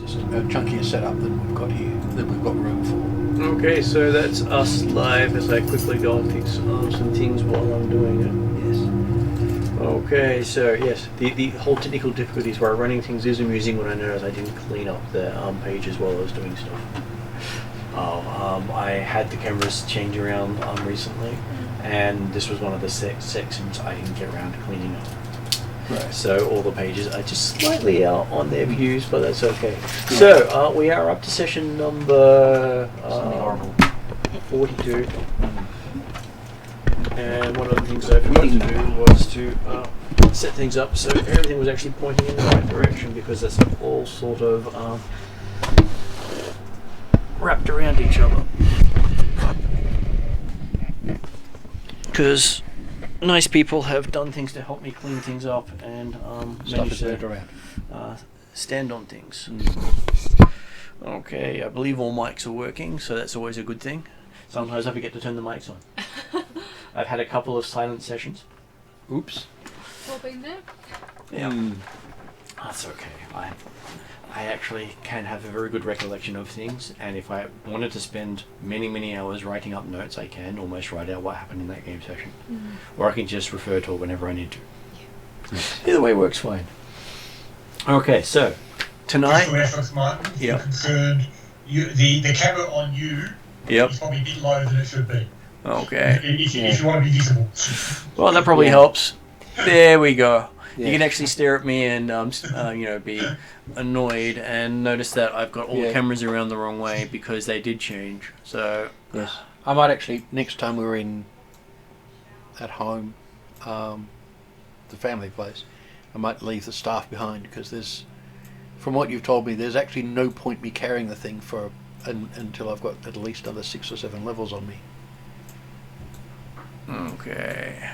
Just a chunkier setup than we've got here, than we've got room for. Okay, so that's us live as I quickly go and fix some things while I'm doing it. Okay, so yes, the whole technical difficulties while running things is amusing when I noticed I didn't clean up the pages while I was doing stuff. I had the cameras change around recently, and this was one of the sections I didn't get around to cleaning up. Right. So all the pages are just slightly out on their views, but that's okay. Yeah. So we are up to session number 42. And one of the things I forgot to do was to set things up so everything was actually pointing in the right direction, because that's all sort of wrapped around each other. Because nice people have done things to help me clean things up and manage to stand on things. Okay, I believe all mics are working, so that's always a good thing. Sometimes I forget to turn the mics on. I've had a couple of silent sessions. Oops. All been there? Yeah. That's okay. I actually can have a very good recollection of things, and if I wanted to spend many hours writing up notes, I can almost write out what happened in that game session. Or I can just refer to it whenever I need to. Either way works fine. Okay, so tonight... Just for reference, Martin, if you're concerned, the camera on you is probably a bit lower than it should be. Okay. If you want to be visible. Well, that probably helps. There we go. You can actually stare at me and be annoyed and notice that I've got all the cameras around the wrong way because they did change. So yes, I might actually, next time we're at home, the family place, I might leave the staff behind, because from what you've told me, there's actually no point me carrying the thing until I've got at least another 6 or 7 levels on me. Okay.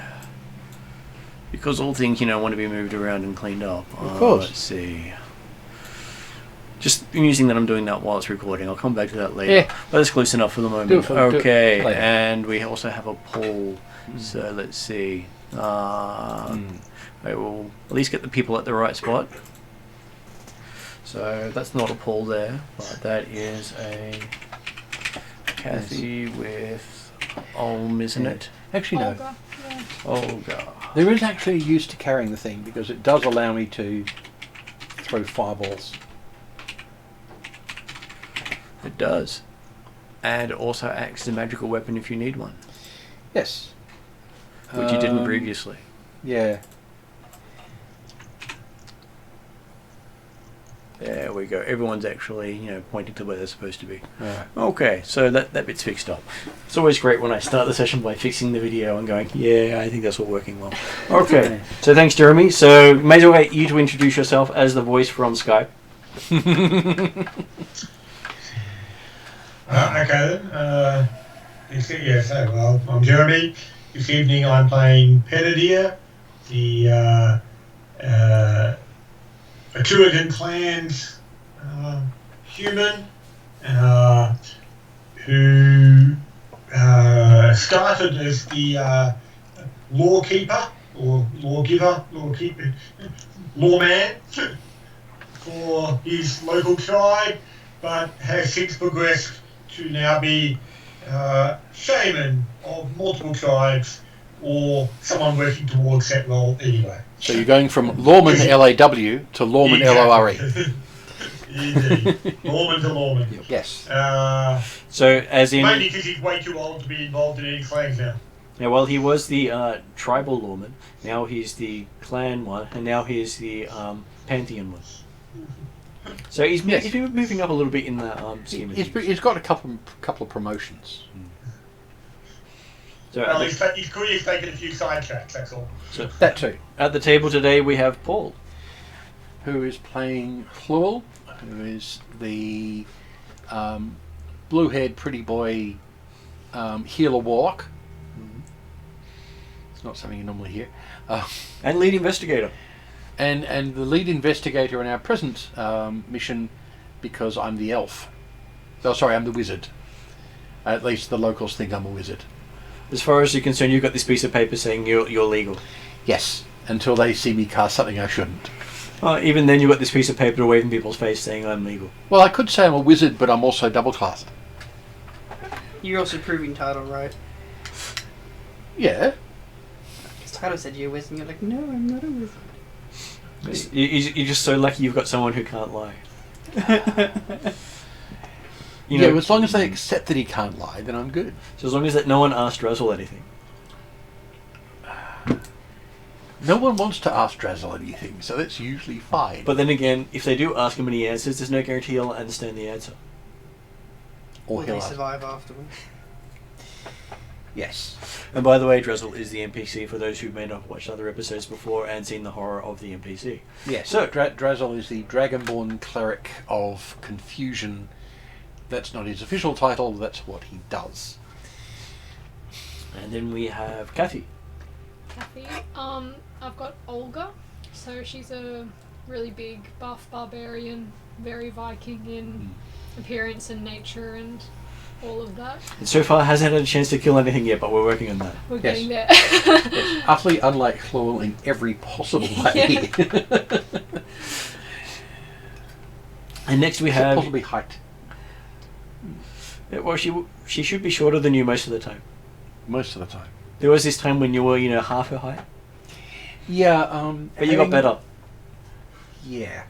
Because all things, want to be moved around and cleaned up. Of course. Let's see. Just amusing that I'm doing that while it's recording. I'll come back to that later. Yeah. But that's close enough for the moment. Okay, and we also have a poll. So let's see. I will at least get the people at the right spot. So that's not a poll there, but that is a Kathy with Olm, isn't it? Actually, no. Olga. Yeah. Olga. There is actually a use to carrying the thing, because it does allow me to throw fireballs. It does. And it also acts as a magical weapon if you need one. Yes. Which you didn't previously. Yeah. There we go. Everyone's actually, pointing to where they're supposed to be. Right. Okay, so that bit's fixed up. It's always great when I start the session by fixing the video and going, yeah, I think that's all working well. Okay, so thanks, Jeremy. So may as well get you to introduce yourself as the voice from Skype. Okay then. So I'm Jeremy. This evening I'm playing Penadir, the Atruaghin clan's human who started as the lawkeeper or lawman for his local tribe, but has since progressed to now be shaman of multiple tribes, or someone working towards that role anyway. So you're going from Lawman LAW to Lawman LORE. Indeed. Lawman to Lawman. Yes. So as in... Mainly because he's way too old to be involved in any clans now. Yeah, well, he was the tribal lawman, now he's the clan one, and now he's the pantheon one. So he's been moving up a little bit in the scheme of things. He's got a couple of promotions. So his career's taken a few sidetracks, that's all. So that too. At the table today we have Paul, who is playing Plural, who is the blue-haired pretty boy healer warlock. It's not something you normally hear. And lead investigator. And the lead investigator in our present mission, because I'm the elf. Oh, sorry, I'm the wizard. At least the locals think I'm a wizard. As far as you're concerned, you've got this piece of paper saying you're legal. Yes, until they see me cast something I shouldn't. Even then, you've got this piece of paper to wave in people's face saying I'm legal. Well, I could say I'm a wizard, but I'm also double classed. You're also proving title, right? Yeah. Because title said you're a wizard, and you're like, no, I'm not a wizard. You're just so lucky you've got someone who can't lie. Yeah, as long as they accept that he can't lie, then I'm good. So as long as that no one asked Russell anything. No one wants to ask Drazzle anything, so that's usually fine. But then again, if they do ask him and he answers, there's no guarantee he'll understand the answer. or Will he'll they ask. survive afterwards? Yes. And by the way, Drazzle is the NPC for those who may not have watched other episodes before and seen the horror of the NPC. Yes. So- Drazzle is the Dragonborn cleric of confusion. That's not his official title, that's what he does. And then we have Kathy. Kathy. I've got Olga. So she's a really big buff barbarian, very Viking in appearance and nature and all of that. And so far hasn't had a chance to kill anything yet, but we're working on that. We're Yes. getting there. Yes. Utterly unlike Chlorel in every possible way. And next we have... Possibly height. Well, she should be shorter than you most of the time. Most of the time. There was this time when you were, half her height. Yeah, But you got better. Yeah.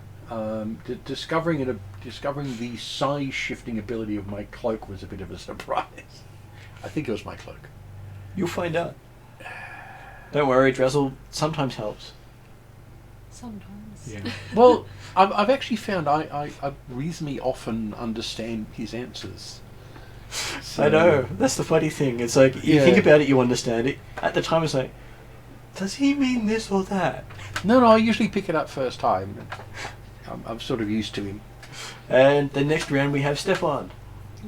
Discovering the size shifting ability of my cloak was a bit of a surprise. I think it was my cloak. You'll find out. Don't worry, Drazzle sometimes helps. Sometimes. Yeah. Well, I've actually found I reasonably often understand his answers. So, I know. That's the funny thing. It's like, you Yeah. think about it, you understand it. At the time, it's like, does he mean this or that? No, I usually pick it up first time. I'm sort of used to him. And the next round, we have Stefan,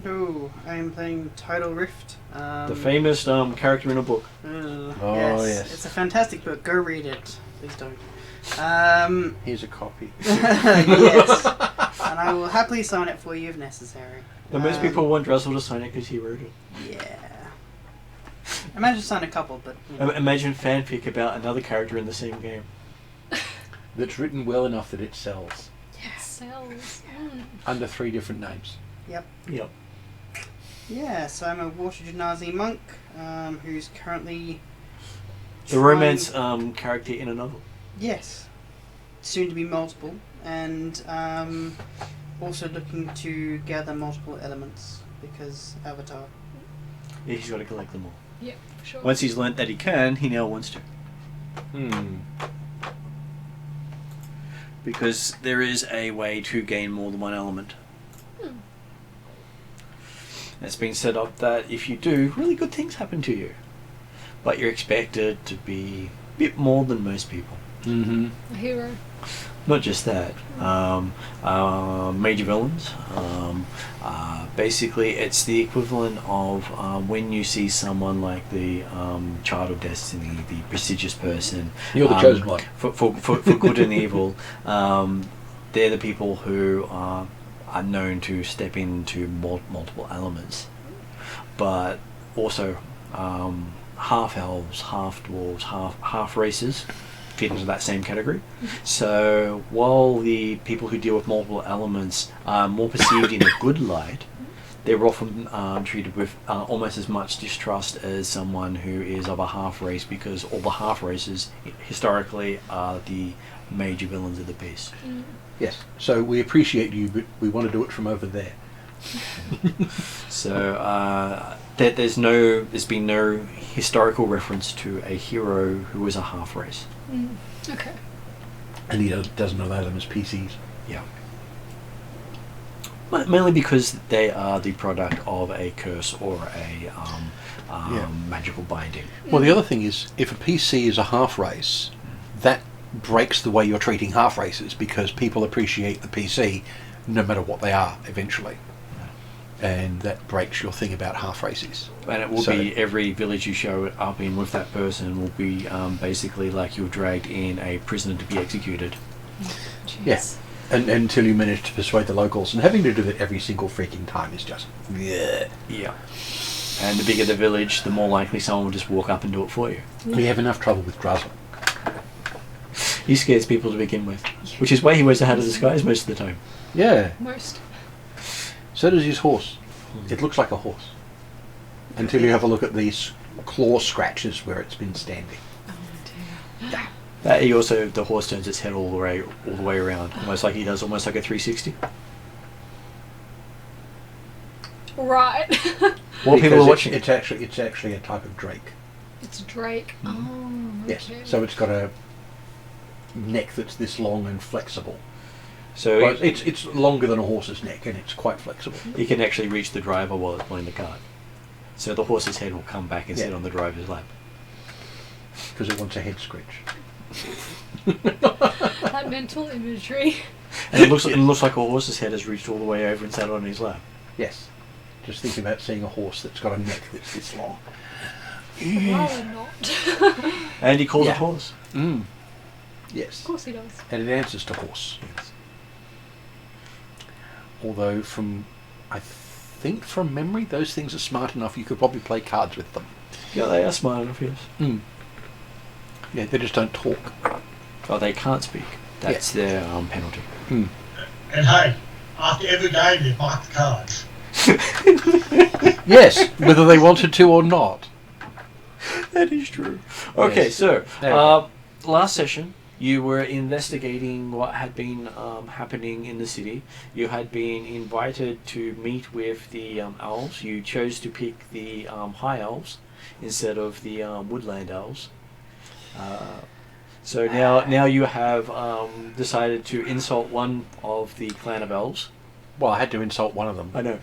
No, I am playing Tidal Rift. the famous character in a book. Oh, yes. It's a fantastic book. Go read it. Please don't. Here's a copy. Yes. And I will happily sign it for you if necessary. But most people want Drazzle to sign it because he wrote it. Yeah. I managed to sign a couple, but... Imagine fanfic about another character in the same game. That's written well enough that it sells. Cells. Under 3 different names. Yep. Yep. Yeah, so I'm a Water Genasi monk who's currently... The romance character in a novel. Yes. Soon to be multiple. And also looking to gather multiple elements because Avatar. Yeah, he's got to collect them all. Yep, for sure. Once he's learnt that he can, he now wants to. Because there is a way to gain more than one element. It's been set up that if you do, really good things happen to you. But you're expected to be a bit more than most people. Mm-hmm. A hero. Not just that. Major villains. Basically, it's the equivalent of when you see someone like the Child of Destiny, the prestigious person. You're the chosen one. For good and evil. They're the people who are known to step into multiple elements. But also half elves, half dwarves, half races fit into that same category. So while the people who deal with multiple elements are more perceived in a good light, they're often treated with almost as much distrust as someone who is of a half race, because all the half races historically are the major villains of the piece. Yes. So we appreciate you, but we want to do it from over there. So there's been no historical reference to a hero who was a half race. Okay. And he doesn't allow them as PCs. Yeah. Mainly because they are the product of a curse or a magical binding. Well, the other thing is, if a PC is a half race, that breaks the way you're treating half races, because people appreciate the PC no matter what they are eventually. And that breaks your thing about half races. And it will be every village you show up in with that person will be basically like you're dragged in a prisoner to be executed. Yes. And until you manage to persuade the locals, and having to do that every single freaking time is just... Yeah. And the bigger the village, the more likely someone will just walk up and do it for you. We have enough trouble with Drazzle. He scares people to begin with, which is why he wears a hat of disguise most of the time. Yeah. Most. So does his horse. It looks like a horse. Until you have a look at these claw scratches where it's been standing. Oh dear. The horse turns its head all the way around, almost like he does, almost like a 360. Right. While people are watching, it's actually a type of drake. It's a drake. Oh, Yes. okay. So it's got a neck that's this long and flexible. so Well, it's longer than a horse's neck and it's quite flexible. he can actually reach the driver while it's pulling the cart. So the horse's head will come back and sit on the driver's lap. Because it wants a head scratch. That mental imagery. And it looks like a horse's head has reached all the way over and sat on his lap. Yes. Just think about seeing a horse that's got a neck that's this long. I'd rather not. And he calls Yeah. it horse. Mm. Yes. Of course he does. And it answers to horse. Yes. Although I think from memory, those things are smart enough you could probably play cards with them. Yeah, they are smart enough, yes. Mm. Yeah, they just don't talk. Oh, they can't speak. That's their penalty. Mm. And hey, after every game, they mark the cards. Yes, whether they wanted to or not. That is true. Okay, Yes. so There we go. last session you were investigating what had been happening in the city. You had been invited to meet with the elves. You chose to pick the high elves instead of the woodland elves. So now you have decided to insult one of the clan of elves. Well, I had to insult one of them. I know.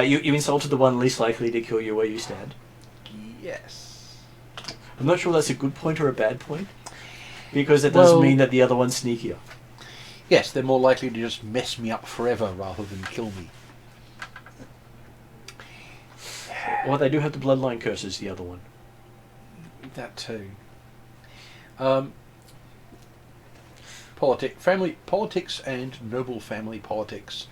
You insulted the one least likely to kill you where you stand. Yes. I'm not sure that's a good point or a bad point, because it does mean that the other one's sneakier. Yes, they're more likely to just mess me up forever rather than kill me. Well, they do have the bloodline curses, the other one. That too. Politics and noble family politics,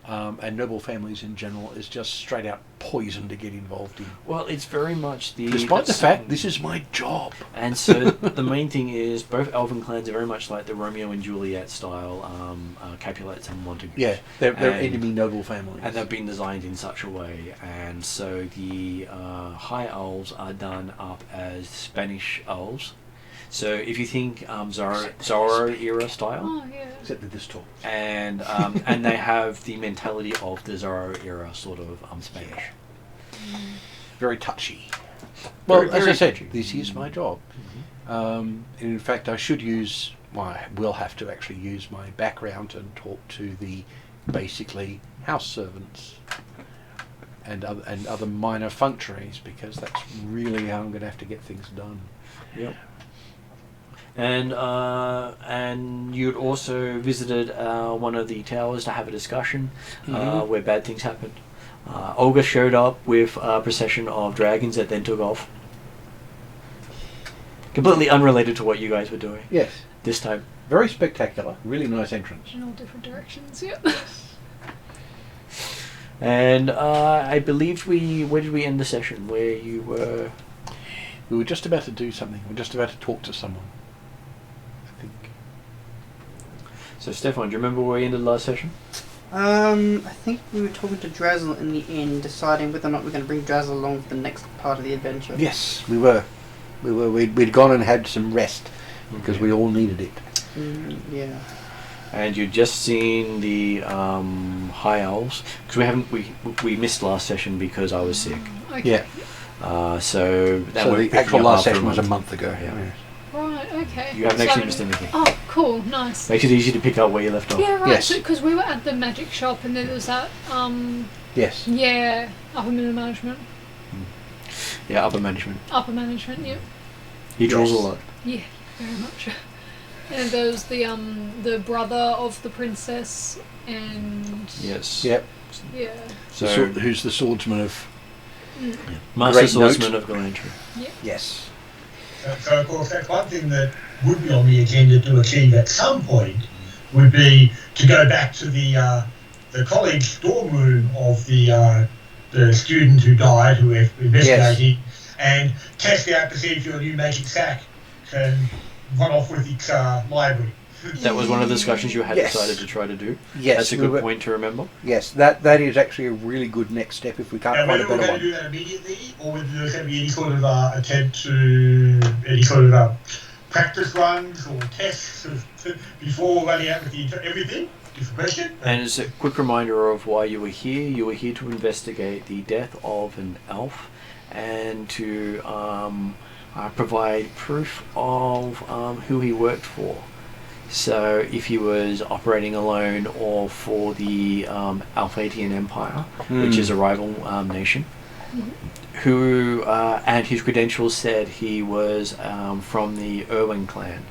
and noble families in general, is just straight out poison to get involved in. Well, it's very much the... Despite the fact this is my job. And so the main thing is both elven clans are very much like the Romeo and Juliet style Capulets and Montagues. Yeah, they're And- enemy noble families. And they've been designed in such a way, and so the high elves are done up as Spanish elves. So if you think Zorro era style, Oh yeah. Except that this tall. and they have the mentality of the Zorro era sort of Spanish. Very touchy. Well, Very, as I very said, touchy. this is my job. In fact, I should use... Well, I will have to actually use my background and talk to the basically house servants and other minor functionaries, because that's really how I'm going to have to get things done. Yep. And you'd also visited one of the towers to have a discussion where bad things happened. Olga showed up with a procession of dragons that then took off. Completely unrelated to what you guys were doing Yes. this time. Very spectacular. Really nice entrance. In all different directions. Yeah. And I believe where did we end the session? Where you were... We were just about to do something. We were just about to talk to someone. I think. So Stefan, do you remember where we ended last session? I think we were talking to Drazzle in the end, deciding whether or not we're going to bring Drazzle along for the next part of the adventure. Yes, we were. We'd gone and had some rest because Okay. we all needed it. Yeah. And you'd just seen the high elves, because we missed last session because I was sick. Okay. Yeah. So that So we're the picking actual up last after session was a month ago. Yeah. Yes. Right. Okay. You haven't So actually I missed didn't- anything. Oh, cool. Nice. Makes it easy to pick up where you left off. Yeah. Right. Yes. Because we were at the magic shop, and then there was that. Yes. Yeah. Upper middle management. Yeah, upper management. Upper management. Yeah. He draws Yes. a lot. Yeah. Very much. And there was the brother of the princess, and Yes. Yep. yeah. So Who's the swordsman of... Master Great Swordsman note. of Galantry. Yes. So, of course, that's one thing that would be on the agenda to achieve at some point would be to go back to the college storm room of the student who died, who we're investigating, and test out to see if your new magic sack can run off with its library. That was one of the discussions you had Yes. decided to try to do. Yes, That's a good point to remember. Yes, that is actually a really good next step if we can't And find a whether we're better going to one. do that immediately, or whether there's going to be any sort of attempt to any sort of practice runs or tests before running out with everything, is the question. And as a quick reminder of why you were here to investigate the death of an elf and to provide proof of who he worked for. So if he was operating alone or for the Alphatian Empire, which is a rival nation, who and his credentials said he was from the Irwin clan,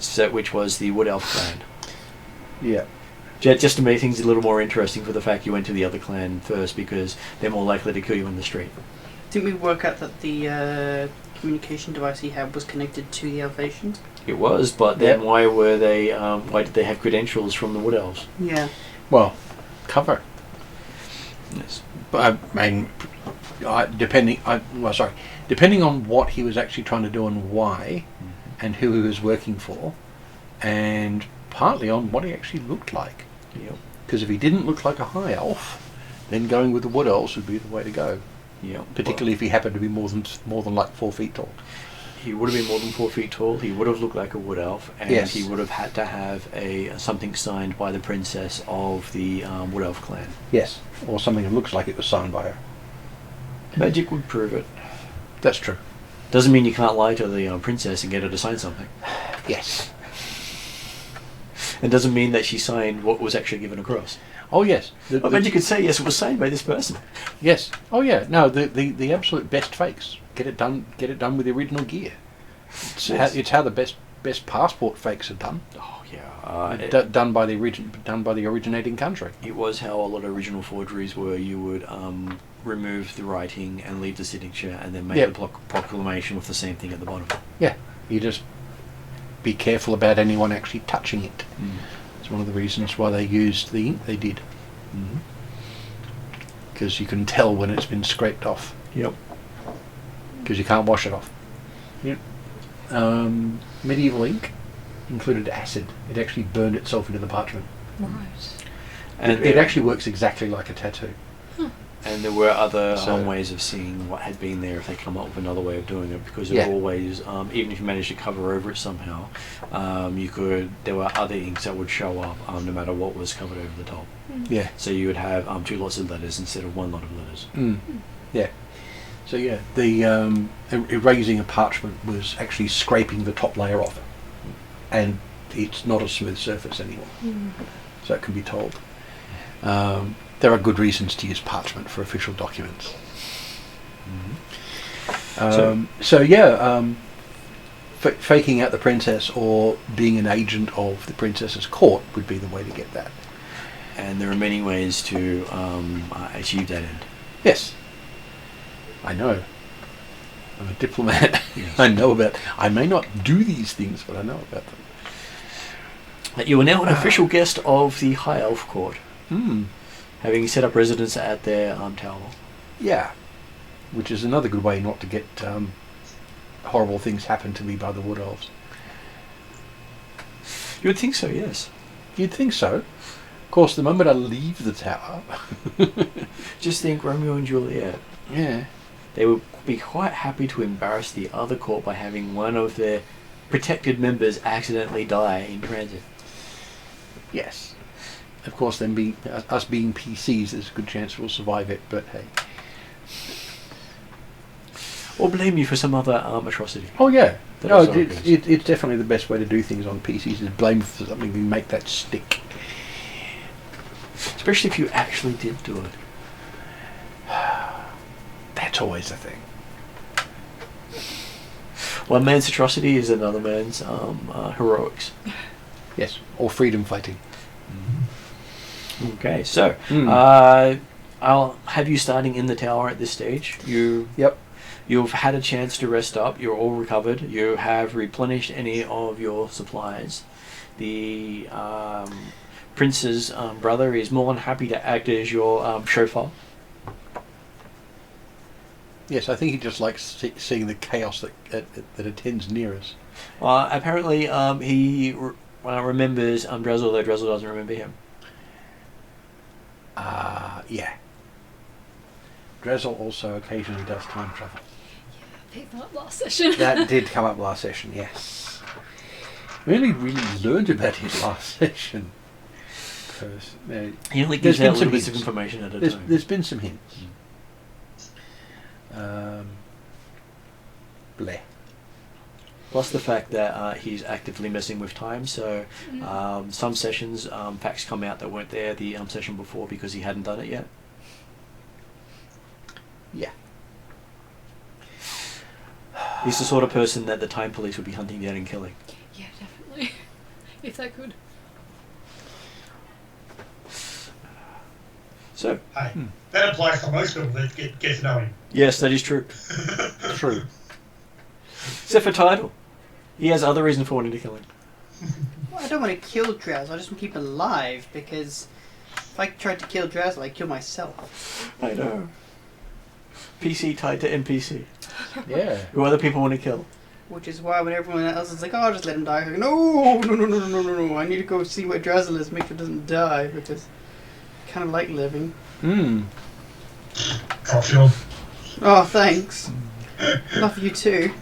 so, which was the Wood Elf clan. Yeah. Just to make things a little more interesting for the fact you went to the other clan first, because they're more likely to kill you in the street. Didn't we work out that the communication device he had was connected to the Alphatians? It was, but then Yep. why were they? Why did they have credentials from the Wood Elves? Yeah. Well, cover. Yes. But I mean, depending on what he was actually trying to do and why, and who he was working for, and partly on what he actually looked like. Yep. Because if he didn't look like a high elf, then going with the wood elves would be the way to go. Yep. Particularly if he happened to be more than like 4 feet tall. He would have been more than 4 feet tall. He would have looked like a wood elf, and Yes. he would have had to have something signed by the princess of the Wood Elf clan. Yes, or something that looks like it was signed by her. Magic would prove it. That's true. Doesn't mean you can't lie to the princess and get her to sign something. Yes. It doesn't mean that she signed what was actually given across. Oh yes. I mean, you could say yes, it was signed by this person. Yes. Oh yeah. No, the absolute best fakes. Get it done with the original gear. It's how the best passport fakes are done. Oh yeah. Done by the originating country. It was how a lot of original forgeries were. You would remove the writing and leave the signature, and then make Yep. the proclamation with the same thing at the bottom. Yeah. You just be careful about anyone actually touching it. It's one of the reasons why they used the ink they did. Because you can tell when it's been scraped off. Yep. Because you can't wash it off. Yep. Medieval ink included acid. It actually burned itself into the parchment. Right. And It actually works exactly like a tattoo. And there were other So- ways of seeing what had been there if they come up with another way of doing it, because Yeah. it always, even if you managed to cover over it somehow, there were other inks that would show up no matter what was covered over the top. Yeah. So you would have 2 lots of letters instead of 1 lot of letters. Yeah. So yeah, the erasing a parchment was actually scraping the top layer off it, and it's not a smooth surface anymore. So it can be told. There are good reasons to use parchment for official documents. Faking out the princess or being an agent of the princess's court would be the way to get that. And there are many ways to achieve that end. Yes. I know. I'm a diplomat. Yes. I may not do these things, but I know about them. You are now an official guest of the High Elf Court, having set up residence at their tower. Yeah. Which is another good way not to get horrible things happen to me by the Wood Elves. You would think so, yes. You'd think so. Of course, the moment I leave the tower... Just think Romeo and Juliet. Yeah. They would be quite happy to embarrass the other court by having one of their protected members accidentally die in transit. Yes. Of course, then us being PCs, there's a good chance we'll survive it, but hey. Or blame you for some other atrocity. Oh yeah. That No, also it's happens. definitely the best way to do things on PCs is blame for something and make that stick. Especially if you actually did do it. That's always the thing. One man's atrocity is another man's heroics. Yes. Or freedom fighting. Okay, so I'll have you starting in the tower at this stage. Yep. You've had a chance to rest up. You're all recovered. You have replenished any of your supplies. The prince's brother is more than happy to act as your chauffeur. Yes, I think he just likes seeing the chaos that attends near us. Apparently, he remembers Drezel, though Drezel doesn't remember him. Yeah. Drezel also occasionally does time travel. Picked that up last session. That did come up last session, yes. We only really learned about his last session. Because, He only there's gives been out some little bits of hints. information at a There's, time. there's been some hints. Bleh. Plus the fact that he's actively messing with time, so some sessions facts come out that weren't there the session before because he hadn't done it yet. Yeah. He's the sort of person that the time police would be hunting down and killing. Yeah, definitely. If they could. So, Hey, that applies to most people that get to know him. yes, that is true. True. Except for Tidal. He has other reason for wanting to kill him. Well, I don't want to kill Drazzle, I just want to keep him alive, because if I tried to kill Drazzle, I'd kill myself. I know. PC tied to NPC. Yeah. Who other people want to kill. Which is why when everyone else is like, oh, I'll just let him die, I go, no, I need to go see where Drazzle is, make sure he doesn't die, because I kind of like living. Cocktail. Oh, thanks. Love you too.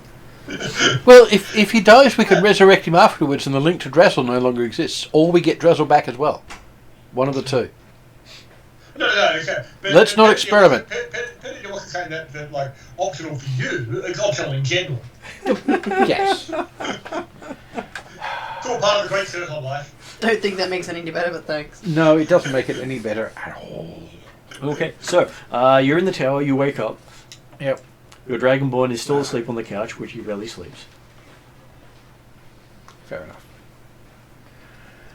Well, if he dies, we can resurrect him afterwards, and the link to Drezel no longer exists, or we get Drezel back as well. One of the two. No, okay. Let's not experiment. Penny wasn't saying that like optional for you. It's optional in general. Yes. It's all part of the great circle of life. Don't think that makes it any better, but thanks. No, it doesn't make it any better at all. Okay, so you're in the tower, you wake up. Yep. Your Dragonborn is still asleep on the couch, which he rarely sleeps. Fair enough.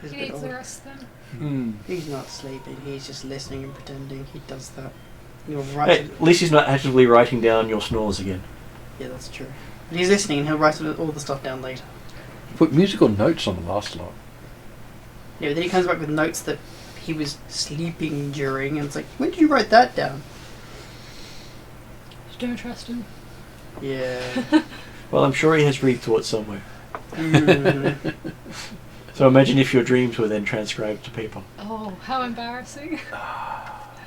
He's a He bit needs the old. rest then. He's not sleeping, he's just listening and pretending. He does that. You're Hey, right. at least he's not actively writing down your snores again. Yeah, that's true. But he's listening and he'll write all the stuff down later. Put musical notes on the last lot. Yeah, but then he comes back with notes that he was sleeping during, and it's like, when did you write that down? Don't trust him. Yeah. Well, I'm sure he has rethought somewhere. Mm. So imagine if your dreams were then transcribed to paper. Oh, how embarrassing.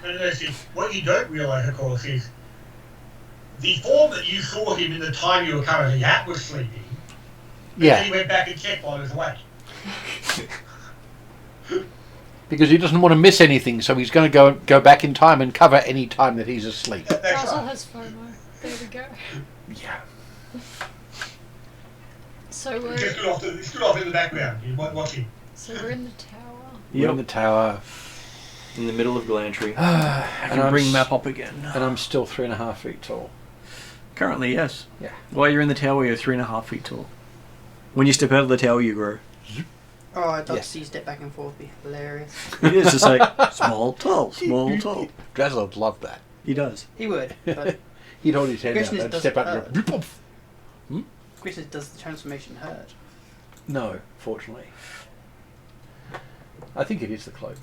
And actually, what you don't realise, of course, is the form that you saw him in the time you were currently at was sleeping. And then he Yeah, went back and checked while he was awake. because he doesn't want to miss anything, so he's going to go back in time and cover any time that he's asleep. That's Russell right. has FOMO. There we go. Yeah. So He we're just stood off in the background. You might watch him. we're in the tower. We're in the tower. In the middle of Glantry. and, And I'm bring s- map up again. and I'm still 3.5 feet tall. Currently, yes. Yeah. While you're in the tower, you're 3.5 feet tall. When you step out of the tower, you grow. Oh, I'd love Yes. to see you step back and forth. Be hilarious. It is just like small, tall, small, tall. Drezel would love that. He does. He would, but He'd hold his head out Question is, and does step it up and go, "Poof." question is, does the transformation hurt? No, fortunately. I think it is the cloak.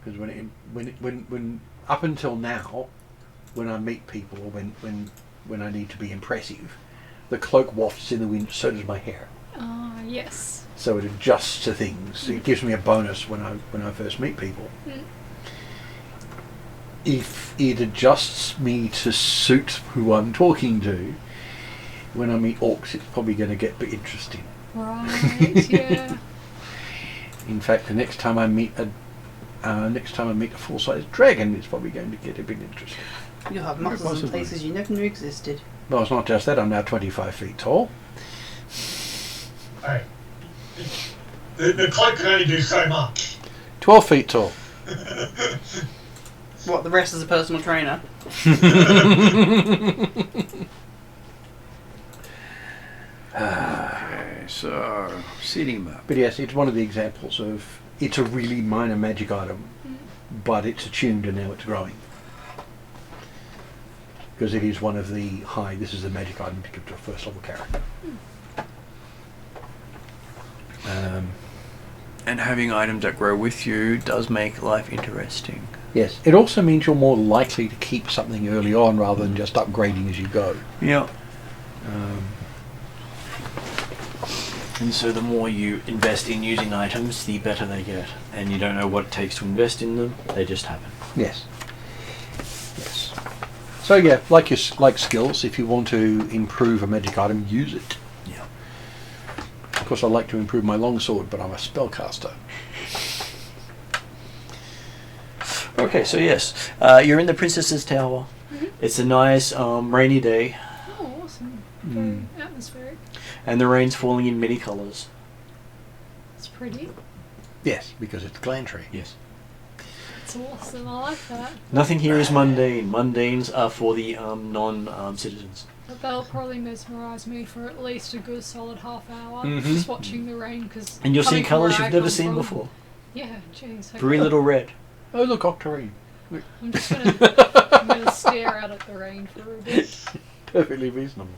Because when up until now, when I meet people or when I need to be impressive, the cloak wafts in the wind. So does my hair. Yes. So it adjusts to things. It gives me a bonus when I first meet people. Mm. If it adjusts me to suit who I'm talking to, when I meet orcs, it's probably going to get a bit interesting. Right, yeah. In fact, the next time I meet a full-sized dragon, it's probably going to get a bit interesting. You'll have Yeah, muscles in possibly. places you never knew existed. Well, it's not just that. I'm now 25 feet tall. Hey. The cloak can only do so much. 12 feet tall. What, the rest is a personal trainer? Okay, so seating map. But yes, it's one of the examples of it's a really minor magic item, but it's attuned and now it's growing. Because it is one of the this is the magic item to give to a first level character. And having items that grow with you does make life interesting. Yes, it also means you're more likely to keep something early on rather than just upgrading as you go. Yeah. And so the more you invest in using items, the better they get. And you don't know what it takes to invest in them, they just happen. Yes. Yes. So yeah, like skills, if you want to improve a magic item, use it. Yeah. Of course, I like to improve my longsword, but I'm a spellcaster. Okay, so yes, you're in the Princess's Tower. Mm-hmm. It's a nice rainy day, Oh, awesome. Very atmospheric. and the rain's falling in many colours. It's pretty. Yes, because it's Glantry. Yes. It's awesome. I like that. Nothing here is mundane. Mundanes are for the non-citizens. But that'll probably mesmerise me for at least a good solid half hour. Mhm. Just watching the rain, because. And you'll see colours you've never seen before. Yeah, jeez. Very little red. Oh, look, Octarine. I'm just gonna stare out at the rain for a bit. Perfectly reasonable.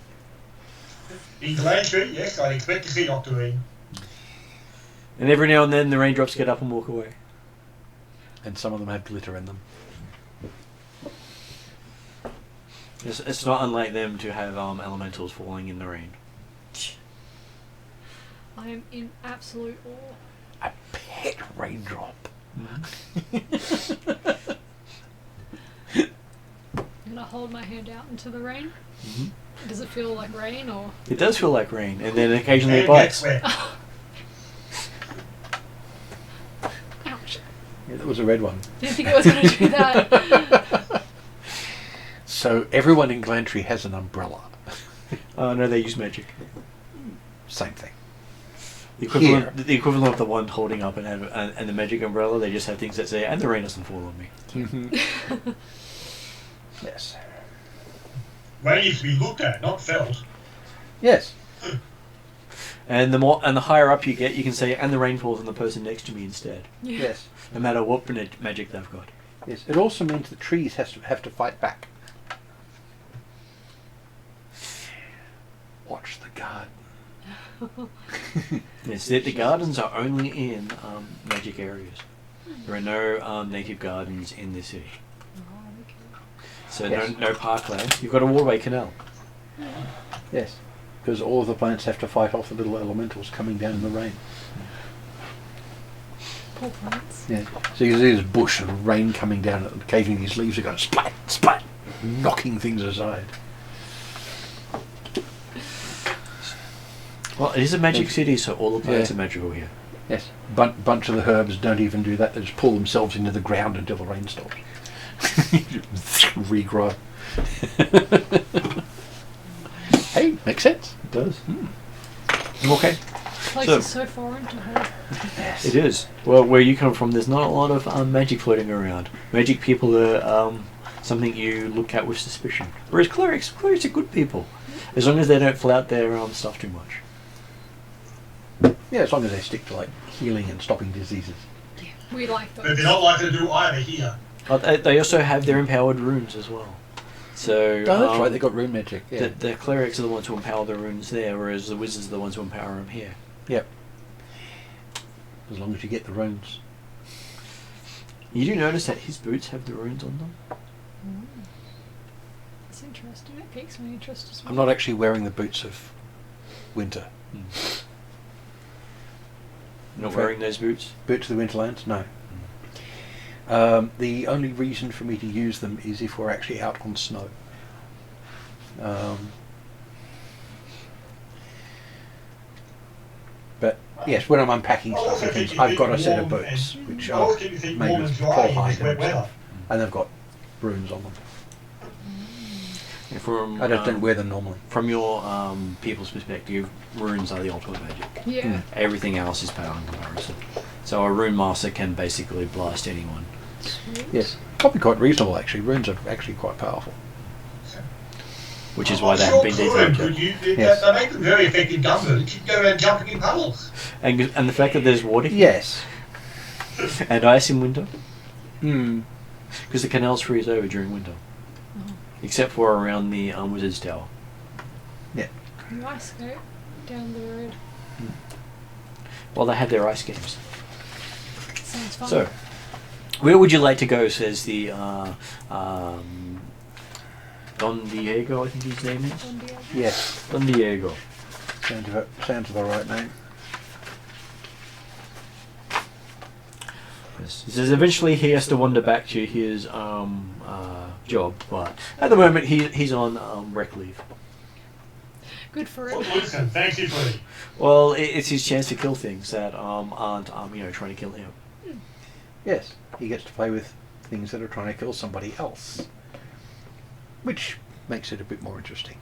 In Glantry, yes, I'd expect to see Octarine. And every now and then the raindrops get up and walk away. And some of them have glitter in them. It's not unlike them to have elementals falling in the rain. I am in absolute awe. A pet raindrop. I'm gonna hold my hand out into the rain. Mm-hmm. Does it feel like rain or? It does feel like rain, and then occasionally it And bites. that's where- Ouch! Yeah, that was a red one. Didn't think I was gonna do that. So everyone in Glantry has an umbrella. Oh no, they use magic. Same thing. The equivalent of the one holding up and the magic umbrella, they just have things that say, and the rain doesn't fall on me. Mm-hmm. Yes. Rain is to be looked at, not felt. Yes. And the higher up you get, you can say, and the rain falls on the person next to me instead. Yeah. Yes. No matter what magic they've got. Yes. It also means the trees have to fight back. Watch the garden. Yes, the gardens are only in magic areas. There are no native gardens in the city. Oh, okay. So Yes. no parkland. You've got a waterway canal. Yes. Because all of the plants have to fight off the little elementals coming down in the rain. Poor plants. Yeah. So you see this bush and rain coming down, and occasionally these leaves are going splat, splat, knocking things aside. Well, it is a magic city, so all the plants Yeah. are magical here. Yes. Bunch of the herbs don't even do that. They just pull themselves into the ground until the rain stops. Regrow. Hey, makes sense. It does. Okay. This place So- is so foreign to her. Yes. It is. Well, where you come from, there's not a lot of magic floating around. Magic people are something you look at with suspicion. Whereas clerics are good people, as long as they don't flout their stuff too much. Yeah, as long as they stick to like healing and stopping diseases. Yeah, we like But those. they're not likely to do either here. They also have their empowered runes as well. So Oh, that's right. They got rune magic. Yeah. the clerics are the ones who empower the runes there, whereas the wizards are the ones who empower them here. Yep. As long as you get the runes. You do notice that his boots have the runes on them. It's interesting. It piques my interest as well. I'm not actually wearing the boots of winter. Not Okay. wearing those boots. Boots of the Winterlands? No. The only reason for me to use them is if we're actually out on snow. But yes, when I'm unpacking stuff and things, I've got a set of boots which are made with rawhide and stuff, and they've got runes on them. From I just don't wear them normally. From your people's perspective, runes are the ultimate magic. Yeah. Everything else is power in comparison. So a rune master can basically blast anyone. Sweet. Yes, probably quite reasonable actually. Runes are actually quite powerful. Which is why they haven't been detailed yet. Yes. They make them very effective gunboats. You can go around jumping in puddles. And the fact that there's water Yes. and ice in winter, Hmm. because the canals freeze over during winter. Except for around the Wizard's Tower. Yeah. Can you ice skate down the road? Well, they have their ice games. Sounds fun. So, where would you like to go, says the Don Diego, I think his name is. Don Diego. Yes, Don Diego. sounds of the right name. Yes. He says eventually he has to wander back to his job, but at the moment he's on rec leave. Good for Well, it. listen, thank you for Well, it's his chance to kill things that aren't trying to kill him. Yes, he gets to play with things that are trying to kill somebody else, which makes it a bit more interesting.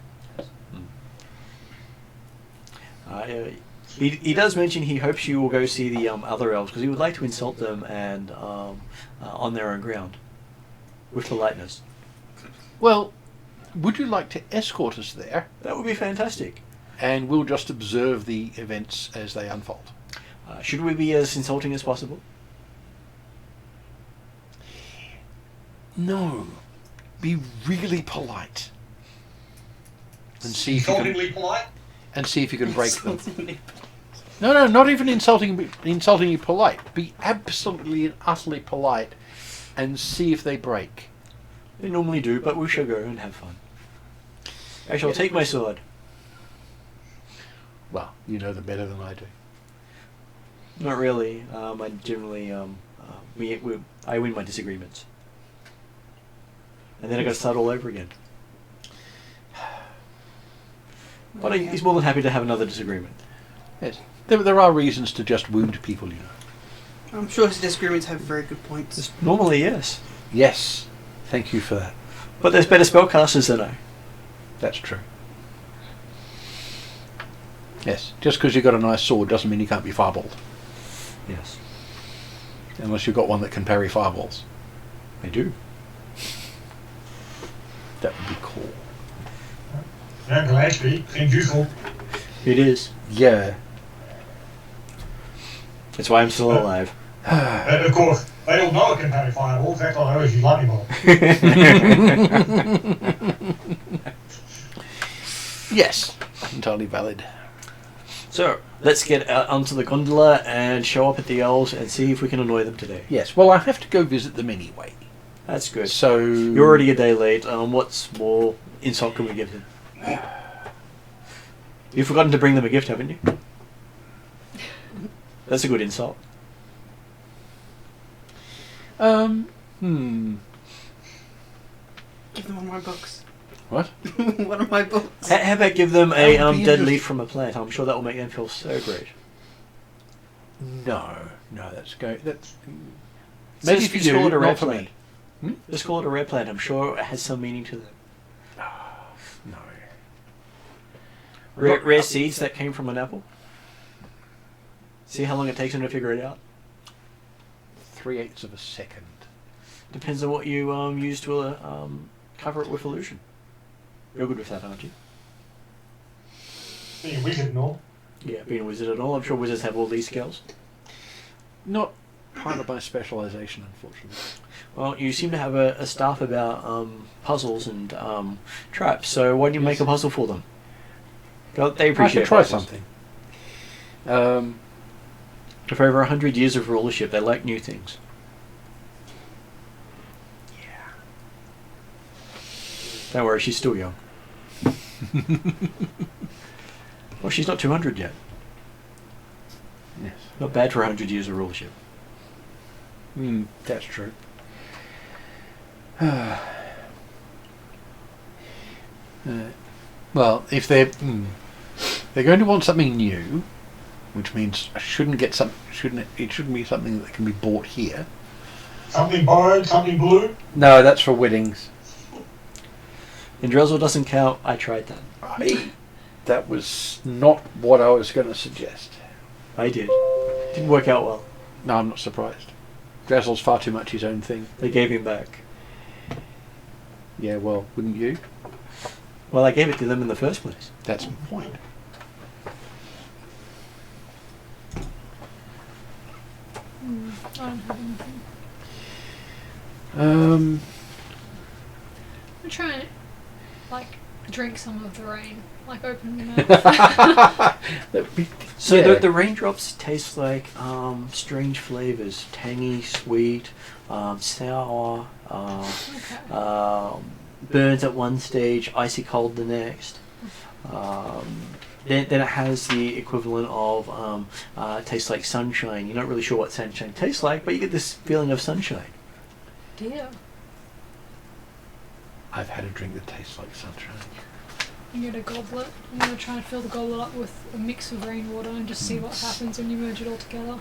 He does mention he hopes you will go see the other elves because he would like to insult them and on their own ground with politeness. Well, would you like to escort us there? That would be fantastic. And we'll just observe the events as they unfold. Should we be as insulting as possible? No. Be really polite. And see if you can, insultingly polite. and see if you can break them. No, not even insulting you polite. Be absolutely and utterly polite and see if they break. They normally do, but we shall go and have fun. I shall take my sword. Well, you know them better than I do. Not really. I generally I win my disagreements, and then I got to start all over again. But he's more than happy to have another disagreement. Yes. There are reasons to just wound people, you know. I'm sure his disagreements have very good points. Normally, yes, Yes. Thank you for that. but there's better spellcasters than I. That's true. Yes. Just because you've got a nice sword doesn't mean you can't be fireballed. Yes, Unless you've got one that can parry fireballs. I do. That would be cool. Yeah, gladly. Seems useful. It is. Yeah. That's why I'm still alive. And of course, they all know it can carry fireballs. That's why I always use lightning bolts. Yes. Entirely valid. So let's get out onto the gondola and show up at the elves and see if we can annoy them today. Yes. Well, I have to go visit them anyway. That's good. So You're already a day late. What small insult can we give them? You've forgotten to bring them a gift, haven't you? That's a good insult. Hmm. Give them one of my books. What? One of my books. How about give them a That would be dead interesting. leaf from a plant? I'm sure that will make them feel so great. No. That's going. That's. Maybe if you just call it a not rare for plant. me. Just call it a rare plant. I'm sure it has some meaning to them. No. Rare seeds that came from an apple. See how long it takes them to figure it out. 3/8 of a second. Depends on what you use to cover it with illusion. You're good with that, aren't you? Being a wizard and all. Yeah, being a wizard and all. I'm sure wizards have all these skills. Not part of my specialisation, unfortunately. Well, you seem to have a staff about puzzles and traps, so why don't you make a puzzle for them? They I appreciate could try puzzles. something. For over 100 years of rulership, they like new things. Yeah. Don't worry, she's still young. Well, she's not 200 yet. Yes. Not bad for 100 years of rulership. That's true. Well, if they're going to want something new, which means it shouldn't be something that can be bought here. Something borrowed, something blue. No, that's for weddings. Indrezzo doesn't count. I tried that. That was not what I was going to suggest. I did. Didn't work out well. No, I'm not surprised. Drazzle's far too much his own thing. They gave him back. Yeah, well, wouldn't you? Well, I gave it to them in the first place. That's my point. I don't have anything. Um, I'm trying to, like, drink some of the rain. Like, open your mouth. that'd be- So yeah. the raindrops taste like strange flavors: tangy, sweet, sour, Okay. burns at one stage, icy cold the next. Then it has the equivalent of tastes like sunshine. You're not really sure what sunshine tastes like, but you get this feeling of sunshine. Dear. I've had a drink that tastes like sunshine. You get a goblet. I'm going to try and fill the goblet up with a mix of rainwater and just see what happens when you merge it all together.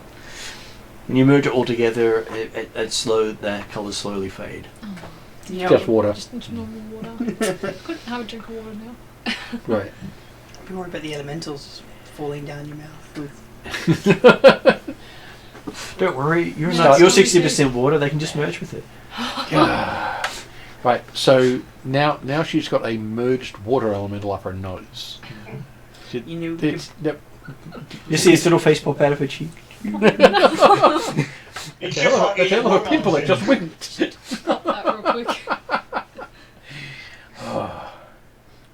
When you merge it all together, the colours slowly fade. Yeah. Just water. Just normal water. Couldn't have a drink of water now. Right. Don't worry about the elementals falling down your mouth. Don't worry, you're No, not. it's You're not 60% water. They can just merge with it. Right, so now she's got a merged water elemental up her nose. You know, You see his little face pop out of her cheek. It's The hell just like the hell of a eating pimple, it just watermelon. went. Stop that real quick.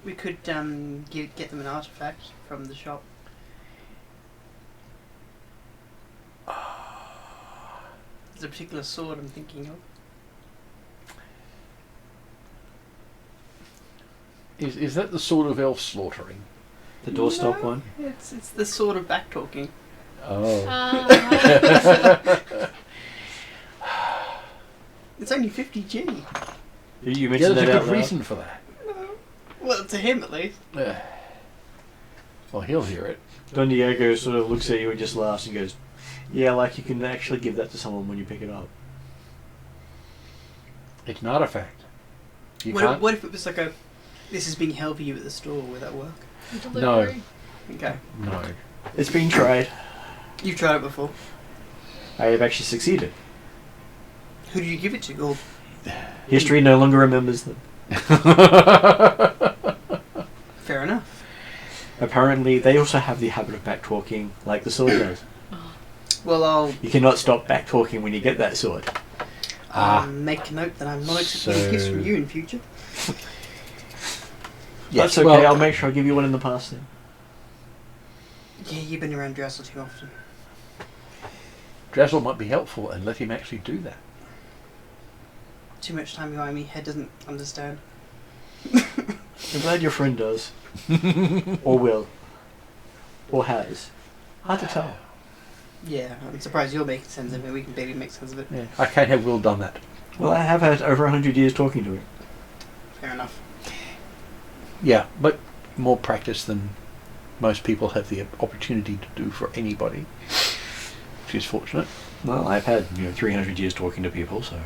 we could get them an artifact from the shop. There's a particular sword I'm thinking of. Is that the sort of elf slaughtering? The doorstop No. one. It's the sword of backtalking. Oh. It's only 50G. You Yeah, mentioned there's that a out good loud. reason for that. Well, to him at least. Well, he'll hear it. Don Diego sort of looks at you and just laughs and goes, "Yeah, like you can actually give that to someone when you pick it up." It's an artifact. You What can't. if it was like this is being held for you at the store? Would that work? Delivery. Okay. No. It's been tried. You've tried it before. I have actually succeeded. Who did you give it to? Or History no longer remembers them. fair enough. Apparently, they also have the habit of back-talking, like the sword does. Well, I'll You cannot stop back-talking when you get that sword. make a note that I'm not accepting gifts from you in future. That's okay, I'll make sure I give you one in the past then. Yeah, you've been around Dressel too often. Drazzle might be helpful and let him actually do that. Too much time behind me. Head doesn't understand. I'm glad your friend does. Or will. Or has. Hard to tell. Yeah, I'm surprised you're making sense of it. We can barely make sense of it. Yeah. I can't have Will done that. Well, I have had over 100 years talking to him. Fair enough. Yeah, but more practice than most people have the opportunity to do for anybody. Which is fortunate. Well, I've had 300 years talking to people, so...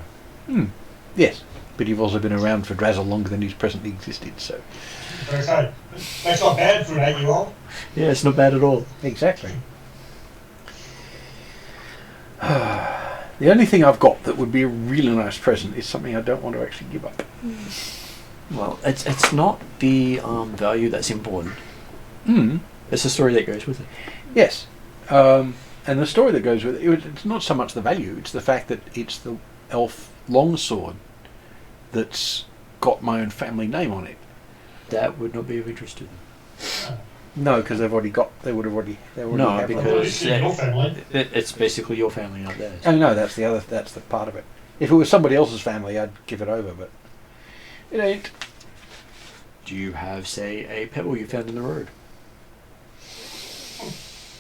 Yes, but you've also been around for Drazzle longer than he's presently existed, so... So that's not bad for an 8-year-old. Yeah, it's not bad at all. Exactly. The only thing I've got that would be a really nice present is something I don't want to actually give up. Well, it's not the value that's important. Mm. It's the story that goes with it. Yes. And the story that goes with it, it's not so much the value, it's the fact that it's the elf longsword that's got my own family name on it. That would not be of interest to them. No, because they would have already No, have Well, because- it's in your family. It's basically your family, not theirs. Oh no, that's the part of it. If it was somebody else's family, I'd give it over, but it ain't. Do you have, say, a pebble you found in the road?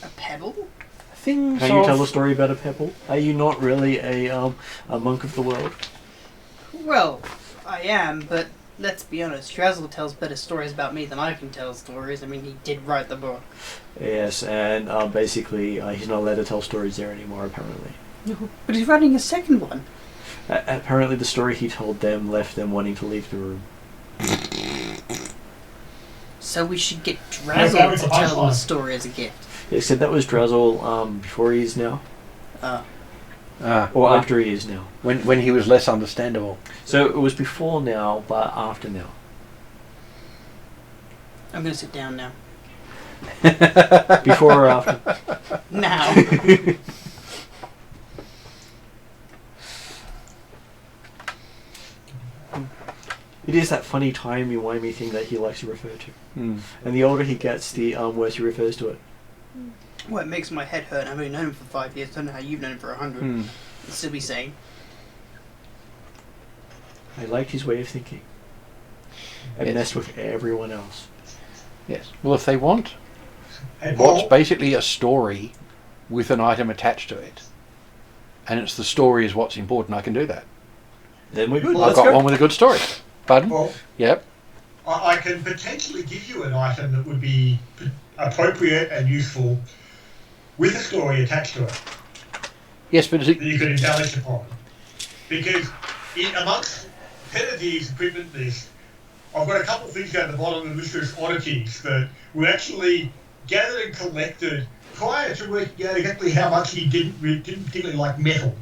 A pebble? Things Can you of- tell a story about a pebble? Are you not really a monk of the world? Well, I am, but let's be honest. Drazzle tells better stories about me than I can tell stories. I mean, he did write the book. Yes, and basically he's not allowed to tell stories there anymore, apparently. But he's writing a second one. Apparently the story he told them left them wanting to leave the room. So we should get that Drazzle was to the tell them punchline. the story as a gift. He said that was Drazzle before he is now, or after he is now. when he was less understandable. So it was before now, but after now. I'm going to sit down now. Before or after? Now. It is that funny timey-wimey thing that he likes to refer to. Mm. And the older he gets, the worse he refers to it. Well, it makes my head hurt. I've only known him for 5 years. I don't know how you've known him for 100. Mm. He'll still be sane. I liked his way of thinking. and Yes. mess with everyone else. Yes. Well, if they want Hey, what's Paul, basically a story with an item attached to it, and it's the story is what's important, I can do that. Then we're good. Well, I've Let's got go. one with a good story. Pardon? Paul, Yep. I can potentially give you an item that would be appropriate and useful with a story attached to it Yes, but is that it, you could embellish upon. Because amongst Penadier's equipment list, I've got a couple of things down the bottom of the list of oddities that were actually gathered and collected prior to working out exactly how much he didn't particularly like metal.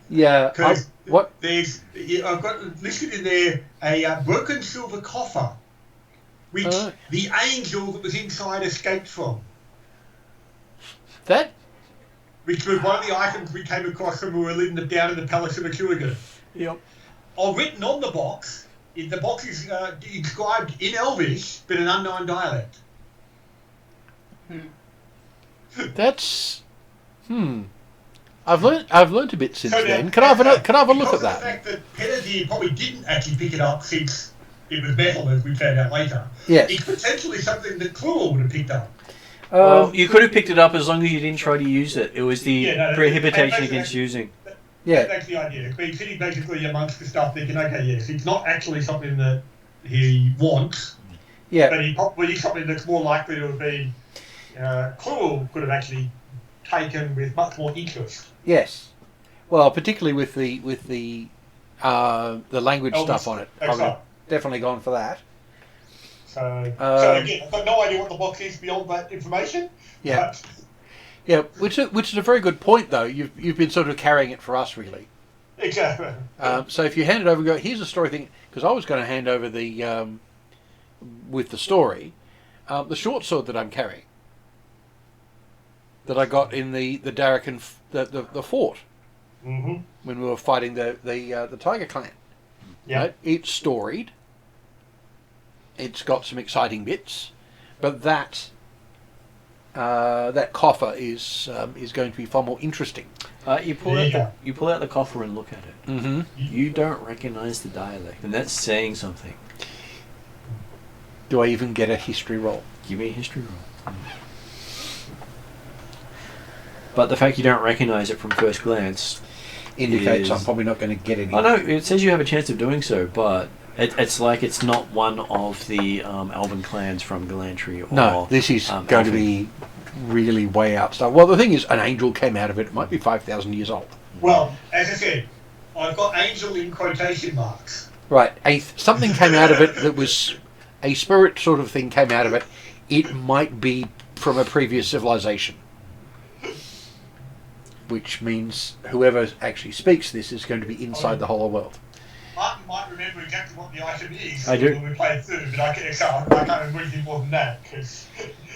yeah. Because What? I've got listed in there a broken silver coffer, which the angel that was inside escaped from, That? which was one of the items we came across when we were living down in the Palace of Atruaghin. Yep. Or written on the box is inscribed in Elvish, but an unknown dialect. That's. I've learnt a bit since So now, then. Can I have a look at because of the that? fact that Penadier probably didn't actually pick it up since it was metal, as we found out later. Yes. It's potentially something that Cluel would have picked up. Well, you could have picked it up as long as you didn't try to use it. It was the Yeah, no, prohibition that's- against using. Yeah. That's the idea. It's been sitting basically amongst the stuff thinking, okay, yes, it's not actually something that he wants, Yeah. but he probably is something that's more likely to have been, Cluel could have actually taken with much more interest. Yes. Well, particularly with the language Elvis, stuff on it, I that's would have right. definitely gone for that. So again, I've got no idea what the box is beyond that information. Yeah. But Yeah, which is a very good point, though. You've been sort of carrying it for us, really. exactly. So if you hand it over, go, here's a story thing, because I was going to hand over the with the story, the short sword that I'm carrying, that I got in the Darrican the fort Mm-hmm. when we were fighting the Tiger Clan. Yeah. Right? It's storied. It's got some exciting bits, but that coffer is going to be far more interesting. You pull out the coffer and look at it. Mm-hmm. You don't recognise the dialect, and that's saying something. Do I even get a history roll? Give me a history roll. But the fact you don't recognise it from first glance Indicates is- I'm probably not going to get any. I know it says you have a chance of doing so, but it's like it's not one of the elven clans from Galantry. Or, No, this is going to be really way out stuff. Well, the thing is, an angel came out of it. It might be 5,000 years old. Well, as I said, I've got angel in quotation marks. Right, something came out of it that was a spirit sort of thing came out of it. It might be from a previous civilization, which means whoever actually speaks this is going to be inside the whole world. Martin might remember exactly what the item is I do. when we played through, but I can't remember anything more than that because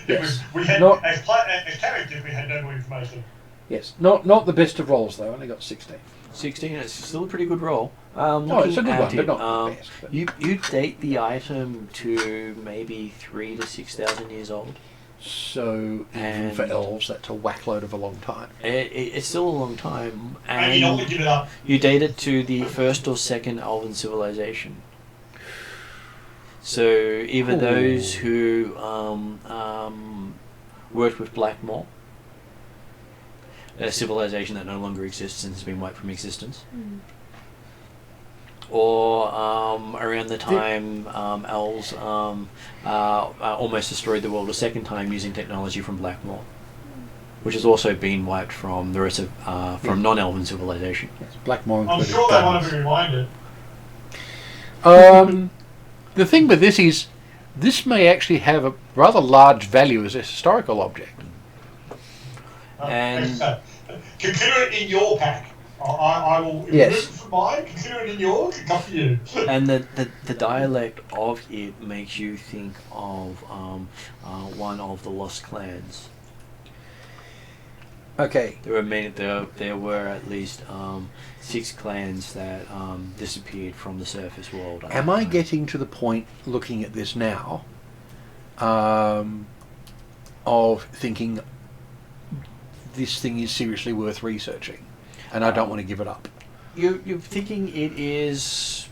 Yes. we had Not- as characters we had no more information. Yes, not the best of rolls though. I only got 16. 16. It's still a pretty good roll. No, it's a good at one, but it, not the best. But You date the item to maybe 3,000 to 6,000 years old. so even And- for elves, that's a whackload of a long time. It's still a long time, And you normally give it up. you date it to the first or second elven civilization. So either Ooh. those who worked with Blackmore, a civilization that no longer exists and has been wiped from existence, or around the time elves almost destroyed the world a second time using technology from Blackmore, which has also been wiped from the rest of from non-elven civilization. Yes, Blackmore I'm included. sure they want to be reminded. The thing with this is, this may actually have a rather large value as a historical object. And- Consider it in your pack. I will. If Yes. you listen for mine, consider it in yours. It's up to you. And the dialect of it makes you think of one of the lost clans. Okay, There were at least 6 clans that disappeared from the surface world. at am that I time. getting to the point, looking at this now, of thinking this thing is seriously worth researching, and I don't want to give it up? You're thinking it is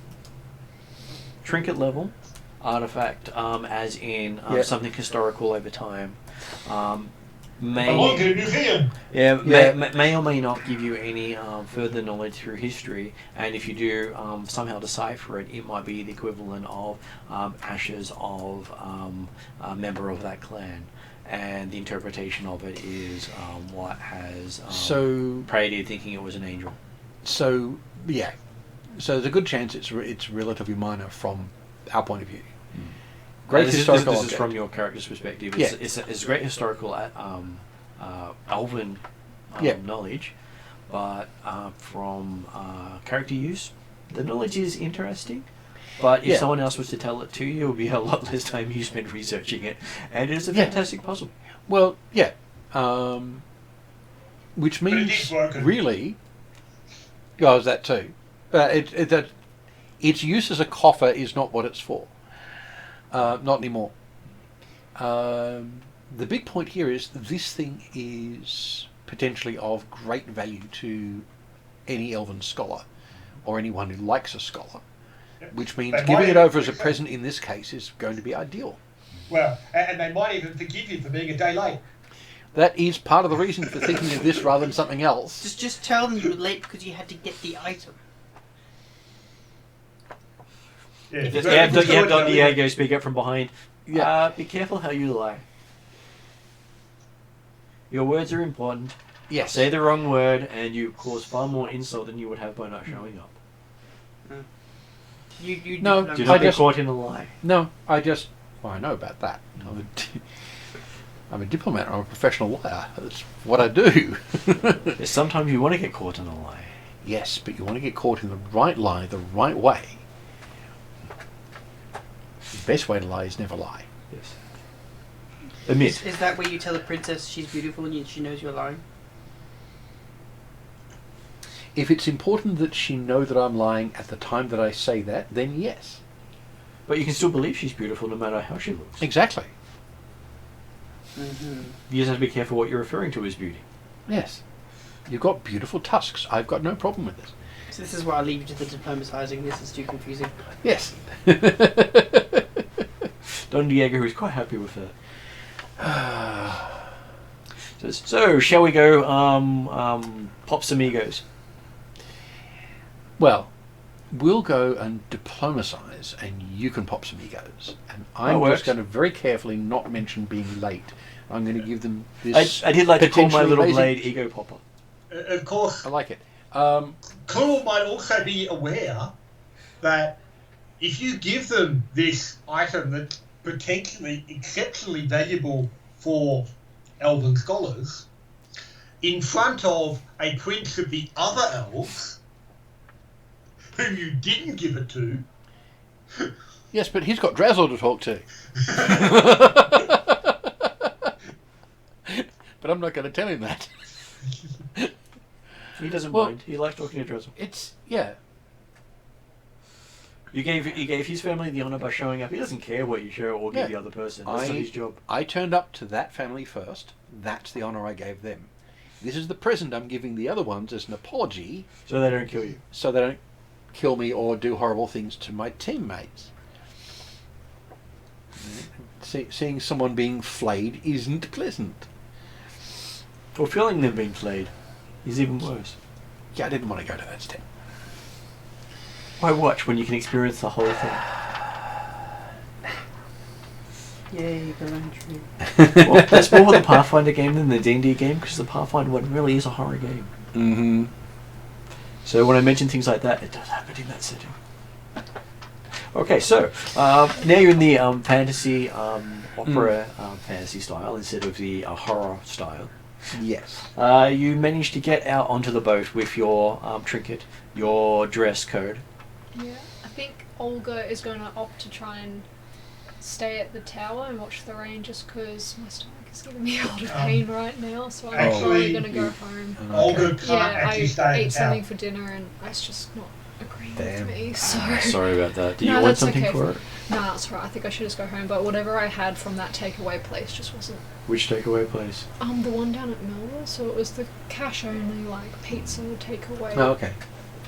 trinket level artifact, as in something historical over time. Belong to a museum. May or may not give you any further knowledge through history, and if you do somehow decipher it, it might be the equivalent of ashes of a member of that clan, and the interpretation of it is what has Praded thinking it was an angel. So there's a good chance it's relatively minor from our point of view. Great historical this is from your character's perspective. It's a great historical elven knowledge, but from character use, the knowledge is interesting. But if someone else was to tell it to you, it would be a lot less time you spend researching it, and it is a fantastic puzzle. Well, which means really, is that too? That its use as a coffer is not what it's for. Not anymore. The big point here is this thing is potentially of great value to any elven scholar or anyone who likes a scholar, which means giving it over as a present in this case is going to be ideal. Well, and they might even forgive you for being a day late. That is part of the reason for thinking of this rather than something else. Just tell them you were late because you had to get the item. You have Don Diego speak up from behind. Be careful how you lie. Your words are important. Yes. Say the wrong word and you cause far more insult than you would have by not showing up. You do not get caught in a lie. No, I know about that. I'm a diplomat. I'm a professional liar. That's what I do. Sometimes you want to get caught in a lie. Yes, but you want to get caught in the right lie, the right way. The best way to lie is never lie. Yes. Admit. Is that where you tell the princess she's beautiful and she knows you're lying? If it's important that she know that I'm lying at the time that I say that, then yes. But you can still believe she's beautiful no matter how she looks. Exactly. Mm-hmm. You just have to be careful what you're referring to as beauty. Yes. You've got beautiful tusks. I've got no problem with this. So this is where I leave you to the diplomatizing. This is too confusing. Yes. Don Diego is quite happy with that. So shall we go pop some egos? Well, we'll go and diplomatize, and you can pop some egos. And I'm just going to very carefully not mention being late. I'm going to give them this. I did like to call my little blade ego popper. Of course. I like it. Claw might also be aware that if you give them this item that's potentially exceptionally valuable for elven scholars, in front of a prince of the other elves, whom you didn't give it to. Yes, but he's got Drazzle to talk to. But I'm not going to tell him that. He doesn't mind. He likes talking to Drazzle. You gave his family the honour by showing up. He doesn't care what you show or give the other person. That's not his job. I turned up to that family first. That's the honour I gave them. This is the present I'm giving the other ones as an apology. So they don't kill you. So they don't kill me or do horrible things to my teammates. Seeing someone being flayed isn't pleasant. Or feeling them being flayed is even worse. Yeah, I didn't want to go to that step. Why watch when you can experience the whole thing? Yay, Galantry. Well, that's more of the Pathfinder game than the D&D game, because the Pathfinder one really is a horror game. Mm-hmm. So when I mention things like that, it does happen in that setting. Okay, so now you're in the fantasy opera fantasy style instead of the horror style. Yes. You managed to get out onto the boat with your trinket, your dress code. Yeah, I think Olga is going to opt to try and stay at the tower and watch the rain just because my stomach is giving me a lot of pain right now, so I'm probably going to go home. Olga can't actually stay I in ate town. something for dinner and it's just not agreeing with me, so... Sorry about that. Do you No, want that's something okay. for it? Nah, that's right. I think I should just go home, but whatever I had from that takeaway place just wasn't... Which takeaway place? The one down at Melba, so it was the cash-only, like, pizza takeaway Oh, okay.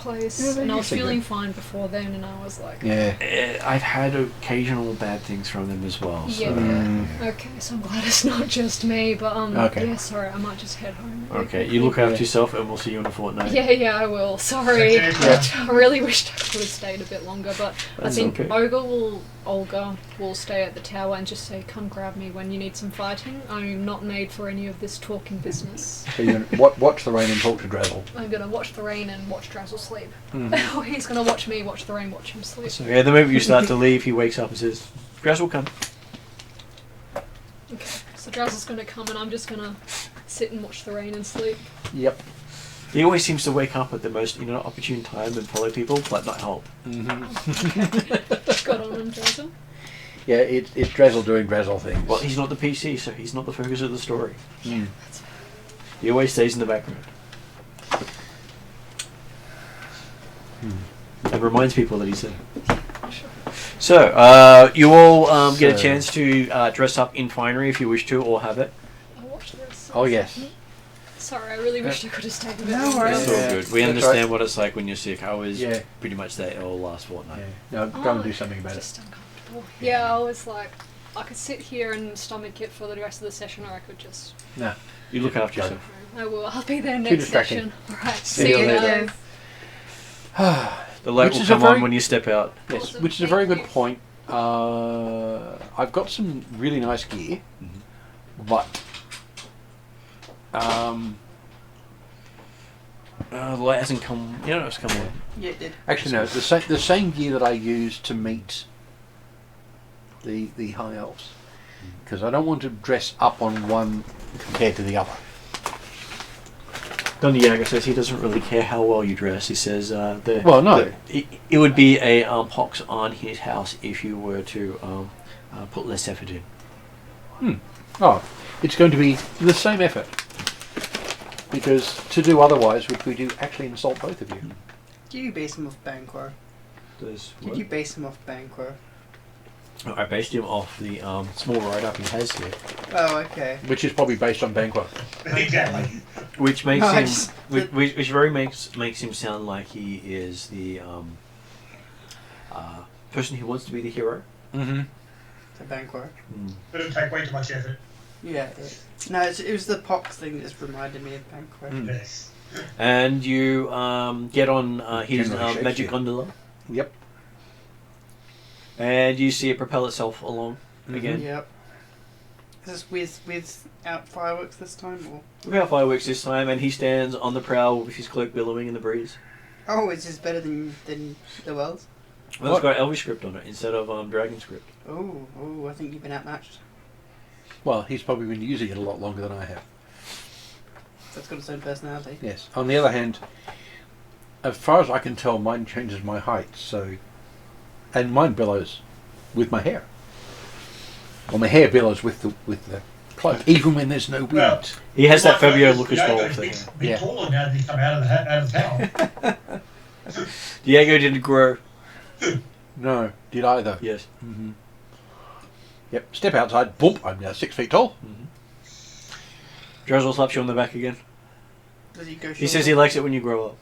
place, Yeah, they're and I was usually feeling good. fine before then, and I was like, Yeah. I've had occasional bad things from them as well. So, yeah. Okay, so I'm glad it's not just me, but Okay. yeah, sorry, I might just head home. really Okay, you quickly. look after Yeah. yourself, and we'll see you in a fortnite. Yeah, I will. Sorry. Yeah. I really wished I could have stayed a bit longer, but I That's think okay. Olga will stay at the tower and just say, "Come grab me when you need some fighting. I'm not made for any of this talking business. So you're gonna watch the rain and talk to Drazzle. I'm gonna watch the rain and watch Drazzle sleep. Mhm. Or he's gonna watch me watch the rain, watch him sleep. So yeah, the moment you start to leave, he wakes up and says, "Grass will come." Okay, so Drazzle's gonna come and I'm just gonna sit and watch the rain and sleep. Yep. He always seems to wake up at the most opportune time and follow people, but not help. Got on him, Drazzle. Yeah, it's Drazzle doing Drazzle things. Well, he's not the PC, so he's not the focus of the story. Mm. That's fine. He always stays in the background. And reminds people that he's there. Sure. So, you all get a So- chance to dress up in finery if you wish to, or have it. I'll watch this. Oh yes. Sorry, I really wished I could have stayed a bit No longer. worries. It's Yeah. all good. We That's understand right. what it's like when you're sick. I was Yeah. pretty much there all last fortnight. Yeah. No, go and do something about it. Just uncomfortable. Yeah, I was like, I could sit here and stomach it for the rest of the session, or I could just. No. You look after Go. yourself. I will. I'll be there Too next distracting. session. Alright, See see you you later. guys. The light Which will is a come very- on when you step out. Yes, Awesome, which is a very thank good you. point. I've got some really nice gear, but The light hasn't come. It's come on. Yeah, it did. actually no, the same gear that I use to meet the high elves, because I don't want to dress up on one compared to the other. Don Diego says he doesn't really care how well you dress. He says Well, no. it would be a pox on his house if you were to put less effort in. Oh, it's going to be the same effort, because to do otherwise would we do actually insult both of you. Did you base him off Banquo? There's Did you base him off Banquo? I based him off the small write-up he has here, Oh, okay. Which is probably based on Banquo. Exactly. which makes No, I him just- which very makes him sound like he is the person who wants to be the hero. Mm-hmm. The Banquo. But it'll take way too much effort. Yeah. No, it was the pox thing that just reminded me of Banquo. Mm. Yes. And you get on his Generally magic Shakespeare. gondola, Yep. and you see it propel itself along again. Yep. Is this without fireworks this time, or? We have fireworks this time, and he stands on the prow with his cloak billowing in the breeze. Oh, it's just better than the Wells. Well, it's got Elvish script on it instead of Dragon script. Oh, I think you've been outmatched. Well, he's probably been using it a lot longer than I have. So it's got its own personality. Yes. On the other hand, as far as I can tell, mine changes my height, so... And mine billows with my hair. Or my hair billows with the cloak, even when there's no wind. Well, He has that Well, Fabio Diego's Lucas role a thing. bit Yeah. taller now that he's come out of town. Diego didn't grow. No, did either. Yes. Mm-hmm. Yep, step outside, boom, I'm now 6 feet tall. Drizzle slaps you on the back again. Does he go? He says he likes it when you grow up.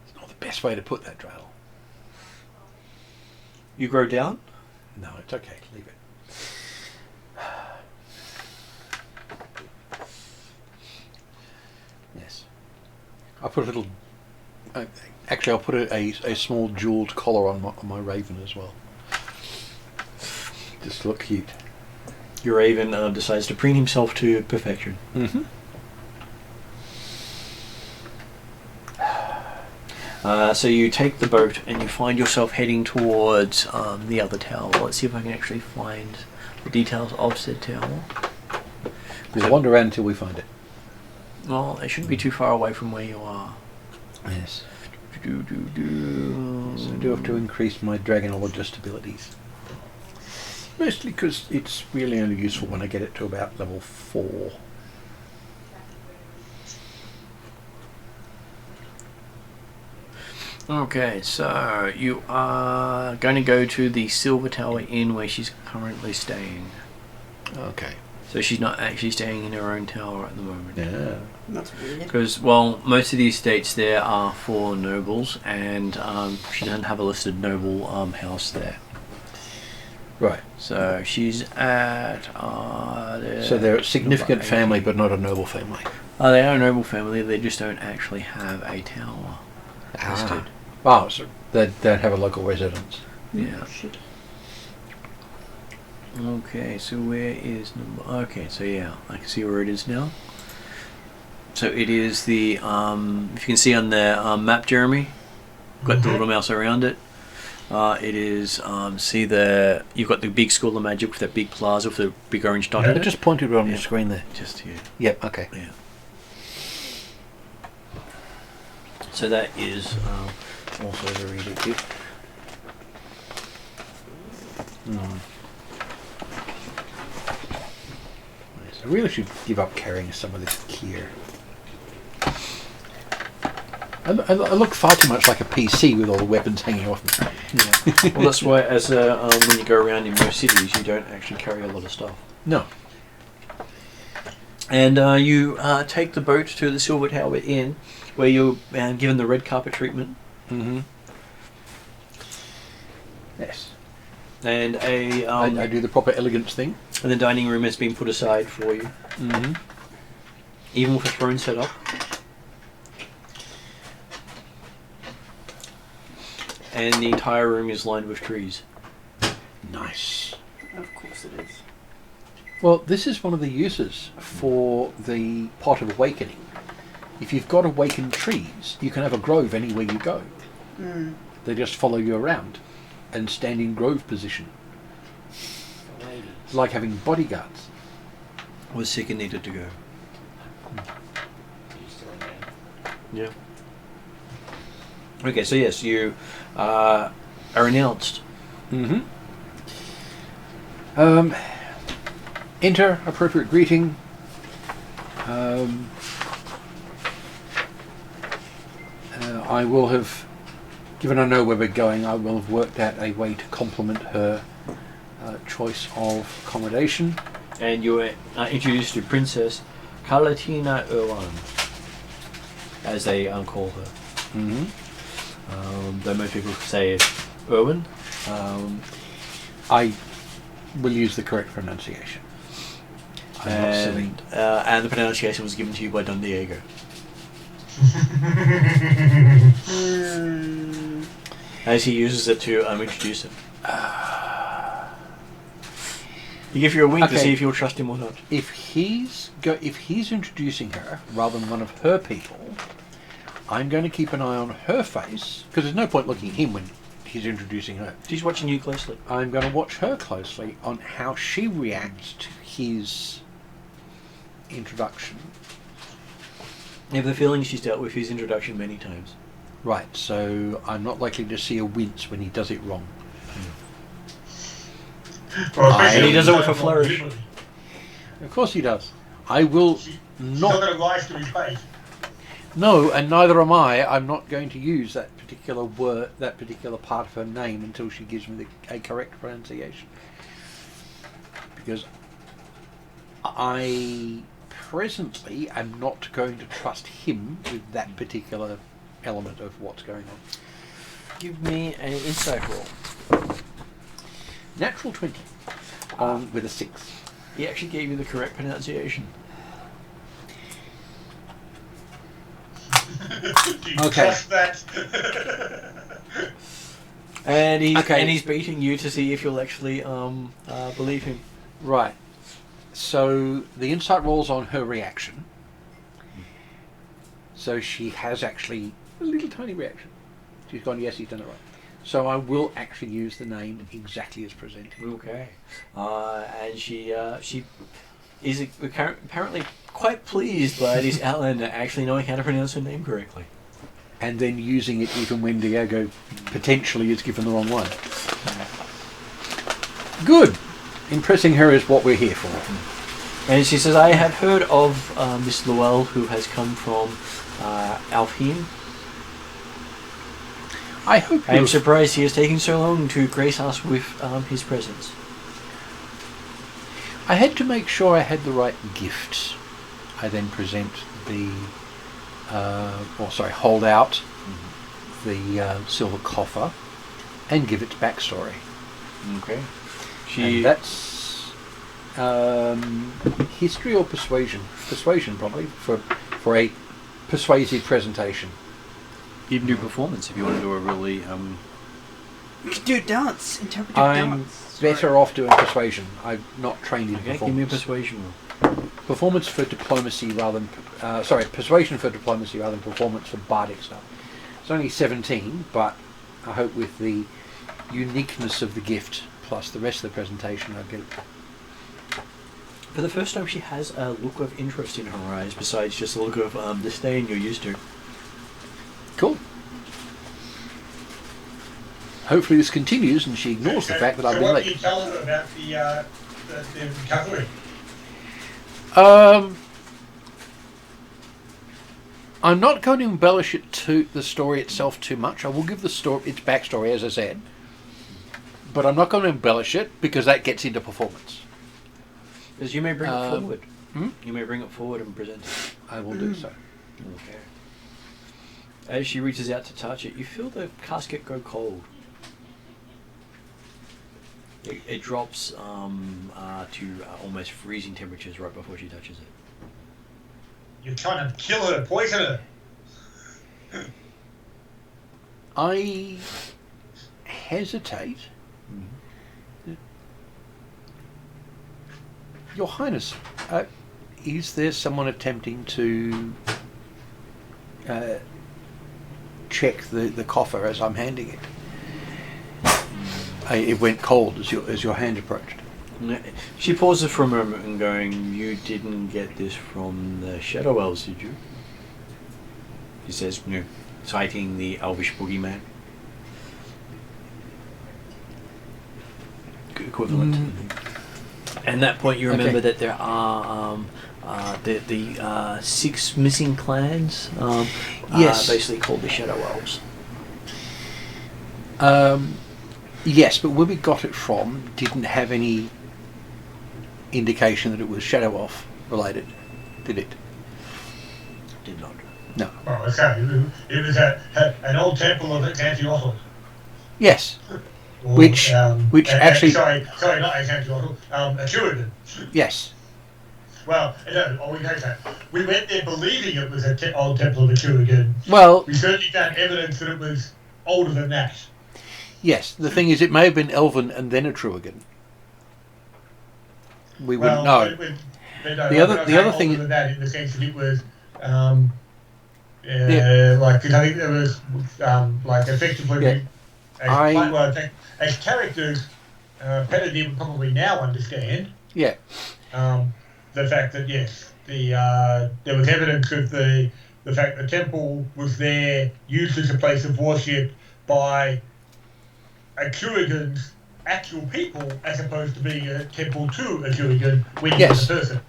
It's not the best way to put that, Drail. You grow down? No, it's okay, leave it. Yes. I'll put a little... actually, I'll put a small jewelled collar on my raven as well. Just to look cute. Your Raven decides to preen himself to perfection. Mm-hmm. So you take the boat and you find yourself heading towards the other tower. Let's see if I can actually find the details of said tower. We'll wander around until we find it. Well, it shouldn't be too far away from where you are. Yes. So I Do do have to increase my dragonologist abilities. Mostly because it's really only useful when I get it to about level 4. Okay, so you are going to go to the Silver Tower Inn where she's currently staying. Okay. So she's not actually staying in her own tower at the moment. Yeah. That's weird. Because, well, most of these estates there are for nobles, and she doesn't have a listed noble house there. Right. So she's at... So they're a significant family, but not a noble family. They are a noble family, they just don't actually have a tower listed. Oh, so they don't have a local residence. Yeah. Shit. Okay, so where is number... Okay, so yeah, I can see where it is now. So it is the... if you can see on the map, Jeremy, got the little mouse around it. It is... see the... You've got the big School of Magic with that big plaza with the big orange dot in It it. just pointed on the screen there. Just here. Yep, okay. Yeah. So that is also very addictive. I really should give up carrying some of this gear. I look far too much like a PC with all the weapons hanging off me. Yeah. Well, that's why as when you go around in most cities, you don't actually carry a lot of stuff. No. And you take the boat to the Silver Tower Inn, where you're given the red carpet treatment. Mm-hmm. Yes. And I do the proper elegance thing. and the dining room has been put aside for you, Mm-hmm. even with a throne set up. And the entire room is lined with trees. Nice. Of course it is. Well, this is one of the uses for the Pot of Awakening. If you've got awakened trees, you can have a grove anywhere you go. Mm. They just follow you around and stand in grove position. It's like having bodyguards. Was sick and needed to go. Yeah. Okay, so yes, you are announced. Mm-hmm. Enter, appropriate greeting. I will have, given I know where we're going, I will have worked out a way to complement her choice of accommodation. And you were introduced to Princess Calatina Irwan, as they call her. Mm-hmm. Though most people say Irwin. I will use the correct pronunciation. I'm not silly. And the pronunciation was given to you by Don Diego. As he uses it to introduce him. He gives you a wink to Okay. see if you'll trust him or not. If he's introducing her rather than one of her people, I'm going to keep an eye on her face, because there's no point looking at him when he's introducing her. She's watching you closely. I'm going to watch her closely on how she reacts to his introduction. I have the feeling she's dealt with his introduction many times. Right, so I'm not likely to see a wince when he does it wrong. Well, And he does it with a flourish. Of course he does. I will She's not not... going to rise to his face. No, and neither am I. I'm not going to use that particular word, that particular part of her name until she gives me a correct pronunciation. Because I presently am not going to trust him with that particular element of what's going on. Give me an insight roll. Natural 20 on with a 6. He actually gave you the correct pronunciation. Do you Okay. trust that? And he's Okay. and he's beating you to see if you'll actually believe him. Right. So the insight rolls on her reaction. So she has actually a little tiny reaction. She's gone, yes, he's done it right. So I will actually use the name exactly as presented. Okay. And she is apparently quite pleased by this outlander actually knowing how to pronounce her name correctly. And then using it even when Diego potentially is given the wrong one. Good. Impressing her is what we're here for. And she says, I have heard of Miss Llewell, who has come from Alfheim. I hope I am you... surprised he is taking so long to grace us with his presence. I had to make sure I had the right gift. I then present the, hold out the silver coffer and give its backstory. Okay. And that's history or persuasion? Persuasion, probably, for a persuasive presentation. You can do performance if you want to do a really. You could do dance, interpretive I'm dance. better off doing persuasion. I'm not trained in Okay, performance. give me a persuasion roll. Performance for diplomacy rather than... persuasion for diplomacy rather than performance for bardic stuff. It's only 17, but I hope with the uniqueness of the gift plus the rest of the presentation I'll get it. For the first time, she has a look of interest in her eyes, besides just a look of disdain you're used to. Cool. Hopefully this continues and she ignores the fact that I've been what late. can you tell her about the recovery? I'm not going to embellish it to the story itself too much. I will give the story its backstory, as I said, but I'm not going to embellish it because that gets into performance. Because you may bring it forward. Hmm? You may bring it forward and present it. I will do so. Okay. As she reaches out to touch it, you feel the casket go cold. It drops to almost freezing temperatures right before she touches it. You're trying to kill her, poison her. I hesitate. Your Highness, is there someone attempting to check the coffer as I'm handing it? It went cold as your hand approached. She pauses for a moment and going, "You didn't get this from the Shadow Elves, did you?" He says, citing the Elvish boogeyman. Equivalent. And at that point you remember that there are the 6 missing clans Yes. basically called the Shadow Elves. Yes, but where we got it from didn't have any indication that it was Shadow Elf related, did it? Did not. No. Oh, okay. It was an old temple of Antiochus. Yes. Or, Which actually... Sorry, not Antiochus. Atruaghin. Yes. Well, no, we know that. We went there believing it was an old temple of Atruaghin. Well... We certainly found evidence that it was older than that. Yes, the thing is, it may have been Elven and then Atruaghin. We wouldn't know. The other thing than that, in the sense that it was, Yeah. like, 'cause I think there was, like, effectively, Yeah. as characters, Penedy would probably now understand. Yeah. The fact that yes, there was evidence of the fact the temple was there, used as a place of worship by Atruaghin's actual people, as opposed to being a temple to Atruaghin when he was a person.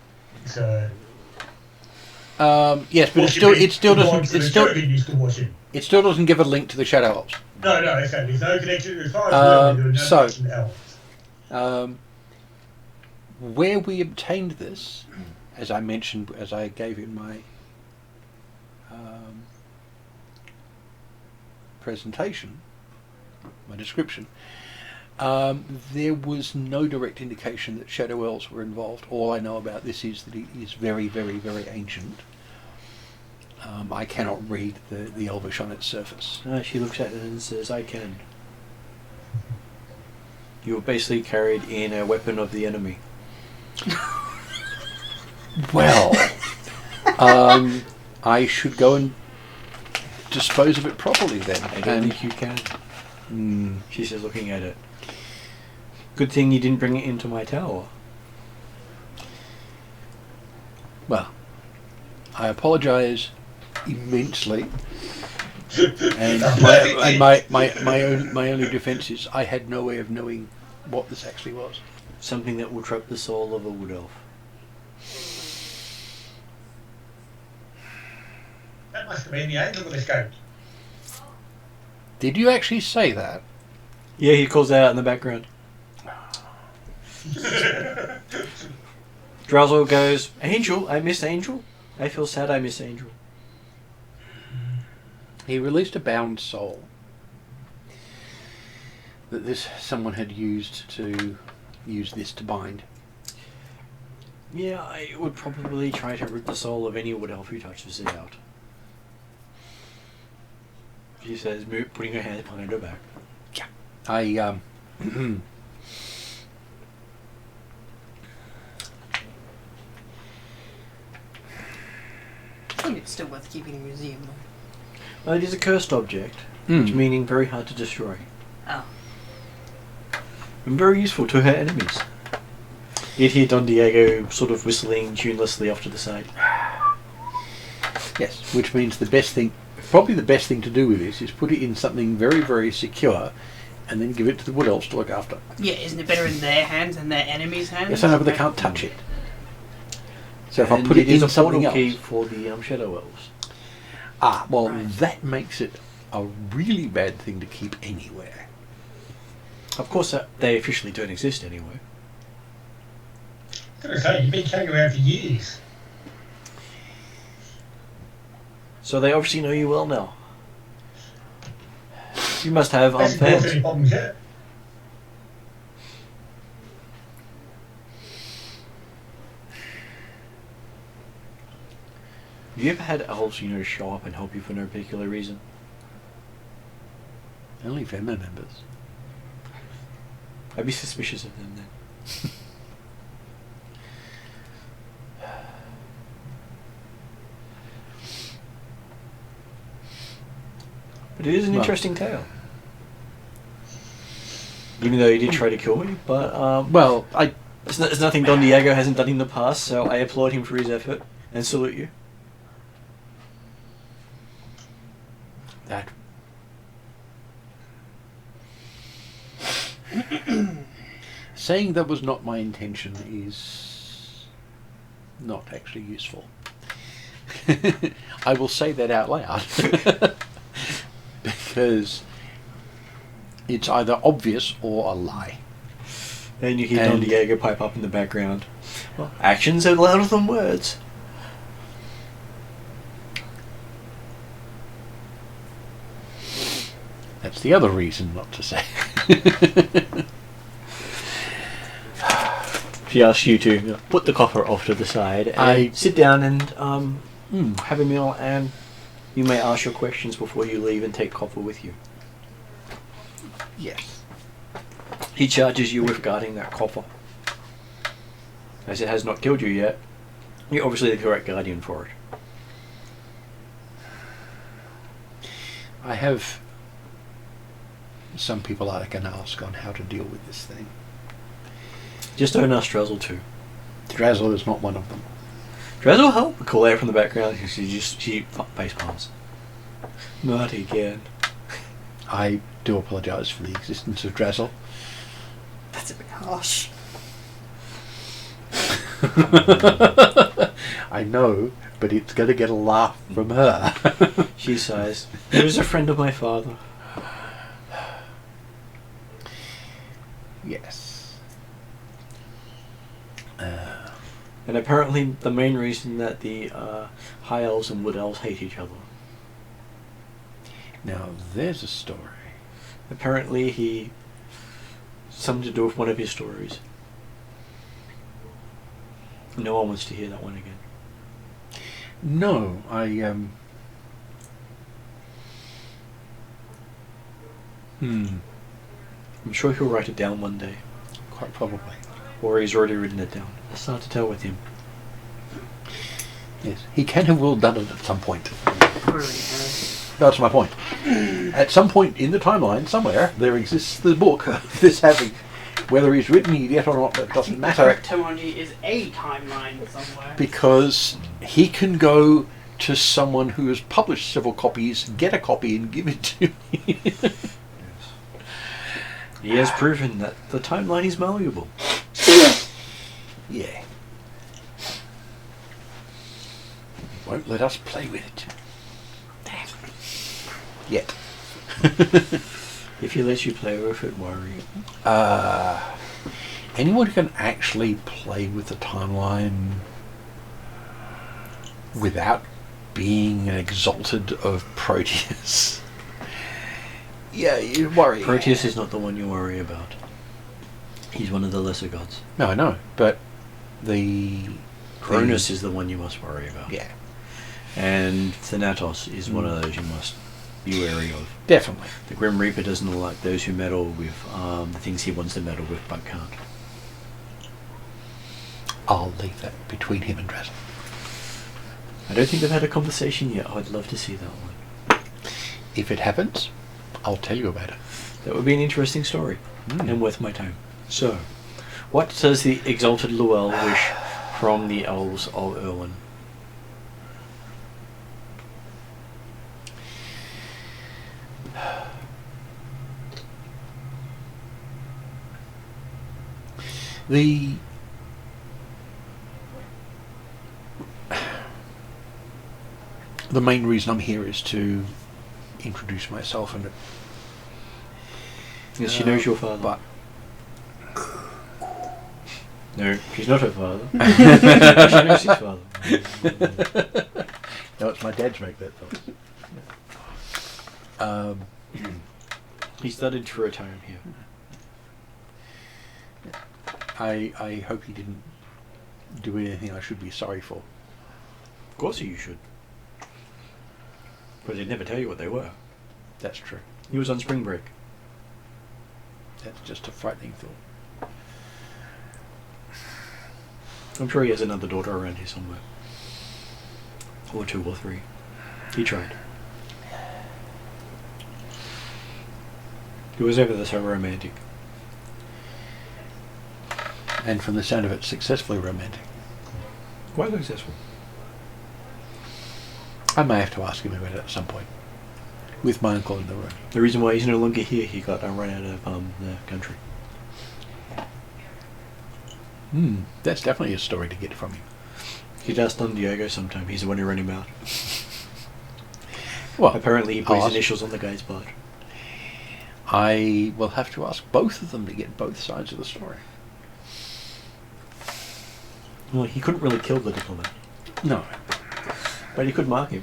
So. Yes, but it still doesn't give a link to the Shadow Elves. No, exactly. There's no connection as far as there was no connection to elves. Where we obtained this, as I mentioned, as I gave in my presentation, my description, there was no direct indication that Shadow Elves were involved. All I know about this is that it is very, very, very ancient. I cannot read the Elvish on its surface. She looks at it and says, "I can." You were basically carried in a weapon of the enemy. Well, I should go and dispose of it properly then. I don't think you can. She says, looking at it. Good thing you didn't bring it into my tower. Well, I apologise immensely, and my only defence is I had no way of knowing what this actually was. Something that will trap the soul of a wood elf. That must have been the angel that escaped. Did you actually say that? Yeah, he calls that out in the background. Drowsel goes, Angel, I miss Angel. I feel sad I miss Angel. He released a bound soul that someone had used this to bind. Yeah, I would probably try to rip the soul of any wood elf who touches it out. She says, putting her hands behind her back. I I think it's still worth keeping in a museum, though. Well, it is a cursed object, which meaning very hard to destroy. Oh. And very useful to her enemies. You'd hear Don Diego sort of whistling tunelessly off to the side. Yes, which means probably the best thing to do with this is put it in something very, very secure and then give it to the wood elves to look after. Yeah, isn't it better in their hands than their enemies' hands? Yes, I know, but they can't touch it. So if I And put it in is a something portal key else... for the Shadow Elves. Right. That makes it a really bad thing to keep anywhere. Of course, they officially don't exist anyway. I was going to say, you've been carrying around for years. So they obviously know you well now. You must have Hasn't fans. caused any problems yet. Have you ever had elves, show up and help you for no particular reason? Only family members. I'd be suspicious of them then. But it is an interesting tale. Even though he did try to kill me, but it's nothing Don Diego hasn't done in the past, so I applaud him for his effort and salute you. That. Saying that was not my intention is not actually useful. I will say that out loud. Because it's either obvious or a lie. And you hear Don Diego pipe up in the background. Well, actions are louder than words. That's the other reason not to say. She asks you to put the copper off to the side and sit down and have a meal, and you may ask your questions before you leave and take copper with you. Yes. He charges you with guarding that copper. As it has not killed you yet, you're obviously the correct guardian for it. I have some people I can ask on how to deal with this thing. Just don't ask Drazzle too. Drazzle is not one of them. Drazzle help? Call out from the background. She face palms. Not again. I do apologise for the existence of Drazzle. That's a bit harsh. I know, but it's going to get a laugh from her. She sighs. He was a friend of my father. Yes. And apparently the main reason that the High Elves and Wood Elves hate each other. Now, there's a story. Apparently he... something to do with one of his stories. No one wants to hear that one again. No, I'm sure he'll write it down one day. quite probably. Or he's already written it down. It's hard to tell with him. Yes, he can have well done it at some point. Probably has. That's my point. At some point in the timeline, somewhere, there exists the book of this having. Whether he's written it yet or not, that doesn't The matter. correct terminology is a timeline somewhere. Because he can go to someone who has published several copies, get a copy and give it to me. He has proven that the timeline is malleable. Yeah. He won't let us play with it. Yet. If he lets you play with it, worry. anyone who can actually play with the timeline without being an exalted of Proteus. Yeah, you worry. Proteus is not the one you worry about. He's one of the lesser gods. No, I know, but the Cronus is the one you must worry about. Yeah, And Thanatos is one of those you must be wary of. definitely. The Grim Reaper doesn't like those who meddle with the things he wants to meddle with but can't. I'll leave that between him and Drazin. I don't think they've had a conversation yet. I'd love to see that one. If it happens, I'll tell you about it. That would be an interesting story Mm. and worth my time. So, what does the exalted Luel wish from the elves of Irwin? The main reason I'm here is to introduce myself and Yes, she knows your father. but No, she's not her father. She knows his father. no, it's my dad to make that though. He started to retire here. I hope he didn't do anything I should be sorry for. Of course you should. But they'd never tell you what they were. That's true. He was on spring break. That's just a frightening thought. I'm sure he has another daughter around here somewhere. Or 2 or 3. He tried. He was ever so romantic. And from the sound of it, successfully romantic. Quite successful. I may have to ask him about it at some point. With my uncle in the room. The reason why he's no longer here, he got run out of the country. That's definitely a story to get from him. He does Don Diego sometime. He's the one who ran him out. Well, Apparently he put I'll his ask- initials on the guy's butt. I will have to ask both of them to get both sides of the story. Well, he couldn't really kill the diplomat. No. But he could mark him.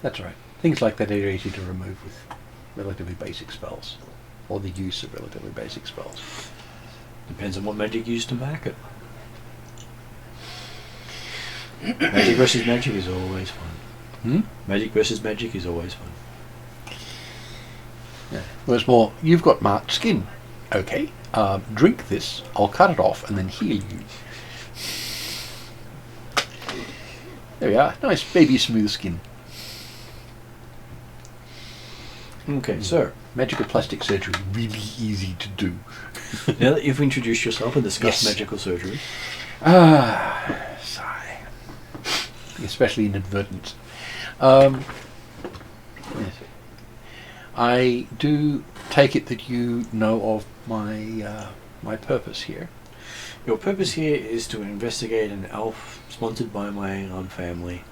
That's right. Things like that are easy to remove with relatively basic spells. Or the use of relatively basic spells. Depends on what magic you use to mark it. Magic versus magic is always fun. Magic versus magic is always fun. Yeah. Well, it's more, you've got marked skin. Okay. Drink this. I'll cut it off and then heal you. There we are. Nice baby smooth skin. Okay, so Magical plastic surgery, really easy to do. now that you've introduced yourself and discussed Yes. magical surgery, Sigh. Especially inadvertent. Yes. I do take it that you know of my my purpose here. your purpose here is to investigate an elf sponsored by my family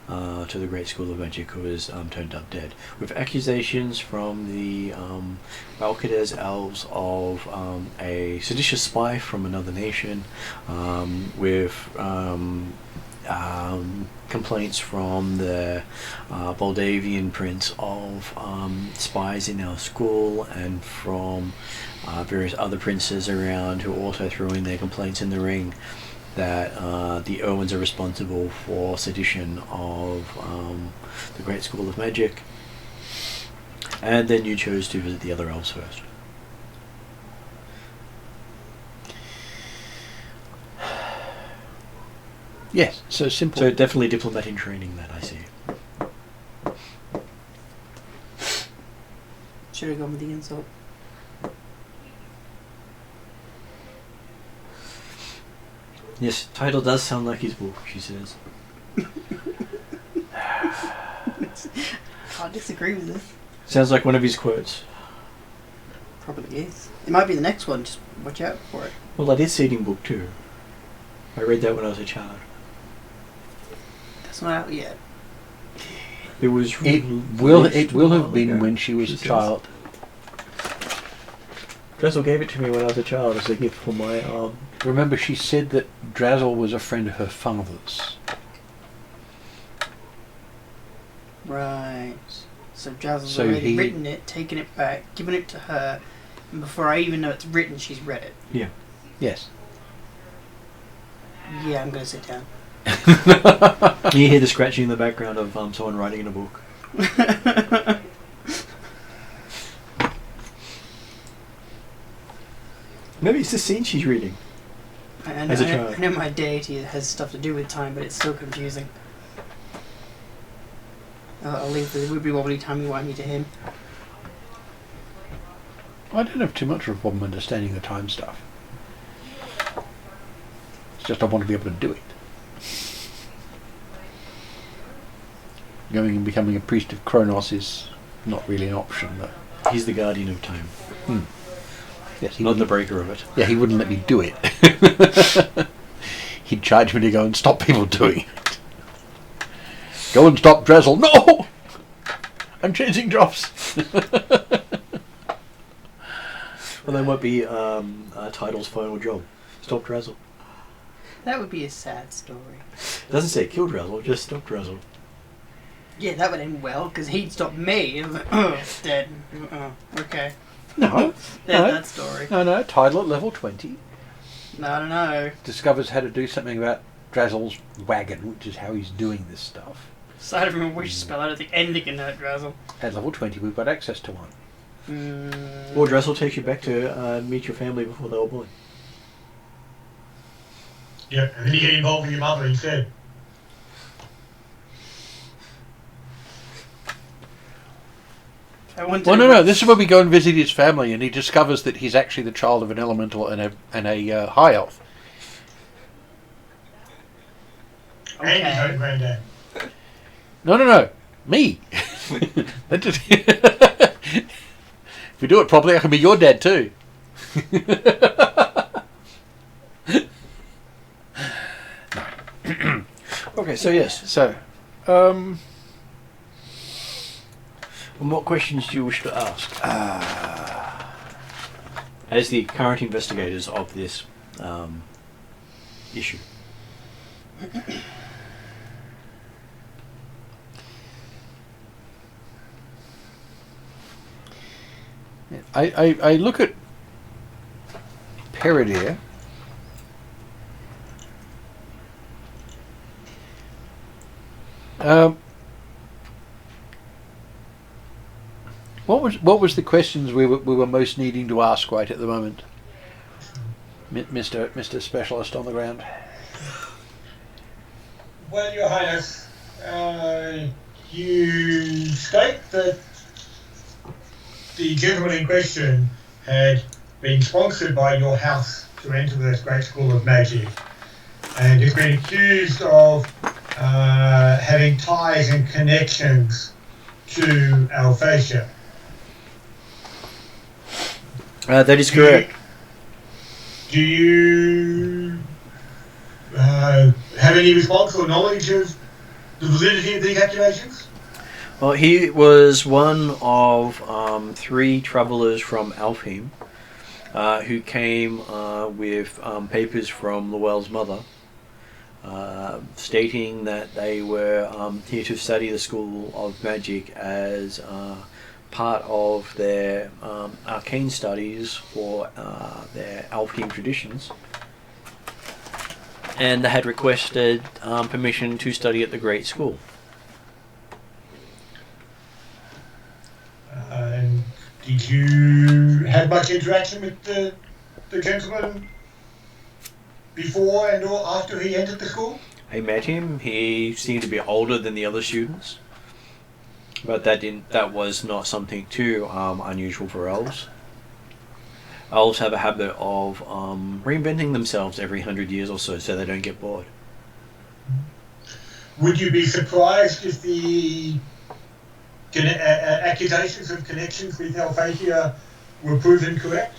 to the Great School of Magic who is turned up dead, with accusations from the Balkades elves of a seditious spy from another nation, with complaints from the Moldavian prince of spies in our school, and from various other princes around who also threw in their complaints in the ring that the Irwins are responsible for sedition of the Great School of Magic. And then you chose to visit the other elves first. Yes, so simple. So definitely diplomat in training, that I see. Should have gone with the insult. Yes, title does sound like his book, she says. Can't disagree with this. Sounds like one of his quotes. Probably is. It might be the next one, just watch out for it. Well, that is seeding book too. I read that when I was a child. That's not out yet. It was It will released have a while been ago, when she was she a says. child. Dressel gave it to me when I was a child as a gift for my Remember, she said that Drazzle was a friend of her father's. Right. So Jazzle's So already he- written it, taken it back, given it to her, and before I even know it's written, she's read it. Yes. Yeah, I'm gonna sit down. You hear the scratching in the background of someone writing in a book. Maybe it's the scene she's reading. I know, As a child. I know my deity has stuff to do with time, but it's still confusing. I'll leave the wibbly wobbly timey-wimey to him. I don't have too much of a problem understanding the time stuff. It's just I want to be able to do it. Going and becoming a priest of Kronos is not really an option, though. He's the guardian of time, Yes, he not the wouldn't, breaker of it. yeah, he wouldn't let me do it. He'd charge me to go and stop people doing it. Go and stop Drazzle. No! I'm changing drops. Well, that might be Title's final job. Stop Drazzle. That would be a sad story. It doesn't say kill Drazzle, just stop Drazzle. Yeah, that would end well, because he'd stop me. I was like, oh, it's dead. Okay. No. There's No. that story. No, Tidal at level 20 I don't know. discovers how to do something about Drazzle's wagon, which is how he's doing this stuff. Side of him wish spell out at the end can hurt Drazzle. At level 20 we've got access to one. Or Drazzle takes you back to meet your family before they were born. Yeah, and then you get involved with your mother instead. I want Well, no, this is where we go and visit his family, and he discovers that he's actually the child of an elemental and a high elf. And his own granddad. No, me. That just- if we do it properly, I can be your dad too. Okay, so yes. So, And what questions do you wish to ask? As the current investigators of this issue. I look at Peridir. What was the questions we were most needing to ask right at the moment, Mr. Specialist on the ground? Well, Your Highness, you state that the gentleman in question had been sponsored by your house to enter this great school of magic and has been accused of having ties and connections to Alphasia. That is correct. Do you have any response or knowledge of the validity of these accusations? Well, he was one of 3 travellers from Alfheim who came with papers from Llewellyn's mother stating that they were here to study the School of Magic as part of their arcane studies for their Alfheim traditions. And they had requested permission to study at the Great School. And did you have much interaction with the gentleman before and or after he entered the school? I met him. He seemed to be older than the other students, but that was not something too unusual for elves. Elves have a habit of reinventing themselves every 100 years or so they don't get bored. Would you be surprised if the accusations of connections with Alphasia were proven correct?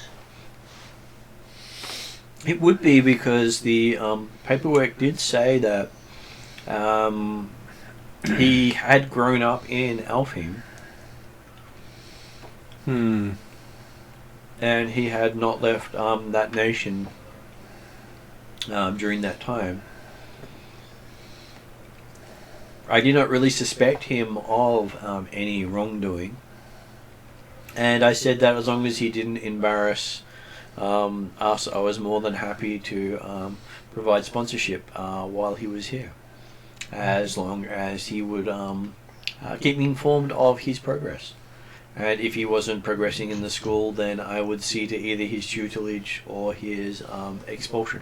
It would be, because the paperwork did say that he had grown up in Alfheim. and he had not left that nation during that time. I did not really suspect him of any wrongdoing, and I said that as long as he didn't embarrass us, I was more than happy to provide sponsorship while he was here, as long as he would keep me informed of his progress. And if he wasn't progressing in the school, then I would see to either his tutelage or his expulsion.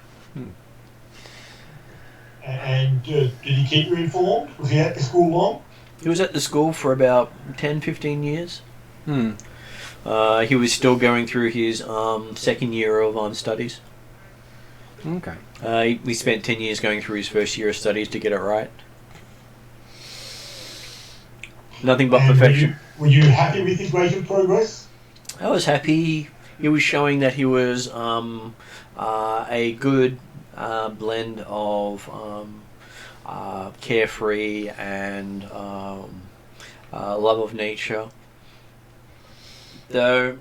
And did he keep you informed? Was he at the school long? He was at the school for about 10, 15 years. Hmm. He was still going through his second year of studies. Okay. We spent 10 years going through his first year of studies to get it right. Nothing but And perfection. Were you happy with his rate of progress? I was happy. He was showing that he was a good blend of carefree and love of nature. Though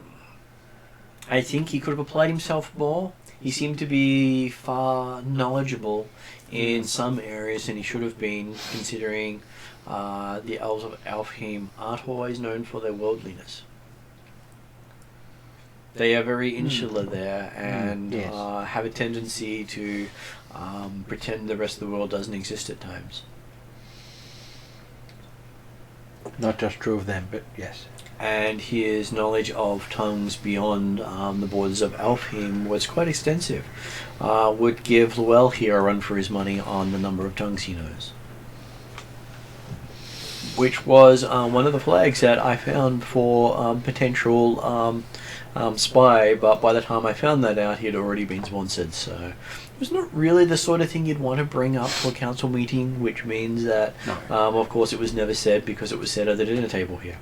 I think he could have applied himself more. He seemed to be far knowledgeable in some areas than he should have been, considering the elves of Alfheim aren't always known for their worldliness. They are very insular there and yes. have a tendency to pretend the rest of the world doesn't exist at times. Not just true of them, but yes. And his knowledge of tongues beyond the borders of Alfheim was quite extensive. Would give Luell here a run for his money on the number of tongues he knows. Which was one of the flags that I found for potential spy, but by the time I found that out, he had already been sponsored, so it was not really the sort of thing you'd want to bring up to a council meeting, which means that, No. of course, it was never said because it was said at the dinner table here.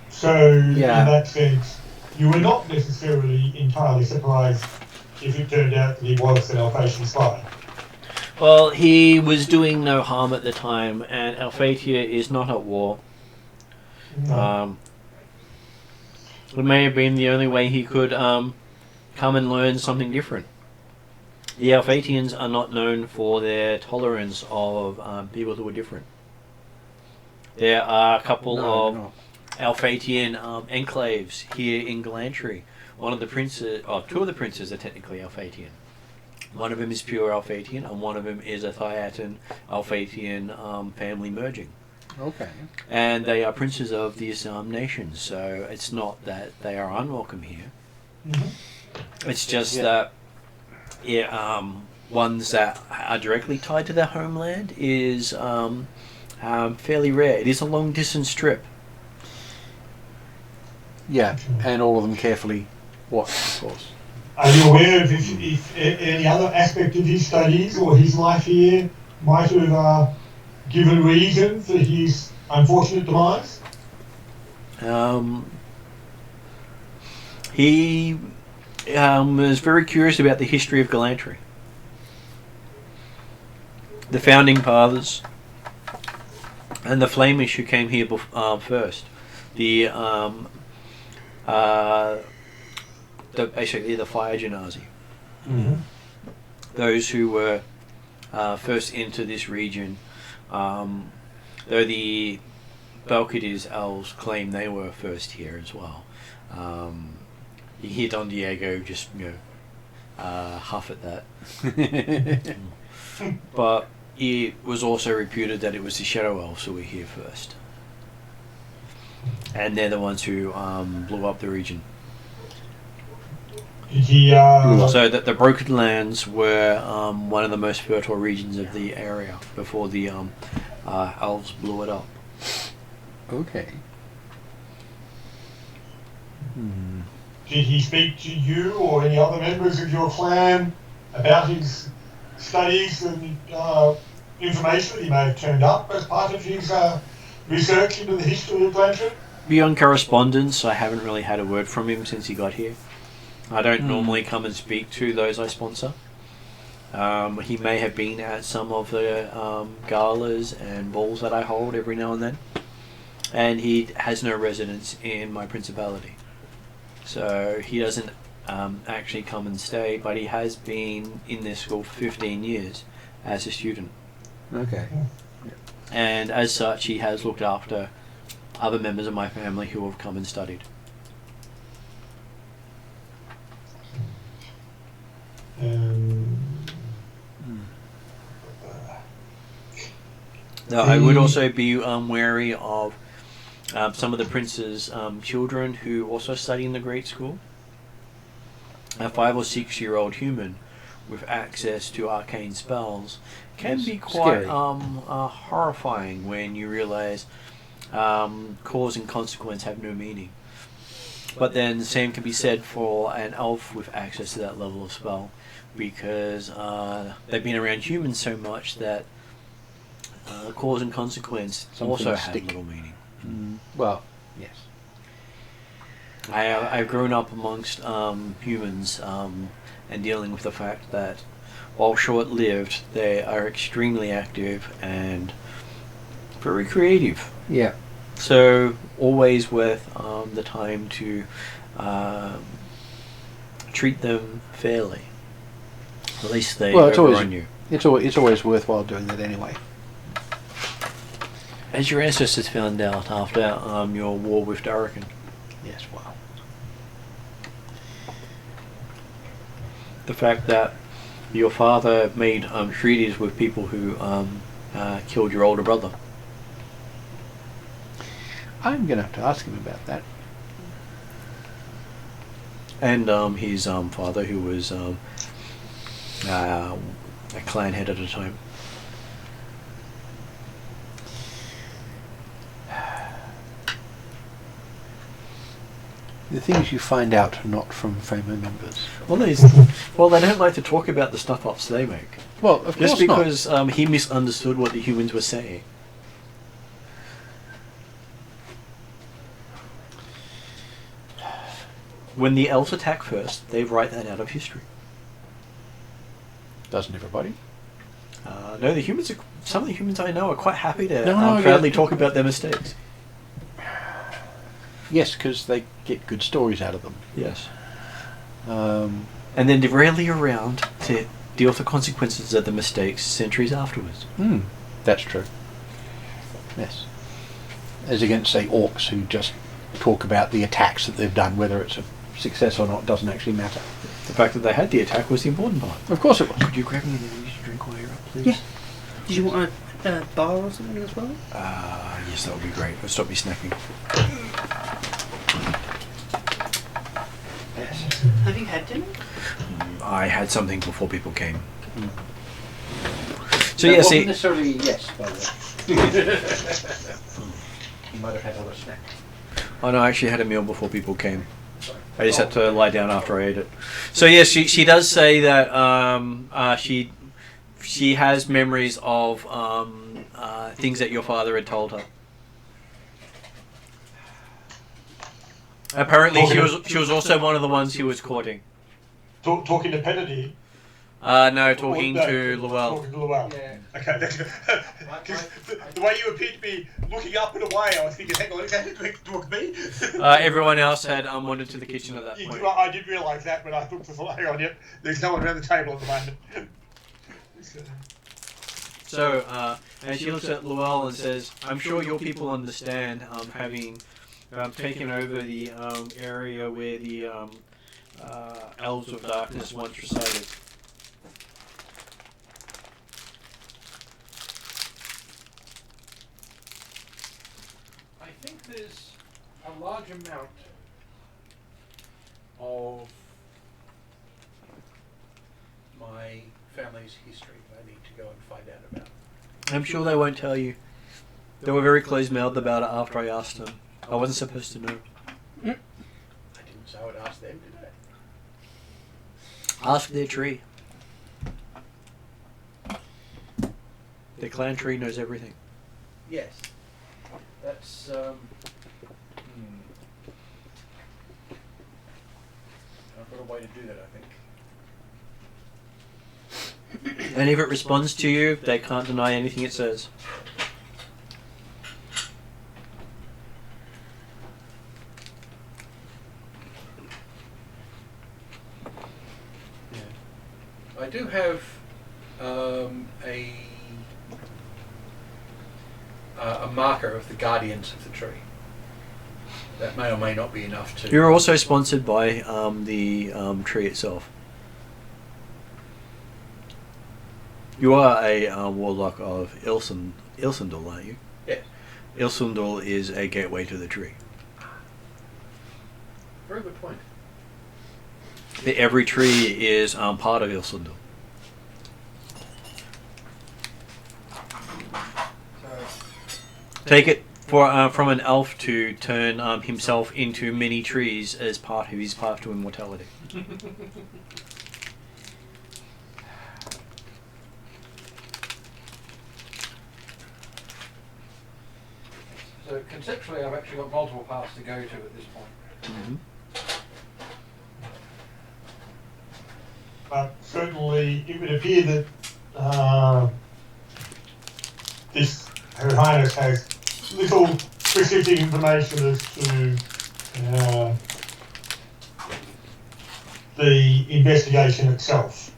So, Yeah. in that sense, you were not necessarily entirely surprised if it turned out that he was an Alphatian spy. Well, he was doing no harm at the time, and Alphatia is not at war. No. It may have been the only way he could come and learn something different. The Alphatians are not known for their tolerance of people who are different. There are a couple of No. Alphatian enclaves here in Galantry. One of the princes, two of the princes are technically Alphatian. One of them is pure Alphatian, and one of them is a Thiatan Alphatian family merging. Okay. And they are princes of these nations, so it's not that they are unwelcome here. Mm-hmm. It's just that ones that are directly tied to their homeland is fairly rare. It is a long distance trip. Yeah, and all of them carefully watched, of course. Are you aware of if any other aspect of his studies or his life here might have given reason for his unfortunate demise? He was very curious about the history of Galantry. The founding fathers and the Flemish who came here first. Basically the Fire Genasi. Mm-hmm. Those who were first into this region, though the Belcadis elves claim they were first here as well. You hear Don Diego just huff at that. But it was also reputed that it was the Shadow Elves who were here first. And they're the ones who blew up the region. Did he, So that the Broken Lands were one of the most fertile regions of the area before the elves blew it up. Okay. did he speak to you or any other members of your clan about his studies and information that he may have turned up as part of his research into the history of Blanchard? Beyond correspondence, I haven't really had a word from him since he got here. I don't normally come and speak to those I sponsor. He may have been at some of the galas and balls that I hold every now and then. And he has no residence in my principality. So he doesn't actually come and stay, but he has been in this school for 15 years as a student. Okay. And as such, he has looked after other members of my family who have come and studied. Now, I would also be wary of some of the prince's children who also study in the great school. A 5 or 6 year old human with access to arcane spells can Yes, be quite scary. horrifying when you realize cause and consequence have no meaning. But then the same can be said for an elf with access to that level of spell, because they've been around humans so much that cause and consequence Some also things have stick. little meaning. Well, yes. I've grown up amongst humans and dealing with the fact that while short-lived, they are extremely active and very creative. Yeah. So always worth the time to treat them fairly. At least they Well, it's always- overrun you. It's always worthwhile doing that anyway. As your ancestors found out after your war with Atruaghin. Yes, well. The fact that your father made treaties with people who killed your older brother. I'm going to have to ask him about that. And his father, who was a clan head at a time. The things you find out not from family members. Well, they don't like to talk about the stuff ups they make. Well, of Just course not. because he misunderstood what the humans were saying. When the elves attack first, they write that out of history. Doesn't everybody? No, the humans. Some of the humans I know are quite happy to No, proudly yeah. talk about their mistakes. Yes, because they get good stories out of them. Yes. Um, And then they're rarely around to deal with the consequences of the mistakes centuries afterwards. that's true. Yes. As against, say, orcs who just talk about the attacks that they've done, whether it's a success or not doesn't actually matter. The fact that they had the attack was the important part. Of course it was. Could you grab me an energy drink while you're up, please? Yeah. Did you want a bar or something as well? Yes, that would be great. It'll stop me snacking. Yes. Have you had dinner? I had something before people came. So That yeah, wasn't see, necessarily yes, by the way. You might have had other snacks. oh no, I actually had a meal before people came. I just had to lie down after I ate it. So yes, she does say that she has memories of things that your father had told her. Apparently, she was also one of the ones he was courting. Talking to Penedy. No, talking No, to Llewell. Talking to Llewell. Yeah. Okay, that's good. 'Cause the way you appeared to be looking up and away, I was thinking, hang on, is that talk to me? Everyone else had wandered to the kitchen at that point. I did realise that when I looked, hang on, yep, there's no one around the table at the moment. So, and she looks at Llewell and says, I'm sure your people understand, having taken over the area where the Elves of Darkness once resided. I think there's a large amount of my family's history I need to go and find out about. I'm sure they won't tell you. They were very close-mouthed about it after I asked them. I wasn't supposed to know. I didn't say I would ask them, did I? Ask their tree. Their clan tree knows everything. Yes. That's I've got a way to do that, I think. And if it responds to you, they can't deny anything it says. I do have a marker of the guardians of the tree. That may or may not be enough to. You're also sponsored by the tree itself. You are a warlock of Ilsendal, aren't you? Yes. Ilsendal is a gateway to the tree. Very good point. Every tree is part of Ilsendal. Take it for from an elf to turn himself into many trees as part of his path to immortality. So conceptually, I've actually got multiple paths to go to at this point. Mm-hmm. But certainly it would appear that Her Highness has little specific information as to the investigation itself.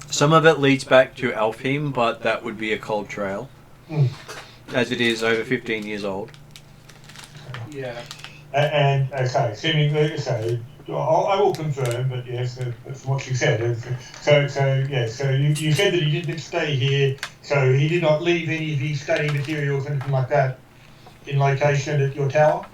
Some of it leads back to Alfheim, but that would be a cold trail, as it is over 15 years old. Yeah. And okay, seemingly, so I will confirm, but yes, that's what you said. So you said that he didn't stay here, so he did not leave any of his study materials, anything like that, in location at your tower?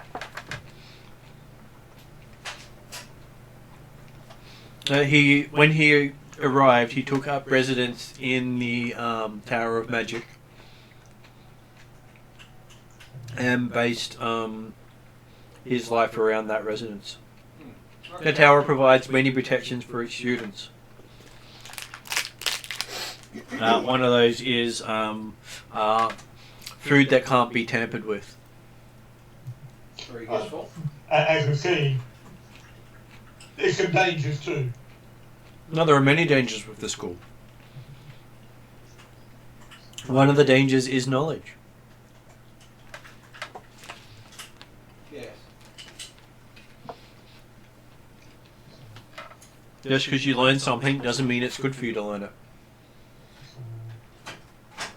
When he arrived, he took up residence in the Tower of Magic and based his life around that residence. The tower provides many protections for its students. One of those is food that can't be tampered with. Very useful. As we've seen, there's some dangers too. No, there are many dangers with the school. One of the dangers is knowledge. Yes. Just because you learn something doesn't mean it's good for you to learn it.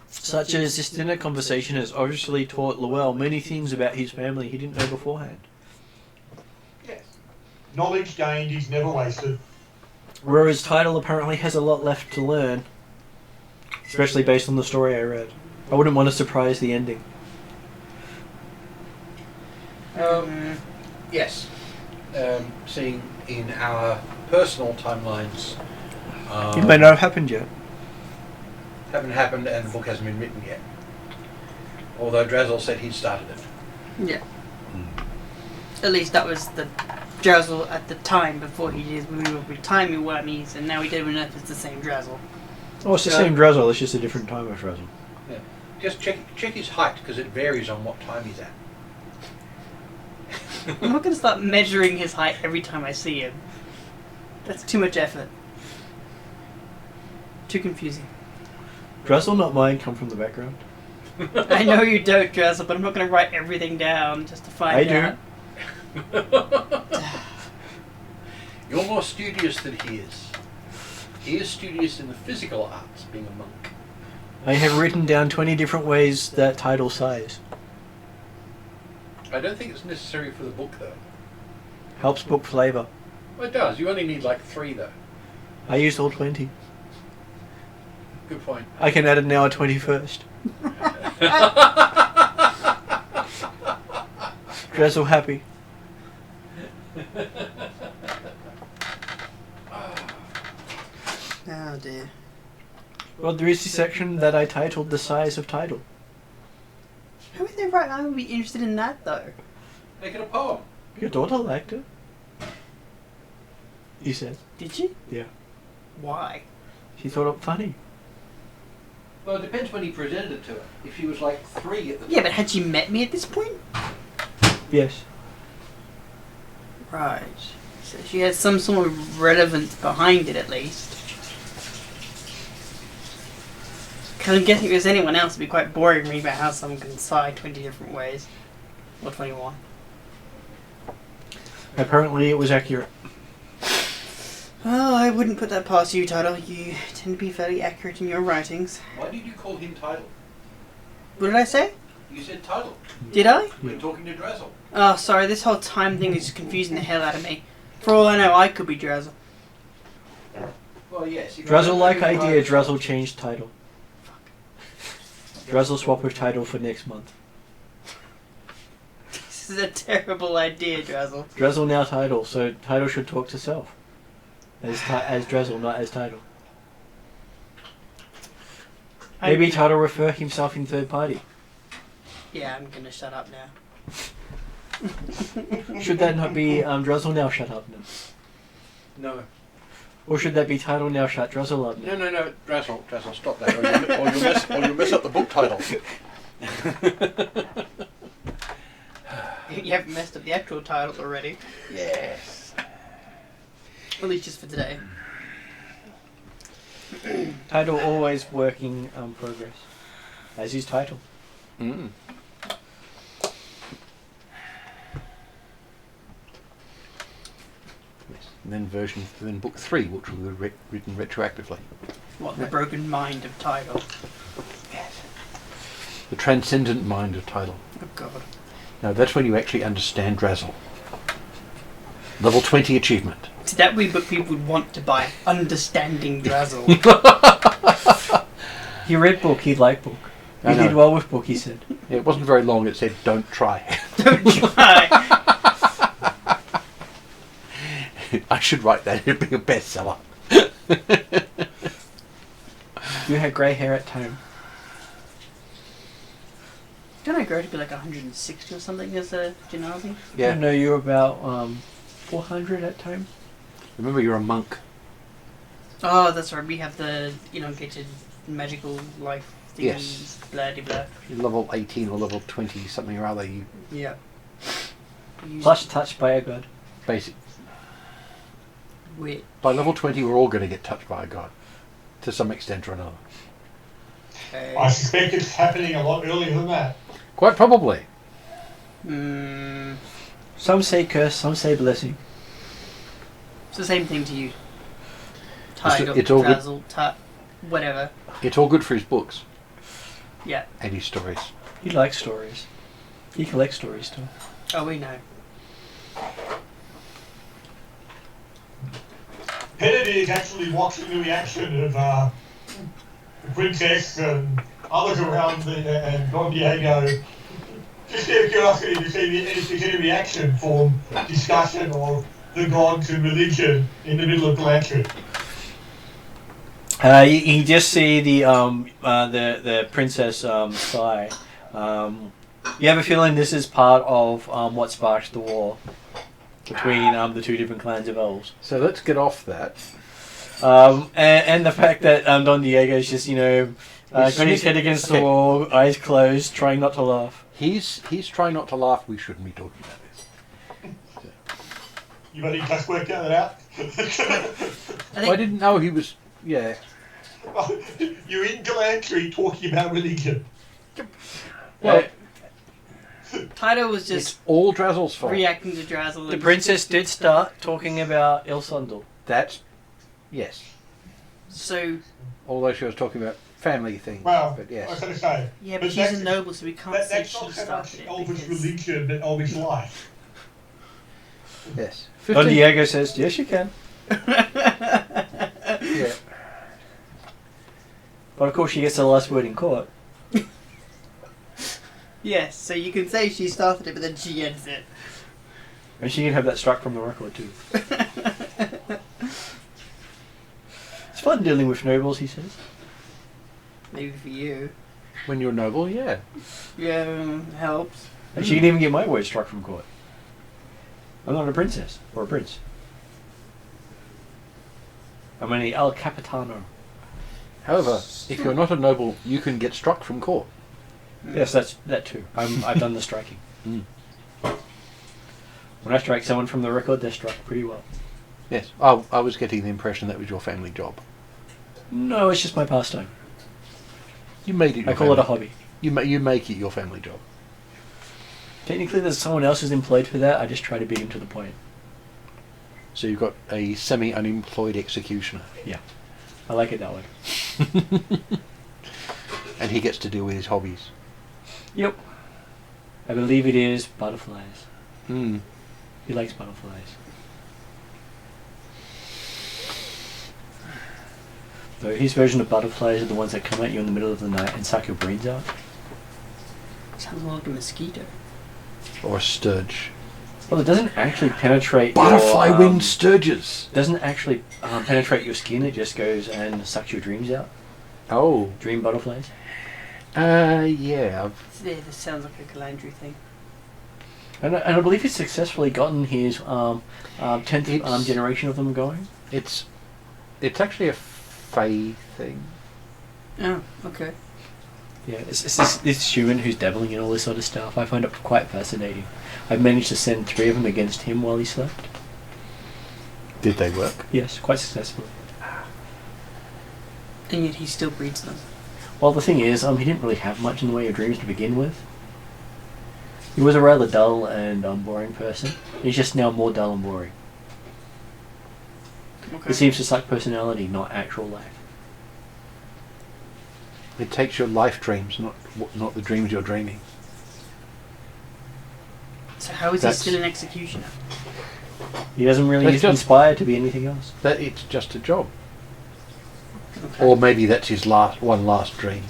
Such as this dinner conversation has obviously taught Llewell many things about his family he didn't know beforehand. Yes. Knowledge gained is never wasted. Whereas Title apparently has a lot left to learn, especially based on the story I read. I wouldn't want to surprise the ending. Yes. Seeing in our personal timelines, It may not have happened yet. haven't happened and the book hasn't been written yet. Although Drazzle said he'd started it. Yeah. At least that was the Drazzle at the time before he did we were with timey wimey's, and now we don't know if it's the same Drazzle. Oh, it's the same Drazzle, it's just a different time of Drazzle. Yeah. Just check his height because it varies on what time he's at. I'm not going to start measuring his height every time I see him. That's too much effort. Too confusing. Drazzle, not mine, come from the background. I know you don't, Drazzle, but I'm not going to write everything down just to find out. You're more studious than he is. He is studious in the physical arts, being a monk. I have written down 20 different ways that Title sighs. I don't think it's necessary for the book, though. Helps book flavour. Well, it does. You only need like 3, though. I used all 20. Good point. I can add it now a 21st. Drazzle happy. Oh dear. Well, there is the section that I titled The Size of Title. How would they write? I would be interested in that though. Make it a poem. Your daughter liked it. He said. Did she? Yeah. Why? She thought it funny. Well, it depends when he presented it to her. If she was like 3 at the time. Yeah, but had she met me at this point? Yes. Right. So she has some sort of relevance behind it at least. Because I'm guessing if there's anyone else, it'd be quite boring reading about how someone can sigh 20 different ways. Or 21. Apparently it was accurate. Well, I wouldn't put that past you, Tidal. You tend to be fairly accurate in your writings. Why did you call him Tidal? What did I say? You said Tidal. Did I? We're talking to Drazzle. Oh, sorry, this whole time thing is confusing the hell out of me. For all I know, I could be Drazzle. Well, yes. Drazzle like idea, Drazzle changed title. Drazzle swap her title for next month. This is a terrible idea, Drazzle. Drazzle now title, so title should talk to self. As Drazzle, not as title. Maybe title refer himself in third party. Yeah, I'm gonna shut up now. Should that not be Drazzle now shut up now? No. Or should that be title now shut Drazzle up now? No, Drazzle, stop that, or you'll mess up the book title. You haven't messed up the actual title already. Yes. At least just for today. Title always working progress. As is title. Mm. Yes. And then book 3, which will be written retroactively. What, the broken mind of Tidal? Yes. The transcendent mind of Tidal. Oh god. No, that's when you actually understand Drazzle. Level 20 achievement. See, that would be a book people would want to buy. Understanding Drazzle. He read book, he liked book. He I know. did well with book, he said. Yeah, it wasn't very long, it said, don't try. Don't try. I should write that, it'd be a bestseller. You had grey hair at time. Don't I grow to be like 160 or something as a Genazi? Yeah. No, you were about 400 at time. Remember, you're a monk. Oh, that's right. We have the elongated magical life thingies, Yes. blah de blah. You're level 18 or level 20, something or other. You Yeah. Plus touched by a god. basic. Wait. By level 20, we're all going to get touched by a god, to some extent or another. I suspect it's happening a lot earlier than that. Quite probably. Some say curse, some say blessing. It's the same thing to you. It's Tidal, all good. Drazzle, whatever. It's all good for his books Yeah. and his stories. He likes stories. He collects stories too. Oh, we know. Benedict actually watching the reaction of the princess and others around and Don Diego. Just out of curiosity to see if there's any reaction from discussion of the gods and religion in the middle of Blanchard. You just see the princess sigh. You have a feeling this is part of what sparked the war between the two different clans of elves. So let's get off that. And the fact that Don Diego's just got his head against the wall, eyes closed, trying not to laugh. He's trying not to laugh. We shouldn't be talking about this. You ready to just work that out? I didn't know he was. Yeah. You're in Galantry talking about religion. Well, Tidal was it's just all Drazzle's fault. reacting to Drazzle. The and- princess did start talking about Ilsundel. That's yes. So, Although she was talking about family things. Well, but I yes. was going to say. yeah, but But she's a that's- noble, so we can't say That's she not so much started it. Elvish because- religion, but Elvish life. Yes. Don 15 Diego says, yes you can. Yeah. But of course she gets the last word in court. Yes, so you can say she started it, but then she ends it. And she can have that struck from the record too. It's fun dealing with nobles, he says. Maybe for you. When you're noble, yeah. Yeah, helps. And she can even get my word struck from court. I'm not a princess, or a prince. I'm an El Capitano. However, if you're not a noble, you can get struck from court. Yes, that's that too. I've done the striking. Mm. When I strike someone from the record, they're struck pretty well. Yes. I was getting the impression that was your family job. No, it's just my pastime. You made it. Your I call it a family- hobby. You make it your family job. Technically, there's someone else who's employed for that. I just try to beat him to the point. So you've got a semi-unemployed executioner. Yeah. I like it that way. And he gets to deal with his hobbies. Yep. I believe it is butterflies. Hmm. He likes butterflies. So his version of butterflies are the ones that come at you in the middle of the night and suck your brains out. Sounds like a mosquito. Or a sturge. Well, it doesn't actually penetrate Butterfly your, winged sturges. doesn't actually penetrate your skin. It just goes and sucks your dreams out. Oh. Dream butterflies. Yeah. Yeah, this sounds like a Galandri thing. And I believe he's successfully gotten his 10th generation of them going. It's actually a Fae thing. Oh, okay. Yeah, it's this human who's dabbling in all this sort of stuff. I find it quite fascinating. I've managed to send 3 of them against him while he slept. Did they work? Yes, quite successfully. And yet he still breeds them. Well, the thing is, he didn't really have much in the way of dreams to begin with. He was a rather dull and boring person. He's just now more dull and boring. Okay. It seems to suck personality, not actual life. It takes your life dreams, not the dreams you're dreaming. So how is That's- he still an executioner? He doesn't really That's just- inspire to be anything else. That it's just a job. Okay. Or maybe that's his one last dream.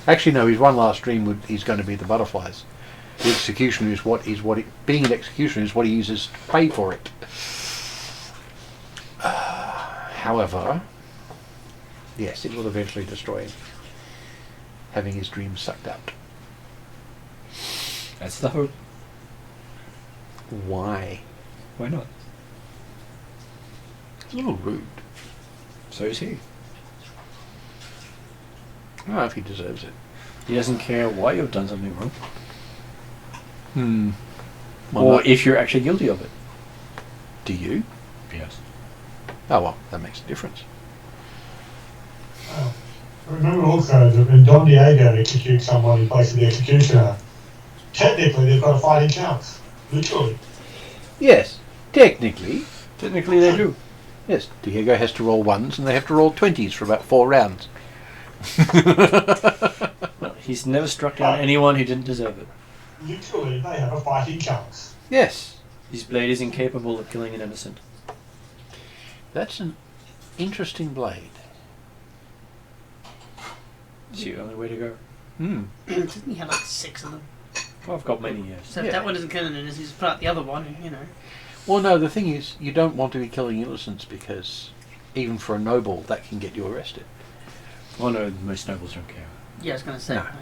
Actually, no. His one last dream is going to be the butterflies. The executioner being an executioner is what he uses to pay for it. However, yes, it will eventually destroy him, having his dreams sucked out. That's the hope. Why? Why not? It's a little rude. So is he. I don't know if he deserves it. He doesn't care why you've done something wrong. Well, Or no- if you're actually guilty of it. do you? Yes. Oh well, that makes a difference. I remember also that when Don Diego executes someone in place of the executioner, technically they've got to fight in counts. Literally. Yes, technically. Technically they do. Yes, Diego has to roll 1s and they have to roll 20s for about 4 rounds. Well, he's never struck down anyone who didn't deserve it. Literally, they have a fight in counts. Yes, His blade is incapable of killing an innocent. that's an interesting blade. It's the only way to go. Doesn't he have like 6 of them? Well, I've got many years. So Yeah. if that one isn't killing it, he's put out the other one, you know. Well, no, the thing is, you don't want to be killing innocents because even for a noble, that can get you arrested. Oh no, most nobles don't care. Yeah, I was going to say. No. like,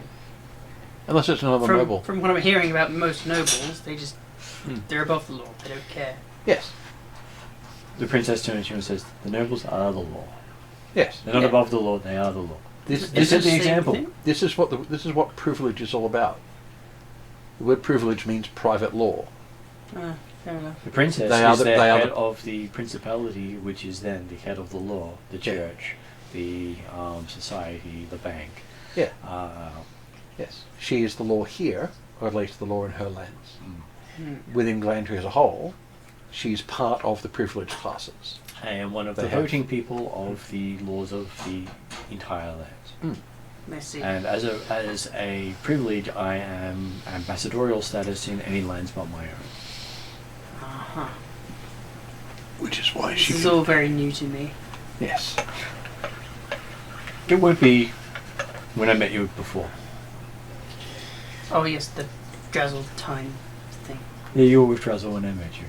Unless it's another noble. from what I'm hearing about most nobles, they just, Hmm. they're above the law. They don't care. Yes, The princess turns to him and says, "The nobles are the law. yes. They're not Yeah. above the law. They are the law." This Is This it is the same example. thing? this is what privilege is all about. The word privilege means private law. Fair enough. The princess They are is the- the they are head the- of the principality, which is then the head of the law, the Yeah. church, the society, the bank. Yeah. Uh, Yes, she is the law here, or at least the law in her lands. Hmm. Within Galandria as a whole, she's part of the privileged classes. and one of They the have- voting people of the laws of the entire land. I see. And as a privilege, I am ambassadorial status in any lands but my own. Uh-huh. Which is why This she. is all very new to me. Yes. It won't be when I met you before. Oh yes, the Drazzle time thing. Yeah, you were with Drazzle when I met you.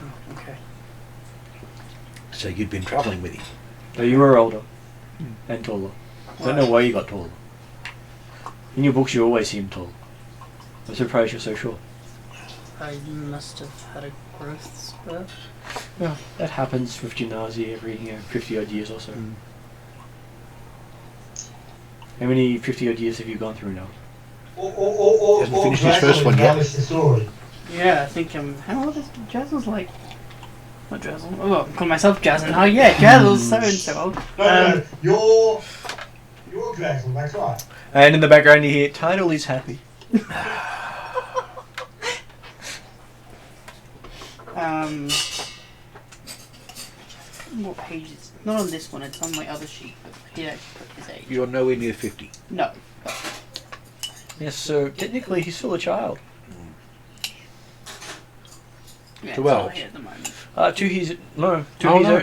Oh, okay. So you'd been travelling with him. Though you were older and taller. I don't know why you got taller. In your books, you always seem tall. I'm surprised you're so short. I must have had a growth spurt. Yeah, that happens with gymnasia every 50 odd years or so. How many 50 odd years have you gone through now? Hasn't finished his first one yet. The story. Yeah, I think how old is Drazzle's like? Not Drazzle. Oh, I'm calling myself Jazzin. Oh yeah, Drazzle's so and so old. No, you're Draxel, that's right. And in the background you hear, Tidal is happy. What page is it? Not on this one, it's on my other sheet, but he actually put his age. You're nowhere near 50. No. Yes, so technically he's still a child. Yeah, To it's all elves? here at the moment.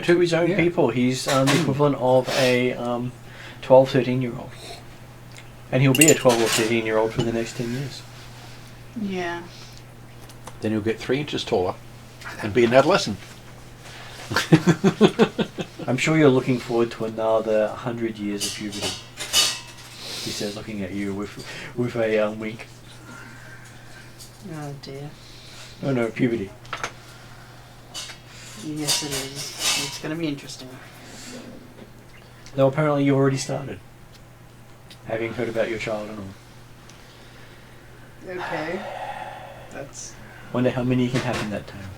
To his own Yeah. people. He's the equivalent of a 12, 13-year-old. And he'll be a 12 or 13-year-old for the next 10 years. Yeah. Then you'll get 3 inches taller and be an adolescent. I'm sure you're looking forward to another 100 years of puberty. He says, looking at you with a wink. Oh dear. Oh no, puberty. Yes, it is. It's going to be interesting. Though apparently you already started. Having heard about your child and all. Okay. That's... Wonder how many you can have in that time.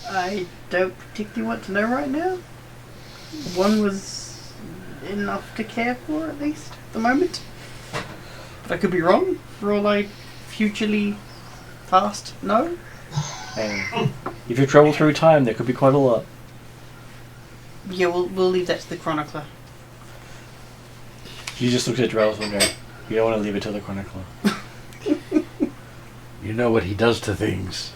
I don't particularly want to know right now. One was enough to care for, at least, at the moment. But I could be wrong. For all I futurely past know. And if you travel through time, there could be quite a lot. Yeah, we'll leave that to the chronicler. You just looked at Drells and go, you don't want to leave it to the chronicler. You know what he does to things.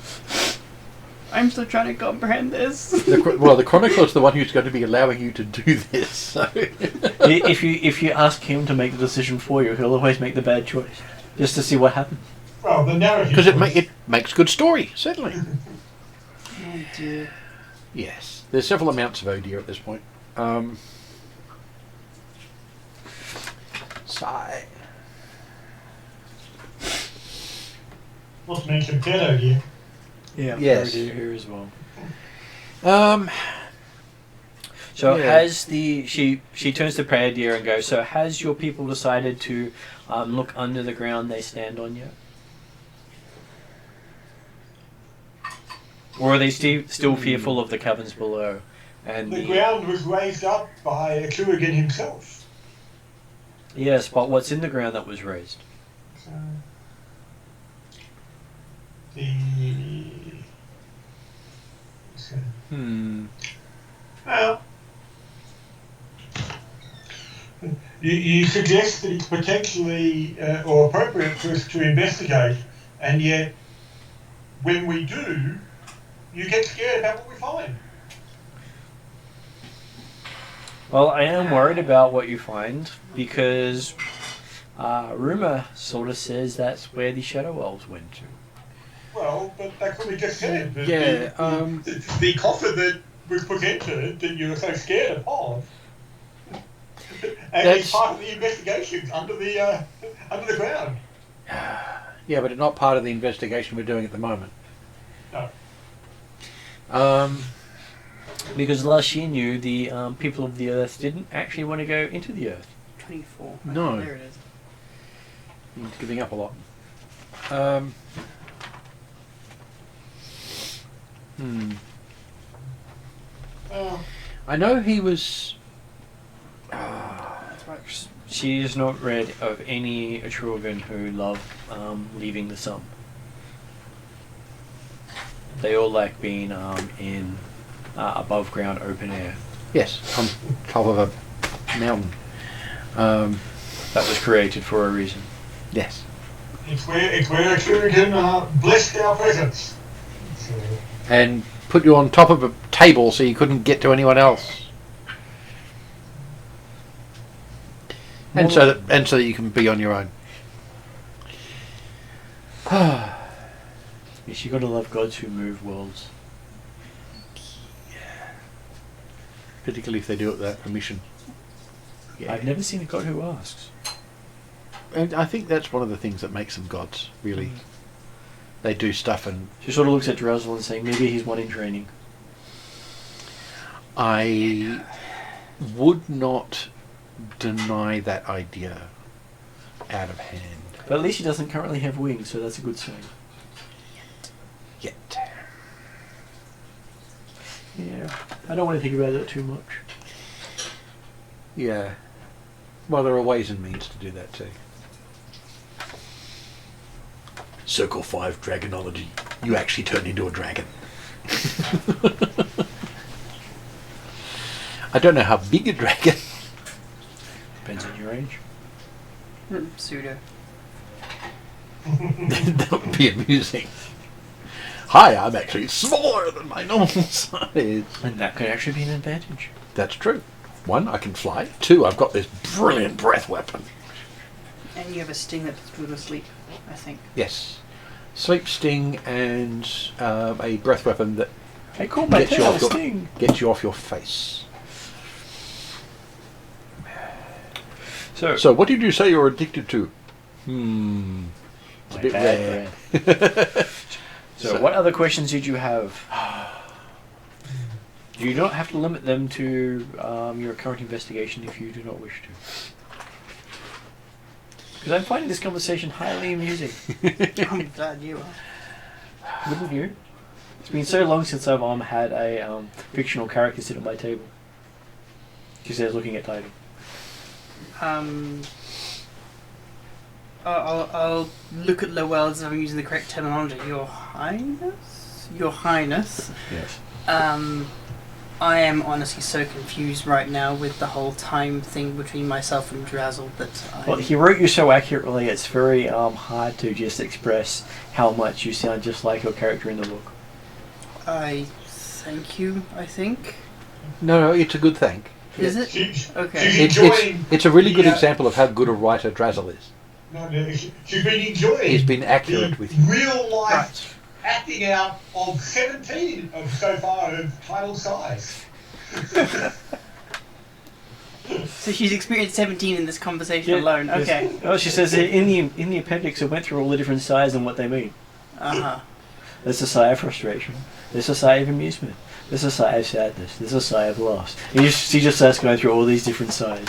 I'm still trying to comprehend this. The Chronicler's the one who's going to be allowing you to do this. So. if you ask him to make the decision for you, he'll always make the bad choice. Just to see what happens. Well, the narrative. Because it makes good story, certainly. Oh dear. Yes. There's several amounts of oh dear at this point. Sigh. Not to mention pedo here. Yeah, Yes. here as well. So Yeah. has she turns to Prayer Deer and goes, so has your people decided to look under the ground they stand on yet? Or are they still fearful of the caverns below? And The ground was raised up by Atruaghin himself. Yes, but what's in the ground that was raised? So, well, you suggest that it's potentially or appropriate for us to investigate, and yet when we do, you get scared about what we find. Well, I am worried about what you find because rumor sort of says that's where the Shadow Elves went to. Well, but that's what we just said. That Yeah, the coffin that was presented that you were so scared of, and it's part of the investigations under the ground. Yeah, but it's not part of the investigation we're doing at the moment. No. Because last year knew the people of the Earth didn't actually want to go into the Earth. 24. No. There it is. He's giving up a lot. I know he was... That's right. She has not read of any Atruaghin who love leaving the sun. They all like being in above ground open air. Yes, on top of a mountain. That was created for a reason. Yes. It's where Atruaghin blessed our presence. So, And put you on top of a table so you couldn't get to anyone else. And so that you can be on your own. Yes, you gotta love gods who move worlds. Particularly if they do it without permission. Yeah. I've never seen a god who asks. And I think that's one of the things that makes them gods, really. They do stuff, and She sort of looks at Drowsel and saying, maybe he's one in training. I would not deny that idea out of hand. But at least he doesn't currently have wings, so that's a good sign. Yet. Yeah, I don't want to think about that too much. Yeah. Well, there are ways and means to do that too. Circle 5 dragonology. You actually turn into a dragon. I don't know how big a dragon. Depends on your age. Pseudo. That would be amusing. Hi, I'm actually smaller than my normal size. And that could actually be an advantage. That's true. 1, I can fly. 2, I've got this brilliant breath weapon. And you have a sting that puts people to sleep, I think. Yes. Sleep, sting, and a breath weapon that I call my gets you, tail off your, sting. gets you off your face. So what did you say you're addicted to? It's a My bit bad rare. So what other questions did you have? You don't have to limit them to your current investigation if you do not wish to. Because I'm finding this conversation highly amusing. I'm glad you are. Wouldn't you? It's been so long since I've had a fictional character sit at my table. She says, looking at title. I'll look at Lowell's if I'm using the correct terminology. Your Highness? Your Highness. Yes. I am honestly so confused right now with the whole time thing between myself and Drazzle that Well, he wrote you so accurately, it's very hard to just express how much you sound just like your character in the book. I thank you, I think. No, it's a good thing. Is it? Okay. She's enjoying It's a really good the, example of how good a writer Drazzle is. she's been enjoying He's been accurate the with you. real life Right. acting out of 17 of so far of title size. So she's experienced 17 in this conversation alone. yes. Okay. Oh, she says in the appendix it went through all the different sighs and what they mean. Uh-huh. There's a sigh of frustration. There's a sigh of amusement. There's a sigh of sadness. There's a sigh of loss. And she just starts going through all these different sighs.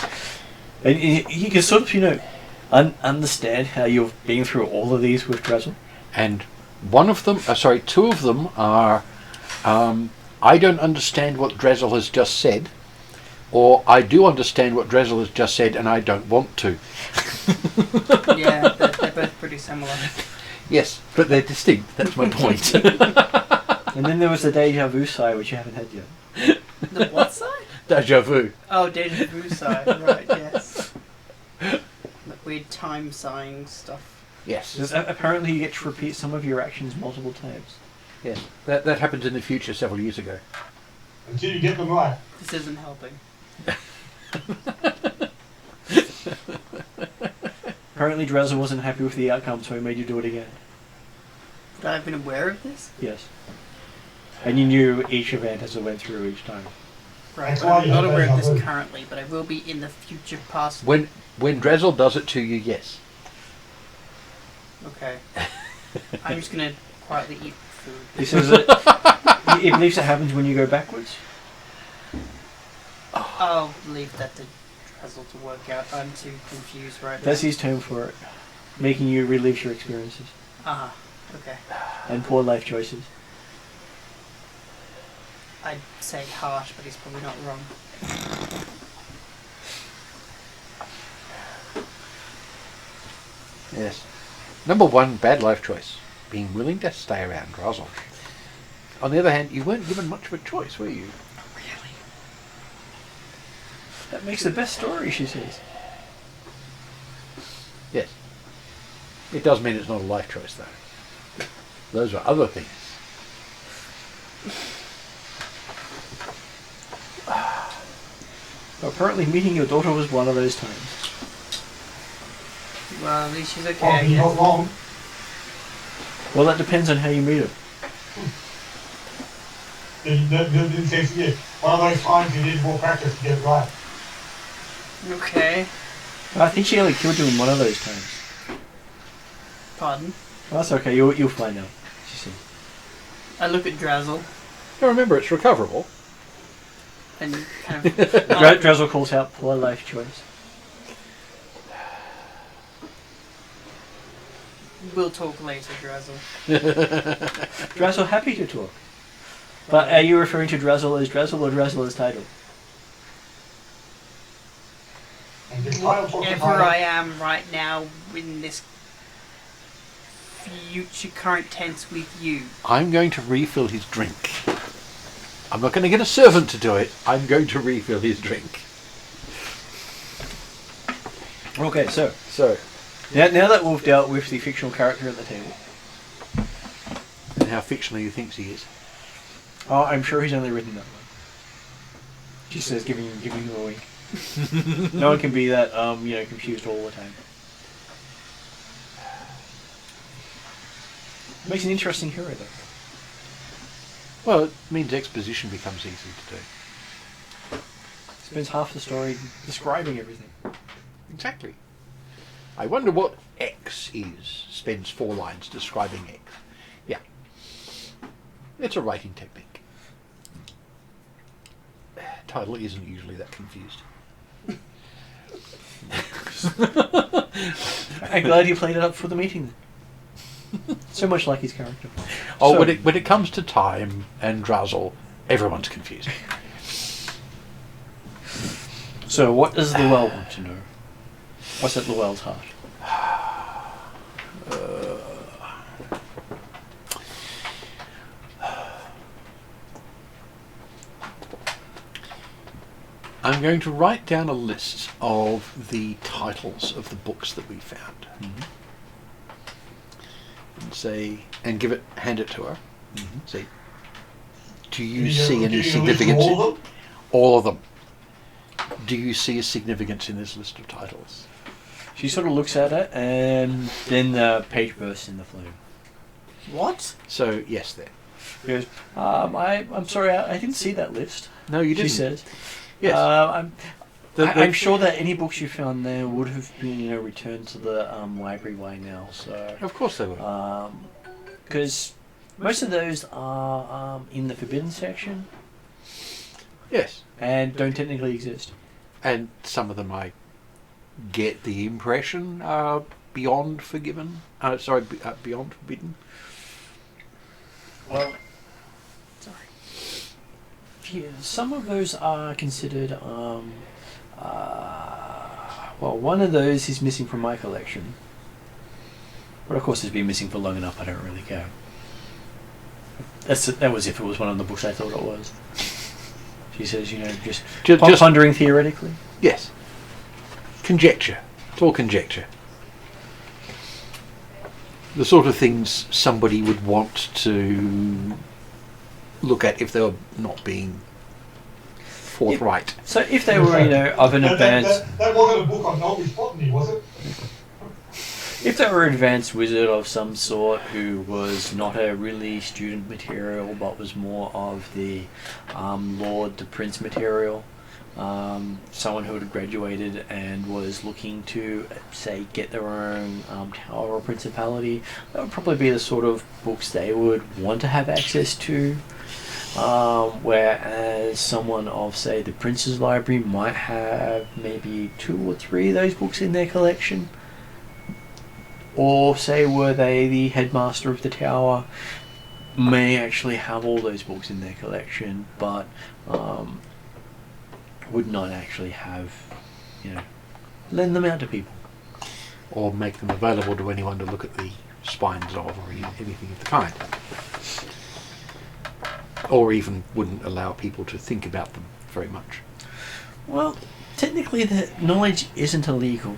And you can sort of, understand how you've been through all of these with Drazzle. And two of them are, I don't understand what Drazzle has just said, or I do understand what Drazzle has just said and I don't want to. Yeah, they're both pretty similar. Yes, but they're distinct, that's my point. And then there was the deja vu sigh, which you haven't had yet. The what side? Deja vu. Oh, deja vu side. Right, yes. Like weird time sighing stuff. Yes. Apparently you get to repeat some of your actions multiple times. Yes. That happened in the future several years ago. Until you get them right. This isn't helping. Apparently Drazzle wasn't happy with the outcome, so he made you do it again. Would I have been aware of this? Yes. And you knew each event as it went through each time. Right, That's but why I'm you not have aware of deja this vu. currently, but I will be in the future past. When Drazzle does it to you, yes. Okay. I'm just gonna quietly eat food. He says that he believes it happens when you go backwards. I'll leave that to Drazzle to work out. I'm too confused right That's now. his term for it. Making you relive your experiences. Ah, okay. And poor life choices. I'd say harsh, but he's probably not wrong. Yes. Number 1, bad life choice. Being willing to stay around Drazzle. On the other hand, you weren't given much of a choice, were you? Really? That makes the best story, she says. Yes. It does mean it's not a life choice, though. Those are other things. Apparently meeting your daughter was one of those times. Well, at least she's okay, Oh, I you're not guess. wrong. Well, that depends on how you meet her. The says, yeah, one of those times you need more practice to get it right. Okay. I think she only killed you in one of those times. Pardon? Well, that's okay, you'll find out, she said. I look at Drazzle Now remember, it's recoverable. and kind of... Drazzle calls out poor life choice. We'll talk later, Drazzle. Drazzle happy to talk. But are you referring to Drazzle as Drazzle or Drazzle as title? And the title talks Whatever about I am right now in this future current tense with you. I'm going to refill his drink. I'm not going to get a servant to do it. I'm going to refill his drink. Okay, so now that we've dealt with the fictional character at the table, And how fictional he thinks he is. oh, I'm sure he's only written that way. She says, giving him a wink. No one can be that confused all the time. Makes an interesting hero, though. Well, it means exposition becomes easy to do. Spends half the story describing everything. Exactly. I wonder what X is. Spends 4 lines describing X. Yeah. It's a writing technique. Title isn't usually that confused. I'm glad you played it up for the meeting. So much like his character. Oh, So- when it comes to time and Drazzle, everyone's confused. So, what does Llewell want to know? What's at Llewell's heart? I'm going to write down a list of the titles of the books that we found. And hand it to her. Say, do you see any significance? All of them? All of them. Do you see a significance in this list of titles? She sort of looks at it, and then the page bursts into flame. What? So, yes, then. She goes, I'm sorry, I didn't see that list. No, you didn't. She says. Yes. I'm sure that any books you found there would have been returned to the library by now. So, Of course they would. because most of those are in the forbidden section Yes. and don't technically exist. And some of them, I get the impression, are beyond forgiven. Beyond forbidden. Well, sorry. Yeah, some of those are considered. Well, one of those is missing from my collection, but of course it's been missing for long enough. I don't really care. That was if it was one of the books I thought it was. She says, just pondering theoretically. Yes. Conjecture. It's all conjecture. The sort of things somebody would want to look at if they were not being forthright. So if they were, of an advanced, That wasn't a book on Nolby's botany, was it? if they were an advanced wizard of some sort who was not a really student material, but was more of the Lord the Prince material, someone who had graduated and was looking to, say, get their own tower or principality, that would probably be the sort of books they would want to have access to. Whereas someone of, say, the Prince's Library might have maybe 2 or 3 of those books in their collection. Or, say, were they the headmaster of the tower, may actually have all those books in their collection, but would not actually have, lend them out to people. Or make them available to anyone to look at the spines of, or anything of the kind. Or even wouldn't allow people to think about them very much. Well, technically the knowledge isn't illegal.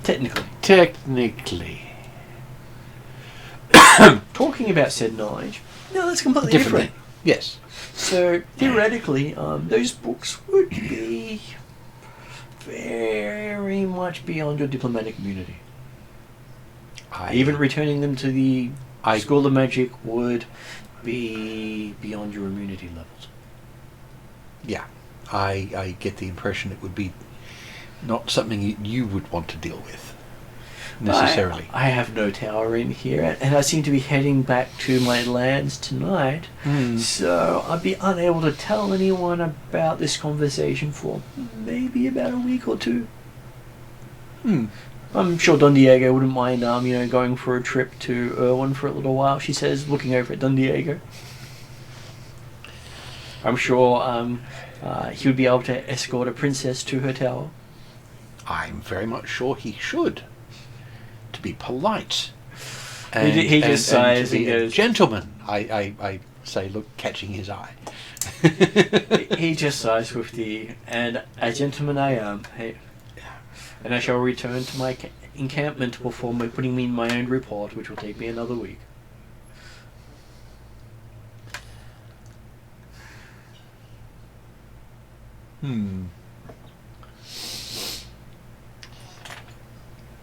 Technically. Talking about said knowledge, no, that's completely Differently. different. Yes. So, theoretically, those books would be very much beyond your diplomatic immunity. Even returning them to the School of Magic would be beyond your immunity levels. Yeah. I get the impression it would be not something you would want to deal with, necessarily. I have no tower in here, and I seem to be heading back to my lands tonight, so I'd be unable to tell anyone about this conversation for maybe about a week or 2. I'm sure Don Diego wouldn't mind, going for a trip to Irwin for a little while, she says, looking over at Don Diego. I'm sure he would be able to escort a princess to her tower. I'm very much sure he should. To be polite. He just sighs to be and a goes, gentleman. I say, look, catching his eye. He just sighs with the, and a gentleman I am, hey, and I shall return to my encampment before putting me in my own report, which will take me another week.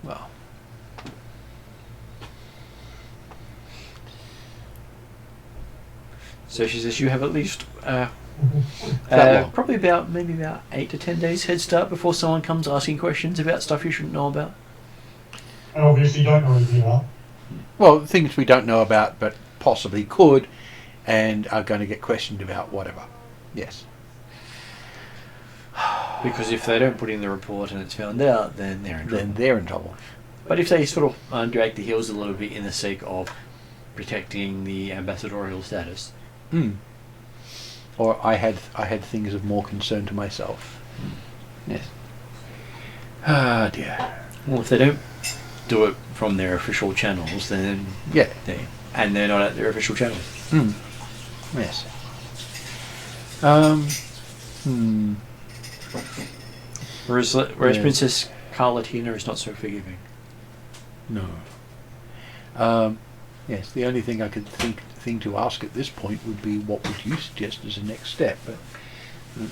Well, So she says you have at least That long? probably maybe about 8 to 10 days head start before someone comes asking questions about stuff you shouldn't know about. And obviously don't know anything about. well, things we don't know about, but possibly could, and are going to get questioned about. Whatever. Yes. Because if they don't put in the report and it's found out, then they're in trouble. Then they're in trouble. But if they sort of drag the heels a little bit in the sake of protecting the ambassadorial status. Or I had things of more concern to myself. Yes. Ah, dear. Well, if they don't do it from their official channels, then Yeah. they're not at their official channels. Yes. Whereas Yes. Princess Carlatina is not so forgiving. No. Yes. The only thing I could think to ask at this point would be, what would you suggest as a next step? But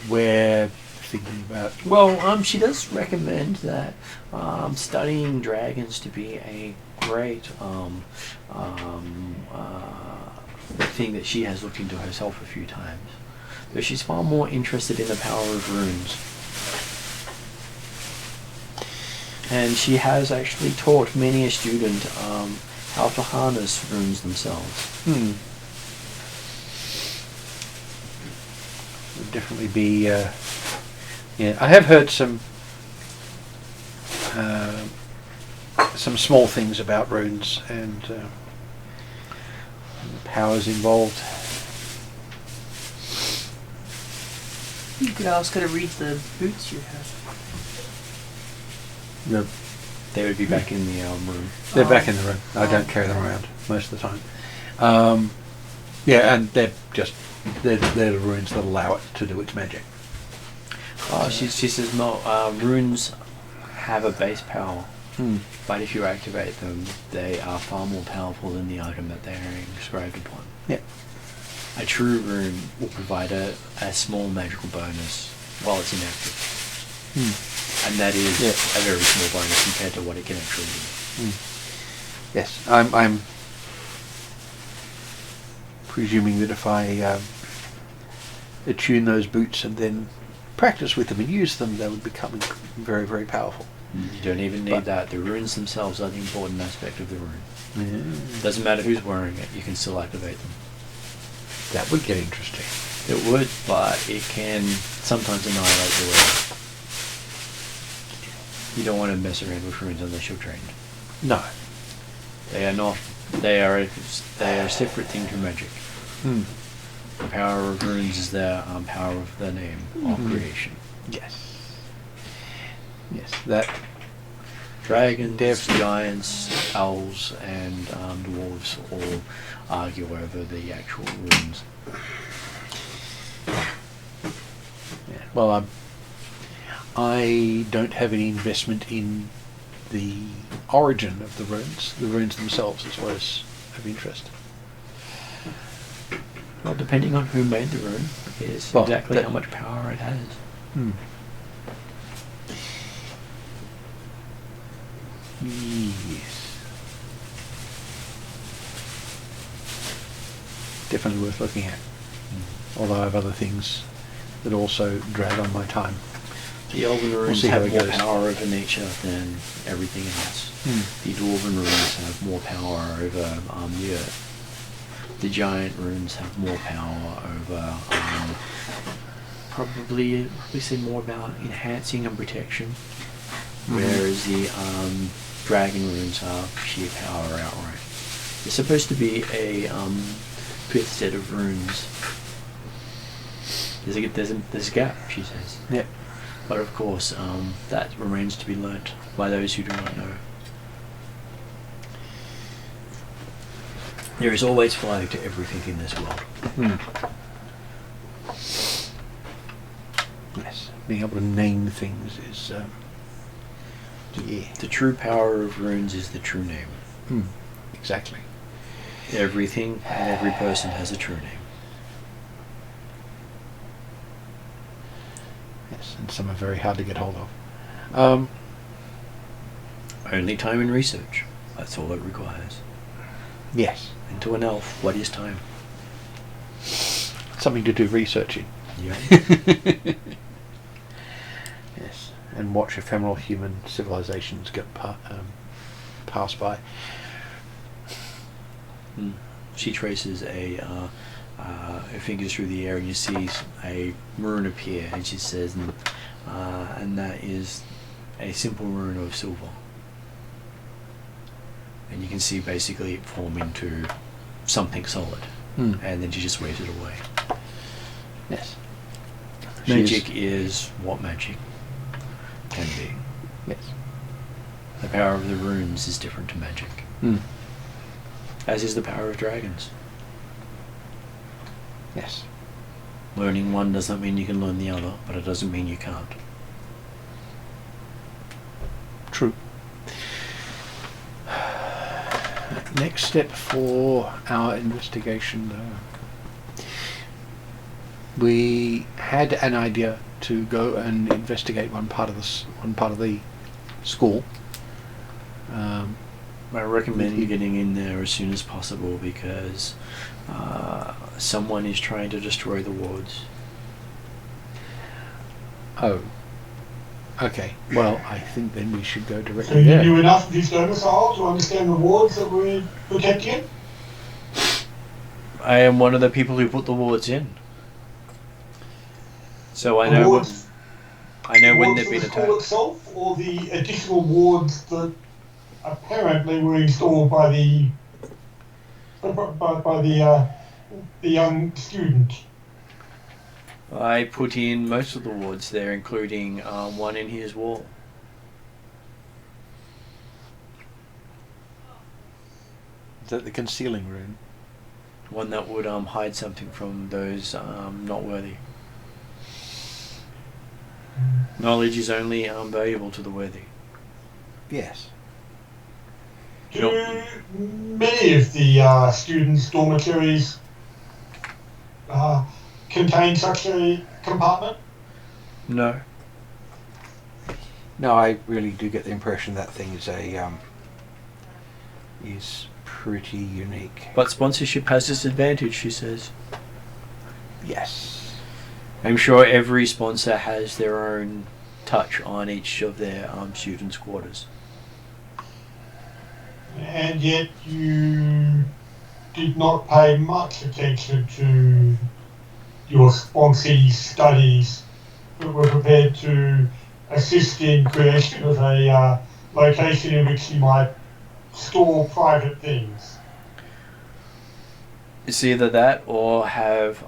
we're thinking about. Well, she does recommend that studying dragons to be a great thing that she has looked into herself a few times. But she's far more interested in the power of runes. And she has actually taught many a student how to harness runes themselves. Would definitely be. Yeah, I have heard some small things about runes and the powers involved. You could ask her to read the boots you have. They would be back in the room. They're back in the room. I don't carry them around most of the time. Yeah, and they're the runes that allow it to do its magic. She says no. Runes have a base power, but if you activate them, they are far more powerful than the item that they are inscribed upon. Yeah. A true rune will provide a small magical bonus while it's inactive. And that is a very small bonus compared to what it can actually do. Yes, I'm presuming that if I attune those boots and then practice with them and use them, they would become very, very powerful. You don't even need that. The runes themselves are the important aspect of the rune. Doesn't matter who's wearing it, you can still activate them. That would get interesting. It would, but it can sometimes annihilate the wearer. You don't want to mess around with runes unless you're trained. No. They are not. They are a separate thing to magic. The power of runes is the power of the name of creation. Yes. Yes, that. Dragons, giants, elves, and dwarves all argue over the actual runes. Yeah. Well, I don't have any investment in the origin of the runes. The runes themselves is what is of interest. Well, depending on who made the rune, is exactly how much power it has. Yes. Definitely worth looking at. Although I have other things that also drag on my time. The elven runes see how have it more goes. power over nature than everything else. The dwarven runes have more power over the earth. The giant runes have more power over probably say more about enhancing and protection. Whereas the dragon runes are sheer power outright. There's supposed to be a fifth set of runes. There's a gap, she says. Yep. But of course, that remains to be learnt by those who do not know. There is always fire to everything in this world. Yes, being able to name things is, yeah. The true power of runes is the true name. Exactly. Everything and every person has a true name. Yes, and some are very hard to get hold of. Only time and research. That's all it requires. Yes. And to an elf, what is time? Something to do research in. Yeah. Yes, and watch ephemeral human civilizations get pass by. She traces her fingers through the air, and you see a rune appear, and she says, and that is a simple rune of silver. And you can see basically it form into something solid, and then she just waves it away. Yes. Magic is what magic can be. Yes. The power of the runes is different to magic. As is the power of dragons. Yes. Learning one does not mean you can learn the other, but it doesn't mean you can't. True. Next step for our investigation, we had an idea to go and investigate one part of the school. I recommend getting in there as soon as possible because someone is trying to destroy the wards. Oh. Okay. Well, I think then we should go So directly you there. knew enough of his domicile to understand the wards that were protected? I am one of the people who put the wards in. So I The know wards- when they've wards been for the school attacked. itself, or the additional wards that apparently were installed by the young student. I put in most of the wards there, including one in his wall. Is that the concealing rune? One that would hide something from those not worthy. Knowledge is only valuable to the worthy. Yes. Do many of the students' dormitories contain such a compartment? No. No, I really do get the impression that thing is pretty unique. But sponsorship has its advantage, she says. Yes. I'm sure every sponsor has their own touch on each of their students' quarters. And yet you did not pay much attention to your sponsee's studies, but were prepared to assist in creation of a location in which you might store private things. It's either that or have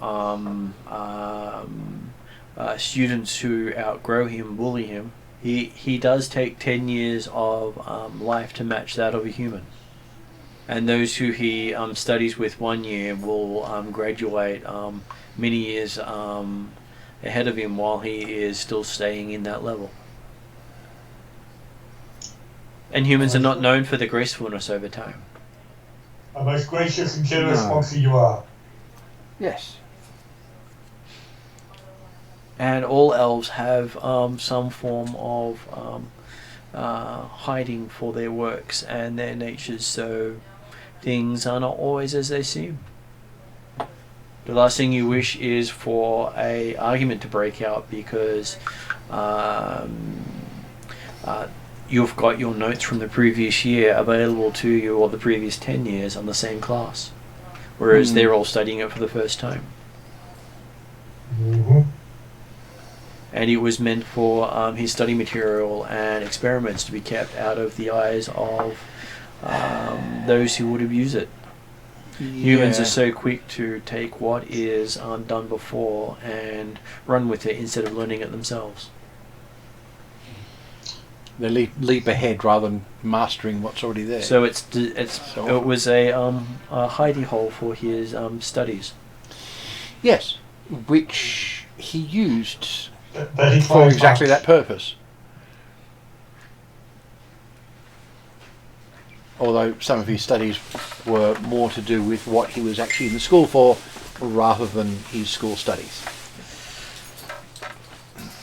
students who outgrow him bully him. He does take 10 years of life to match that of a human. And those who he studies with 1 year will graduate many years ahead of him while he is still staying in that level. And humans are not known for their gracefulness over time. A most gracious and generous No. sponsor you are. Yes. And all elves have some form of hiding for their works and their natures, so things are not always as they seem. The last thing you wish is for a argument to break out because you've got your notes from the previous year available to you, or the previous 10 years on the same class, whereas they're all studying it for the first time. Mm-hmm. And it was meant for his study material and experiments to be kept out of the eyes of those who would abuse it. Humans are so quick to take what is done before and run with it instead of learning it themselves. They leap ahead rather than mastering what's already there. So it was a hidey hole for his studies. Yes, which he used But he for finds exactly much. that purpose. Although some of his studies were more to do with what he was actually in the school for, rather than his school studies.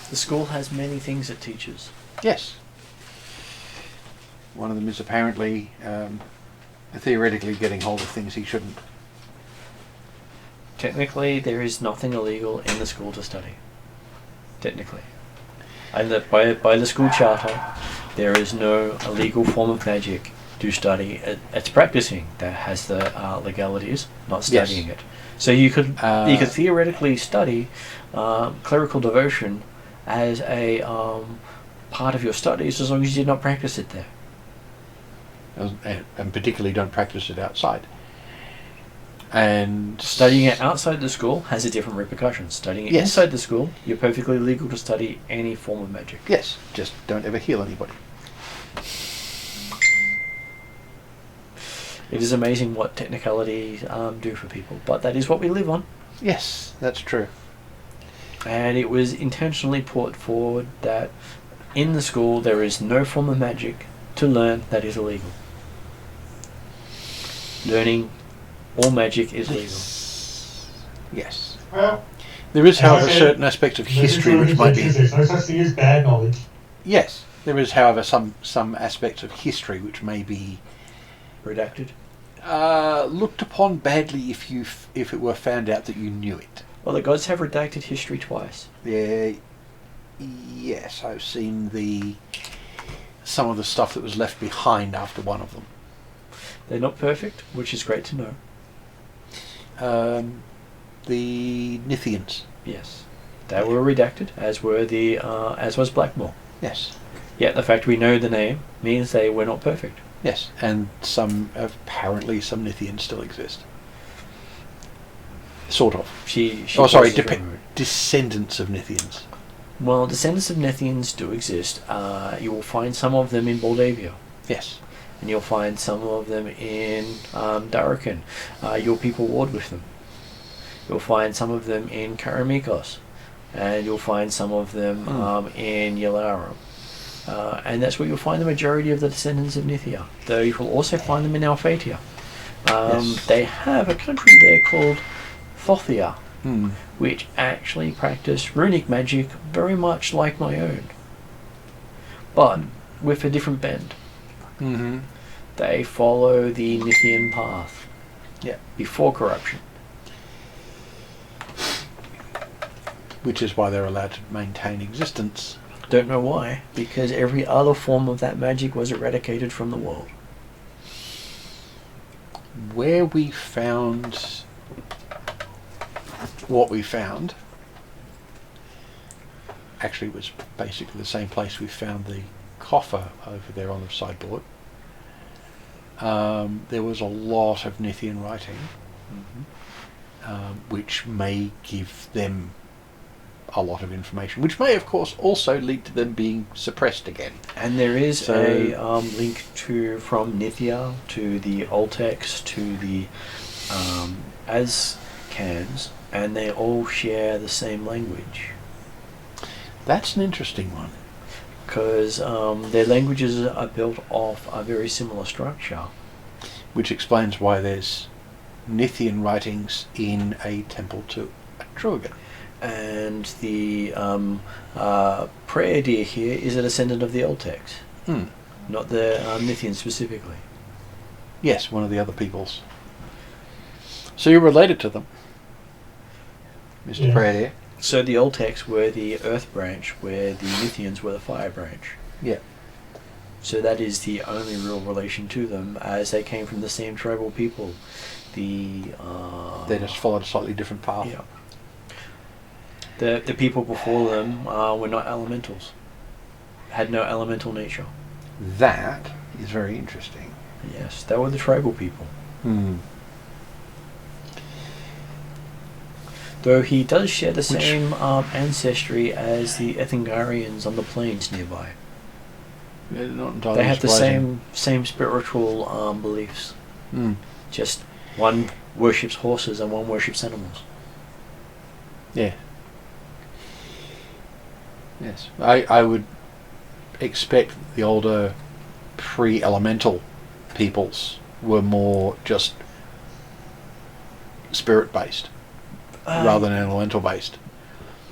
The school has many things it teaches. Yes. One of them is apparently theoretically getting hold of things he shouldn't. Technically, there is nothing illegal in the school to study. Technically. And that by the school charter, there is no illegal form of magic to study. It's practicing that has the legalities, not studying Yes. it. So you could theoretically study clerical devotion as a part of your studies as long as you did not practice it there. And particularly don't practice it outside. And Studying it outside the school has a different repercussion. Studying it Yes. inside the school, you're perfectly legal to study any form of magic. yes, just don't ever heal anybody. It is amazing what technicalities do for people, but that is what we live on. Yes, that's true. And it was intentionally put forward that in the school there is no form of magic to learn that is illegal. Learning all magic is legal. Yes. Well, There is, As I however, said, certain aspects of history which might be... There's no such thing as bad knowledge. Yes, there is, however, some aspects of history which may be Redacted. looked upon badly if it were found out that you knew it. Well, the gods have redacted history twice. Yes, I've seen some of the stuff that was left behind after one of them. They're not perfect, which is great to know. The Nithians. Yes, they were redacted, as was Blackmore. Yes. Yet the fact we know the name means they were not perfect. Yes, and apparently some Nithians still exist. Sort of. She sorry, crosses over. descendants of Nithians. Well, descendants of Nethians do exist. You will find some of them in Moldavia. Yes. And you'll find some of them in Darrakan. Your people warred with them. You'll find some of them in Karamikos. And you'll find some of them in Yalarum. And that's where you'll find the majority of the descendants of Nithia. Though you will also find them in Alphatia. Yes. They have a country there called Thothia, Hmm. which actually practice runic magic very much like my own. But with a different bend. Mm-hmm. They follow the Nithian path. Yeah. Before corruption. Which is why they're allowed to maintain existence. Don't know why, because every other form of that magic was eradicated from the world. Where we found what we found actually was basically the same place we found the coffer over there on the sideboard. There was a lot of Nithian writing, which may give them a lot of information, which may of course also lead to them being suppressed again. And there is a link from Nithia to the Oltecs to the Azkans, and they all share the same language. That's an interesting one. Because their languages are built off a very similar structure. Which explains why there's Nithian writings in a temple to Atruaghin. And the prayer deer here is a descendant of the Oltecs, not the Nithians specifically. Yes, one of the other peoples. So you're related to them, Mr. Yeah. Prayer. So the Oltecs were the earth branch, where the Nithians were the fire branch. Yeah. So that is the only real relation to them, as they came from the same tribal people. They just followed a slightly different path. Yeah. The people before them were not elementals. Had no elemental nature. That is very interesting. Yes, they were the tribal people. Though he does share the Which- same ancestry as the Ethingarians on the plains nearby. Which, He does share the same ancestry as the Ethingarians on the plains nearby. Though he does share the same ancestry as the Ethingarians on the plains nearby. They're not entirely They have the surprising. same spiritual beliefs. Mm. Just one worships horses and one worships animals. Yeah. Yes. I would expect the older pre-elemental peoples were more just spirit-based rather than elemental-based.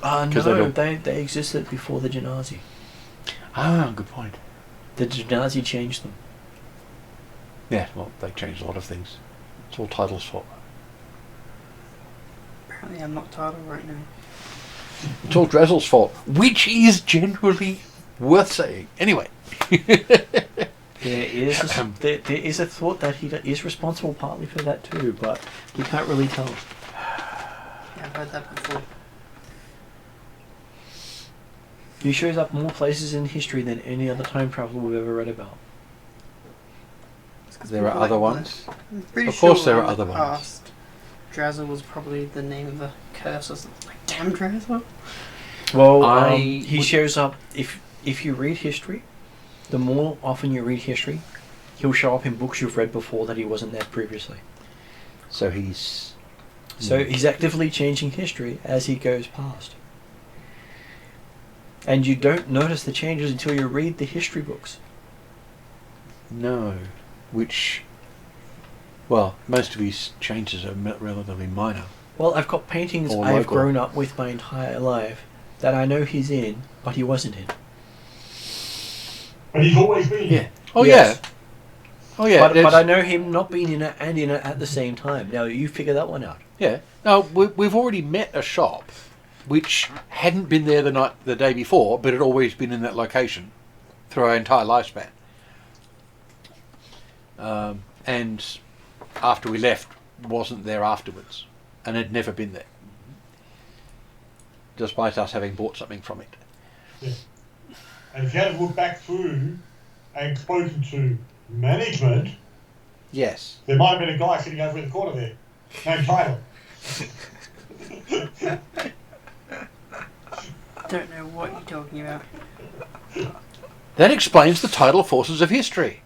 'Cause No, they existed before the Genasi. Ah, good point. The Genasi changed them. Yeah, well, they changed a lot of things. It's all titles' fault. Apparently I'm not titled right now. It's all Dressel's fault, which is generally worth saying. Anyway. There is a thought that he is responsible partly for that too, but we can't really tell. Yeah, I've heard that before. He shows up more places in history than any other time traveler we've ever read about. It's 'cause There are people other like ones. I'm pretty Of course sure there are in other the ones. past, Drazzle was probably the name of a curse or something. Like, damn Drazzle. Well, he he shows up if you read history. The more often you read history, he'll show up in books you've read before that he wasn't there previously. So he's... So he's actively changing history as he goes past. And you don't notice the changes until you read the history books. No. Which... Well, most of his changes are relatively minor. Well, I've got paintings Or I've local. grown up with my entire life that I know he's in, but he wasn't in. But he's always been. Yeah. Oh, Yes. yeah. Oh, yeah. But I know him not being in it and in it at the same time. Now, you figure that one out. Yeah. No, we've already met a shop which hadn't been there the day before, but had always been in that location through our entire lifespan. And after we left, wasn't there afterwards, and had never been there, despite us having bought something from it. Yeah. And if you had looked back through and spoken to management, Yes. there might have been a guy sitting over in the corner there, named Tyler. Don't know what you're talking about. That explains the tidal forces of history.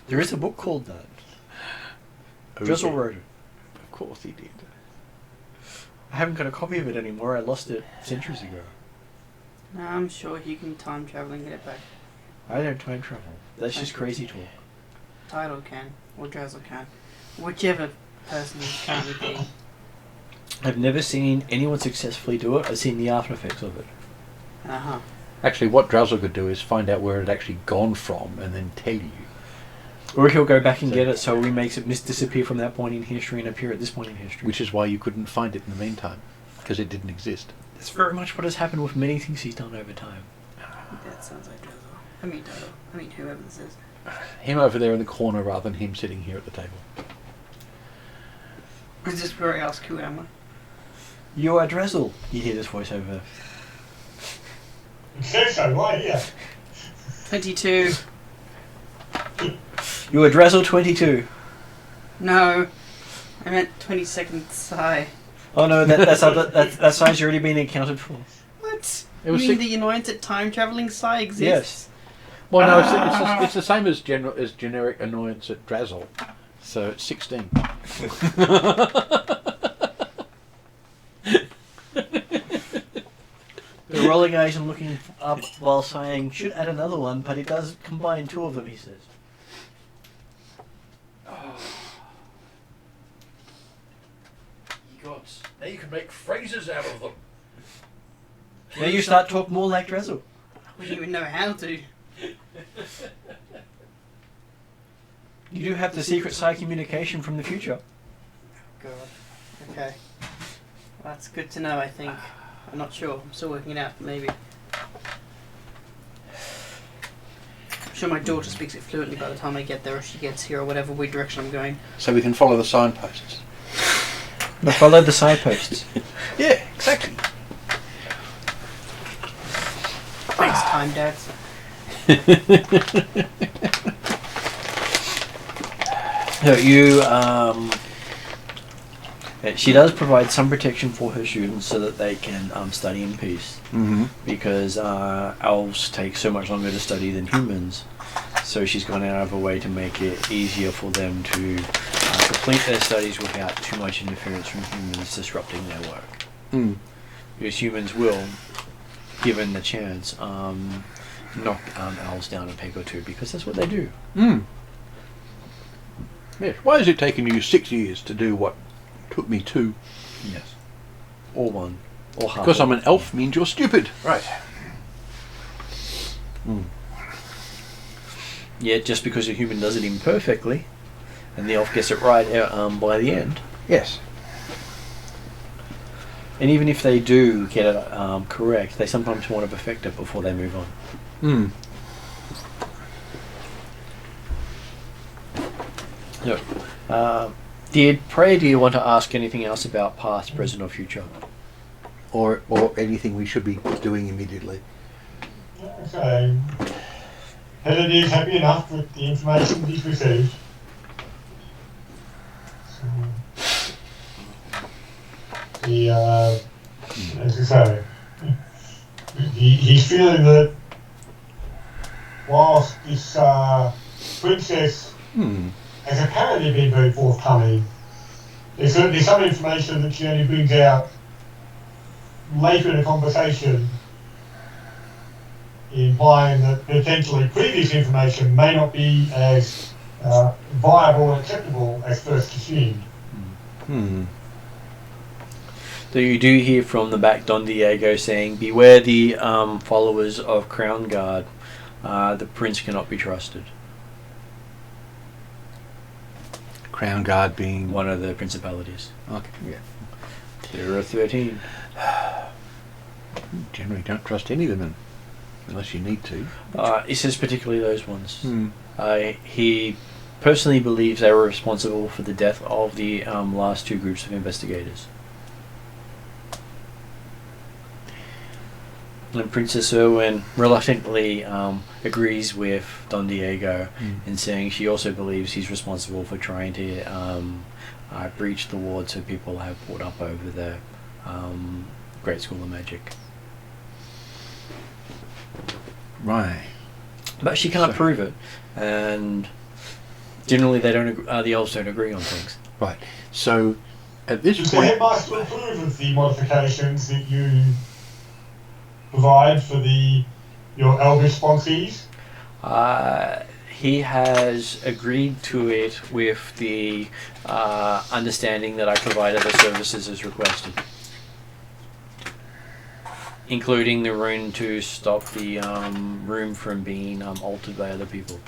There is a book called that. Drizzle wrote it. Of course he did. I haven't got a copy of it anymore. I lost it centuries ago. No, I'm sure he can time travel and get it back. I don't time travel. That's just crazy talk. Tidal can, or Drazzle can. Whichever person is currently being. I've never seen anyone successfully do it. I've seen the after effects of it. Uh-huh. Actually, what Drowser could do is find out where it had actually gone from and then tell you. Or he'll go back and get it so he makes it disappear from that point in history and appear at this point in history. Which is why you couldn't find it in the meantime, because it didn't exist. That's very much what has happened with many things he's done over time. That sounds like Drazzle. I mean Tidal. I mean whoever this is. Him over there in the corner rather than him sitting here at the table. Is this where I ask who am I? You are Drizzle. You hear this voiceover. It says so right here. 22. You are Drizzle 22. No. I meant 22nd Psi. Oh no, that sign's already been accounted for. What? It was you mean six- the annoyance that time travelling Psi exists? Yes. Well, no, it's the same as generic annoyance at Drazzle. So it's 16. The rolling eyes and looking up while saying, should add another one, but it does combine two of them, he says. Now you can make phrases out of them. Now you start talk more like Drizzle. We don't even know how to. You do have the secret psi communication from the future. God. Okay. Well, that's good to know, I think. I'm not sure. I'm still working it out, but maybe. I'm sure my daughter speaks it fluently by the time I get there, or she gets here, or whatever weird direction I'm going. So we can follow the signposts. But follow the signposts. Yeah, exactly. Thanks, time, dads. So you, She does provide some protection for her students so that they can study in peace. Mm-hmm. Because elves take so much longer to study than humans. So she's gone out of her way to make it easier for them to complete their studies without too much interference from humans disrupting their work. Mm. Because humans will, given the chance, knock elves down a peg or two, because that's what they do. Mm. Yes. Why has it taken you 6 years to do what took me 2? Yes. Or 1. Or half. Because I'm an elf means you're stupid. Right. Mm. Yeah, just because a human does it imperfectly, and the elf gets it right by the end. Yes. And even if they do get it correct, they sometimes want to perfect it before they move on. Mm. So, do you want to ask anything else about past, present, or future? Or anything we should be doing immediately. Okay. Helen is happy enough with the information he's received. So, he, as I say, he's feeling that whilst this princess has apparently been very forthcoming, there's certainly some information that she only brings out later in a conversation, implying that potentially previous information may not be as viable and acceptable as first assumed. So you do hear from the back Don Diego saying, "Beware the followers of Crown Guard. The prince cannot be trusted." Crown Guard being One of the principalities. Okay. Yeah. There are 13. Generally, don't trust any of them unless you need to. He says particularly those ones. Hmm. He personally believes they were responsible for the death of the last 2 groups of investigators. And Princess Erwin reluctantly agrees with Don Diego in saying she also believes he's responsible for trying to breach the ward so people have brought up over the Great School of Magic. Right. But she can't prove it, and generally they don't. The elves don't agree on things. Right. So, at this Does the point, headmaster approve of the modifications that you provide for your elvish sponsees? He has agreed to it with the understanding that I provided the services as requested, including the rune to stop the room from being altered by other people.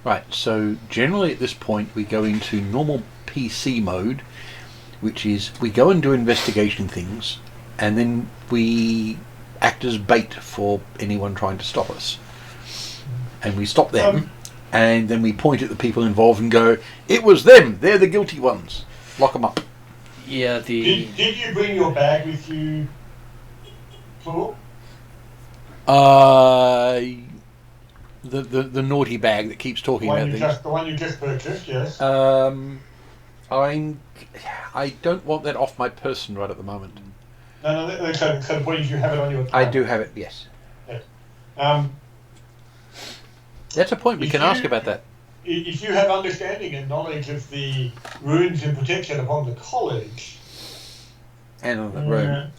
right. So generally, at this point, we go into normal PC mode, which is we go and do investigation things, and then we act as bait for anyone trying to stop us. And we stop them, and then we point at the people involved and go, "It was them. They're the guilty ones. Lock them up." Yeah, Did you bring your bag with you, Paul? The naughty bag that keeps talking about things. The one you just purchased, yes. I don't want that off my person right at the moment. No, so the point is you have it on your tab. I do have it, yes. Yes. That's a point we If can you- ask about that. If you have understanding and knowledge of the runes and protection upon the college, And on the road.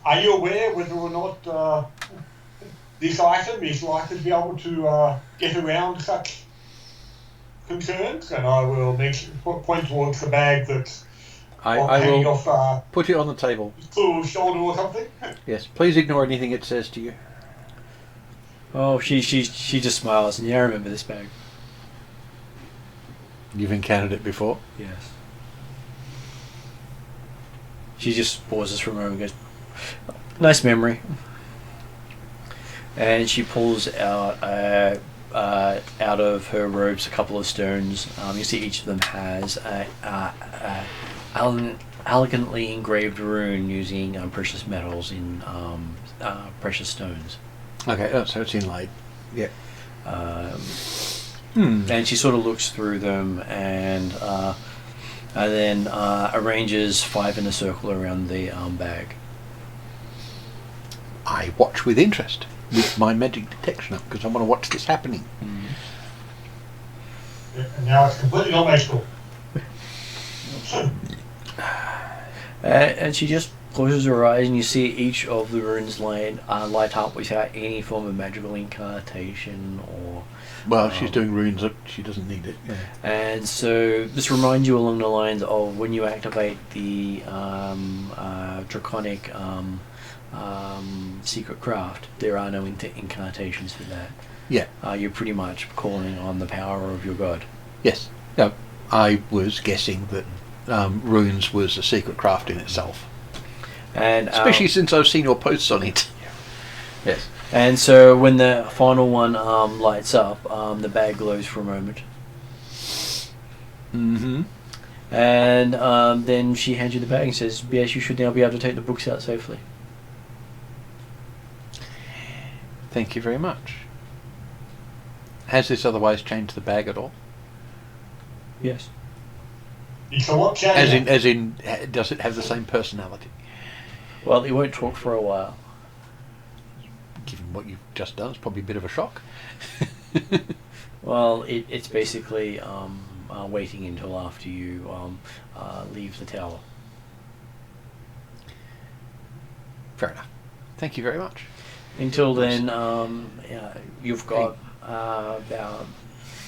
are you aware whether or not this item is likely to be able to get around such concerns? And I will point towards the bag that's I hanging will off put it on the table. Fool's shoulder or something. Yes, please ignore anything it says to you. Oh, she just smiles, and yeah, I remember this bag. You've encountered it before? Yes. She just pauses for a moment and goes, "Nice memory." And she pulls out out of her robes a couple of stones. You see each of them has a elegantly engraved rune using precious metals in precious stones. Okay, so it's inlaid. Yeah. And she sort of looks through them and then arranges 5 in a circle around the bag. I watch with interest with my magic detection up because I want to watch this happening. And now it's completely not magical. And she just closes her eyes, and you see each of the runes light up without any form of magical incantation or. Well, she's doing runes, she doesn't need it. Yeah. And so this reminds you along the lines of when you activate the draconic secret craft. There are no incantations for that. Yeah. You're pretty much calling on the power of your god. Yes. No, I was guessing that runes was a secret craft in itself. And especially since I've seen your posts on it. Yes. And so when the final one lights up, the bag glows for a moment. Mm-hmm. And then she hands you the bag and says, yes, you should now be able to take the books out safely. Thank you very much. Has this otherwise changed the bag at all? Yes. It's a lot changed. As in, does it have the same personality? Well, it won't talk for a while. Given what you've just done, it's probably a bit of a shock. Well, it's basically waiting until after you leave the tower. Fair enough. Thank you very much. Until then, you've got about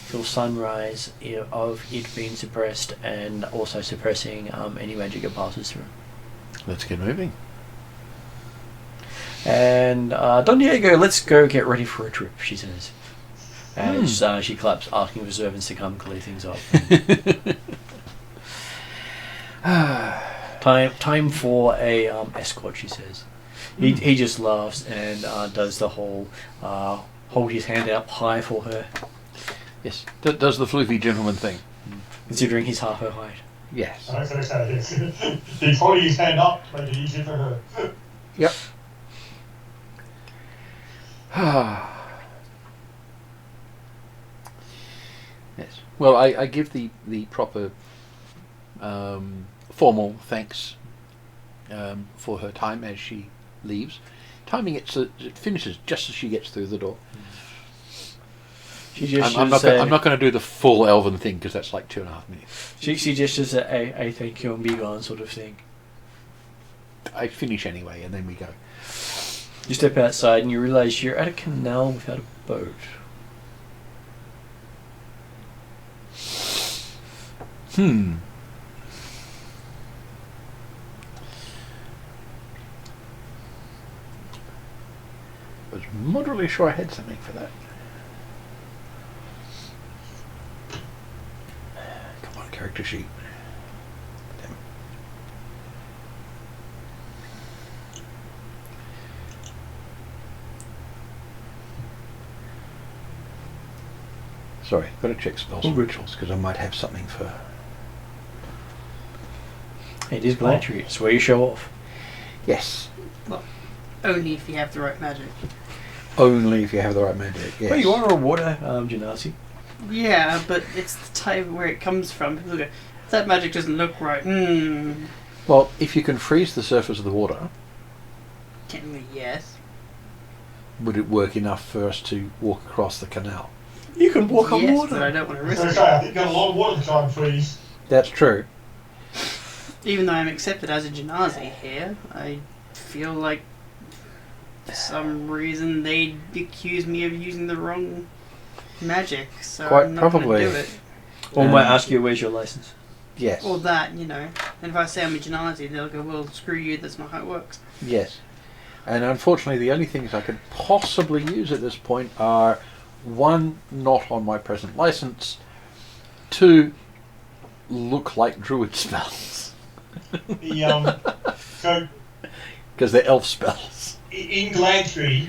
till sunrise of it being suppressed and also suppressing any magic it passes through. Let's get moving. And Don Diego, let's go get ready for a trip, she says. And she claps, asking for servants to come clear things up. Time for a escort, she says. He just laughs and does the whole hold his hand up high for her. Yes, does the floofy gentleman thing. Considering he's half her height. Yes. I was going to say this. He's holding his hand up to make it easier for her. Yep. Yes. Well, I give the proper formal thanks for her time as she leaves, timing it so it finishes just as she gets through the door. I'm not going to do the full elven thing because that's like 2.5 minutes. She gestures a thank you and be gone sort of thing. I finish anyway, and then we go. You step outside and you realise you're at a canal without a boat. I was moderately sure I had something for that. Come on, character sheet. Damn. Sorry, got to check spells and rituals because I might have something for. It is Blanchery. It's where you show off. Yes. Well, only if you have the right magic. Only if you have the right magic. Yes. Well, you are a water genasi. Yeah, but it's the type where it comes from. People go, that magic doesn't look right. Well, if you can freeze the surface of the water, Technically, yes. would it work enough for us to walk across the canal? You can walk on Yes, water. but I don't want to I was risk going to it. say, I think you've got a lot of water to try and freeze. That's true. Even though I'm accepted as a Genasi here, I feel like for some reason they'd accuse me of using the wrong magic, so Quite I'm not going probably. to do it. Or might ask you, where's your license? Yes. Or that, you know. And if I say I'm a Genasi, they'll go, well, screw you, that's not how it works. Yes. And unfortunately, the only things I could possibly use at this point are, 1, not on my present license, 2, look like druid spells. So Because they're elf spells. in Glantry,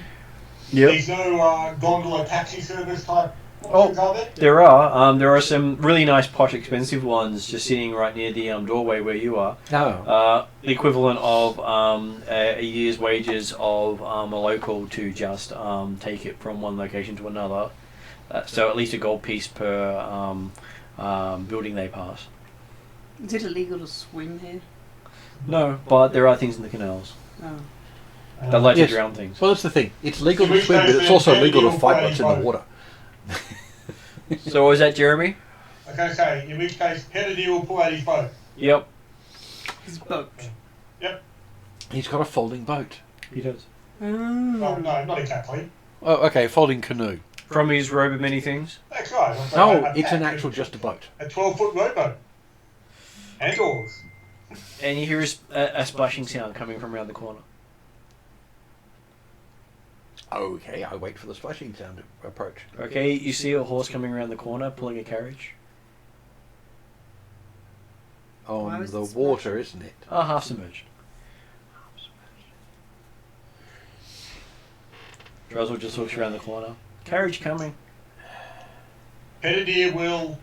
Yep. there's no gondola taxi service type options, are there? There are some really nice, posh, expensive ones just sitting right near the doorway where you are. No. The equivalent of a year's wages of a local to just take it from one location to another. So at least a gold piece per building they pass. Is it illegal to swim here? No, but there are things in the canals Oh. that like Yes. to drown things. Well, that's the thing. It's legal In to which swim, case but it's then also fair legal to deal fight for what's in the any water. So what was that, Jeremy? I was going to say, in which case, Kennedy will pull out his boat. Yep, His boat. Yep. He's got a folding boat. he does. Well, no, not exactly. Oh, okay, folding canoe. From his robe of many things. That's right. No, it's an actual just a boat. A 12-foot rowboat. And oars. And you hear a splashing sound coming from around the corner. Okay, I wait for the splashing sound to approach. Okay, you see a horse coming around the corner pulling a carriage. Why On was the it water, isn't it? Half submerged. Drizzle just looks around the corner. Carriage coming. Penadier will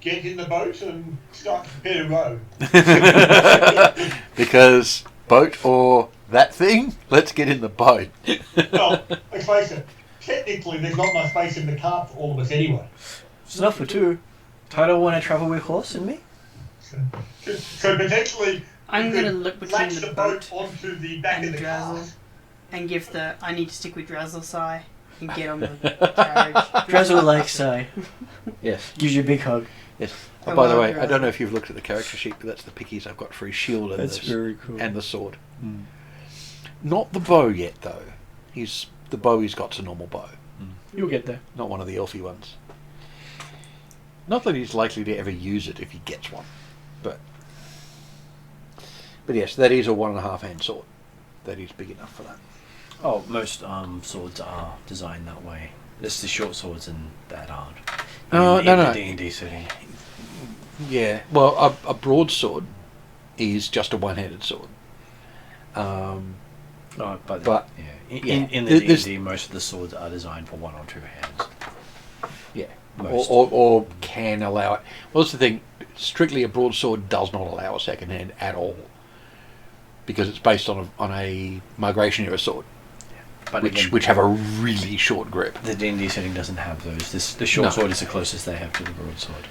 get in the boat and start to prepare to row. Because boat or that thing, let's get in the boat. Well, let's face it, technically there's not much space in the cart for all of us anyway. It's enough for two. Title want to travel with horse and me? So potentially, I'm you going to could look between latch the the boat boat onto the back and of the Drazzle cart. and give the I need to stick with Drazzle sigh and get on the carriage. Drizzle likes say. Yes, Gives you a big hug. yes. I Oh, by the love way, I Drazzle. don't know if you've looked at the character sheet, but that's the pickies I've got for his shield and, That's very cool. and the sword. Mm. Not the bow yet, though. The bow he's got's a normal bow, You'll get there. not one of the elfy ones. Not that he's likely to ever use it if he gets one, but yes, that is a 1.5 hand sword. That is big enough for that. Oh, most swords are designed that way. It's the short swords and that aren't. No. The D&D setting. Yeah, well, a broadsword is just a one-handed sword. Oh, But, yeah. yeah, In the there's- D&D, most of the swords are designed for one or two hands. Yeah, Most. or can allow it. Well, that's the thing. Strictly, a broadsword does not allow a second hand at all, because it's based on a migration era sword, But which again, have a really short grip. the D&D setting doesn't have those. The short No. sword is the closest they have to the broadsword.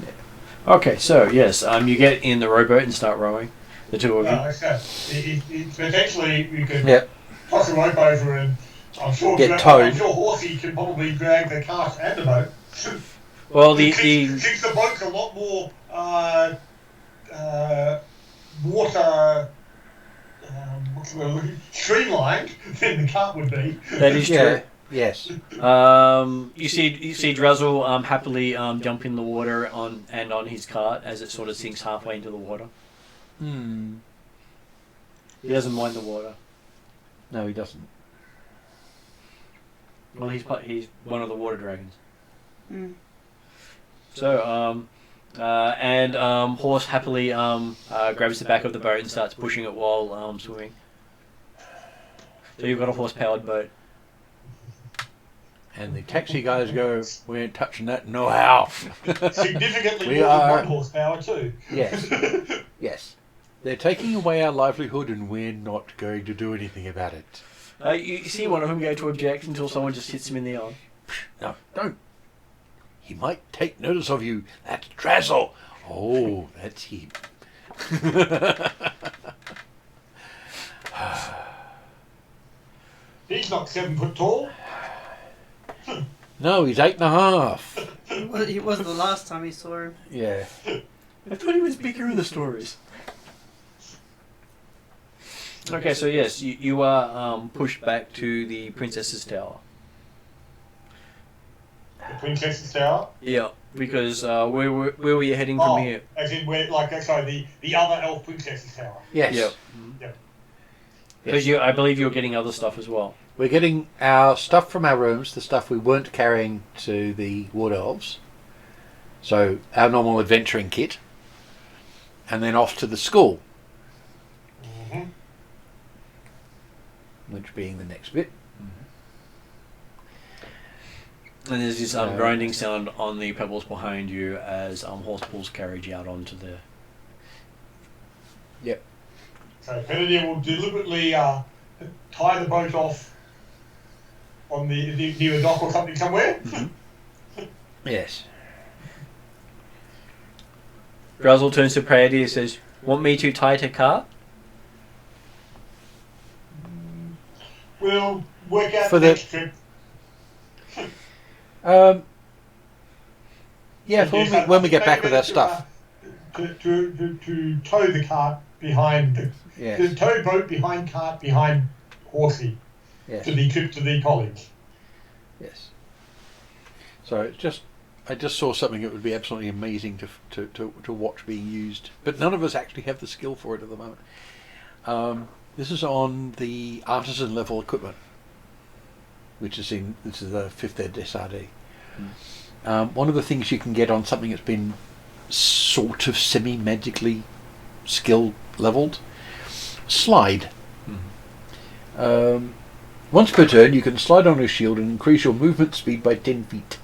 Yeah. Okay, so yes, you get in the rowboat and start rowing. The two of you. Potentially, we could Yep. toss a rope over and I'm sure Get towed. I'm sure Horsey can probably drag the cart and the boat. Well, Since the boat's a lot more water streamlined than the cart would be. that is Yeah. true. Yes. You see Drizzle happily jump in the water on his cart as it sort of sinks halfway into the water. Hmm. He doesn't mind the water. No, he doesn't. Well, he's one of the water dragons. Mm. So Horse happily grabs the back of the boat and starts pushing it while swimming. So you've got a horse-powered boat. And the taxi guys go, "We ain't touching that, no how." Significantly We more are- than 1 horsepower too. Yes. Yes. They're taking away our livelihood, and we're not going to do anything about it. You see one of them go to object until someone just hits him in the arm. No, don't. He might take notice of you. That's Drazzle. Oh, that's him. He's not 7 foot tall. No, he's 8.5. Well, it was the last time he saw him. Yeah. I thought he was bigger in the stories. Okay, so yes, you are pushed back to the Princess's Tower. The Princess's Tower. Yeah, because where were you heading from here? As in where, sorry, the other elf Princess's Tower. Yes. Yeah. Yep. Because I believe you're getting other stuff as well. We're getting our stuff from our rooms, the stuff we weren't carrying to the Wood Elves. So, our normal adventuring kit. And then off to the school. Mm-hmm. Which being the next bit. And there's this grinding sound on the pebbles behind you as Horse pulls carriage out onto the... Yep. So Penadier will deliberately tie the boat off on the near a dock or something somewhere. Yes. Drazzle turns to Prady and says, "Want me to tie a cart?" We'll work out For the the- next trip. Yeah, And for yes, when we get maybe back with our to, stuff. To tow the cart behind the Yes. tow boat behind cart behind horsey Yes. to the trip to the college. Yes. So it's just, I just saw something that would be absolutely amazing to watch being used, but none of us actually have the skill for it at the moment. This is on the artisan level equipment, which is this is the 5th ed SRD. One of the things you can get on something that's been sort of semi-magically skill leveled, slide. Once per turn, you can slide on a shield and increase your movement speed by 10 feet.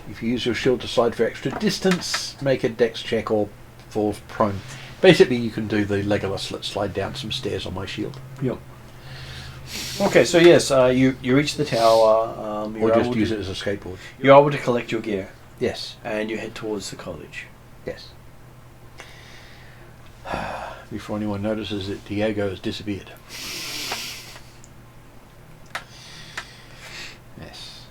If you use your shield to slide for extra distance, make a dex check or fall prone. Basically, you can do the Legolas, let's slide down some stairs on my shield. Yep. Okay, so yes, you reach the tower. Or just use it as a skateboard. You're able to collect your gear, Yes. and you head towards the college. Yes. Before anyone notices that Diego has disappeared. Yes.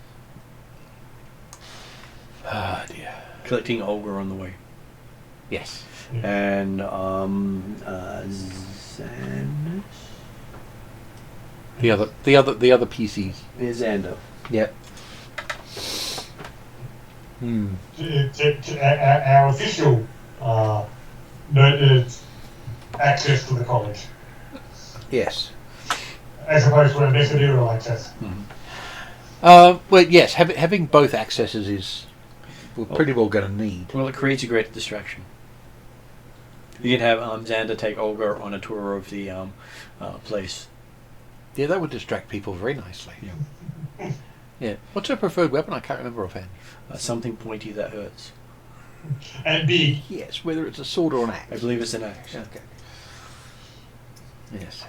Ah, dear. Collecting Olga on the way. Yes. And Xander? The other PCs. There's Xander. Yep. Our official access to the college, Yes. as opposed to ambassadorial access. Well, yes. Having both accesses is we're pretty well going to need. Well, it creates a great distraction. You can have Xander take Olga on a tour of the place. Yeah, that would distract people very nicely. Yeah. Yeah. What's her preferred weapon? I can't remember offhand. Something pointy that hurts. And big. Yes, whether it's a sword or an I axe. believe it's an axe. Okay. Yes.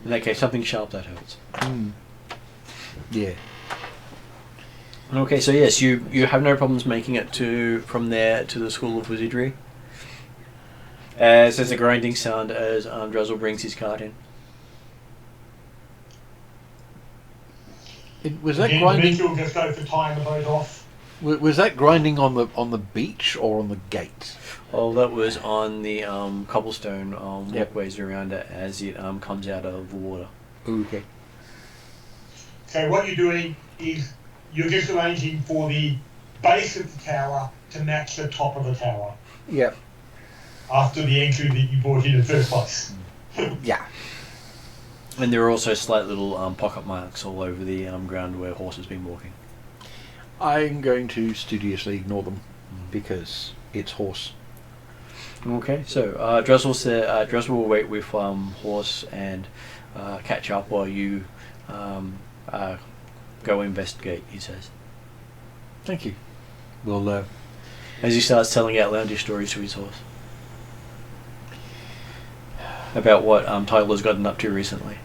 In that case, something sharp that hurts. Yeah. Okay, so yes, you have no problems making it from there to the School of Wizardry. As there's a grinding sound as Drazzle brings his cart in. Was that Again, grinding? Eventually we'll just go for tying the boat off. Was that grinding on the beach or on the gate? Oh, that was on the cobblestone Yep. walkways around it as it comes out of the water. Okay. So what you're doing is you're just arranging for the base of the tower to match the top of the tower Yep. after the entry that you brought in the first place. Yeah. And there are also slight little pocket marks all over the ground where horse has been walking. I'm going to studiously ignore them because it's horse. Okay, so Drazzle will wait with horse and catch up while you go investigate, he says. Thank you. Well, As he starts telling outlandish stories to his horse. About what Tyler's gotten up to recently.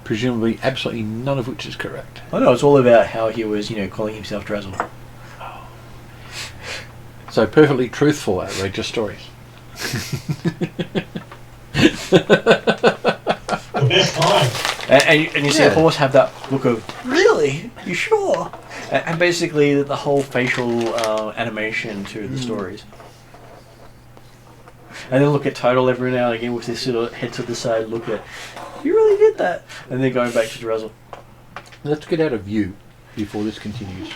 presumably absolutely none of which is correct. I know, it's all about how he was, calling himself Drazzle. So perfectly truthful, outrageous stories. The best time. And you see the horse have that look of, really? You sure? And basically the whole facial animation to the stories. And then look at Total every now and again with this sort of head to the side look at, you really did that? And then going back to Drazzle. Let's get out of view before this continues.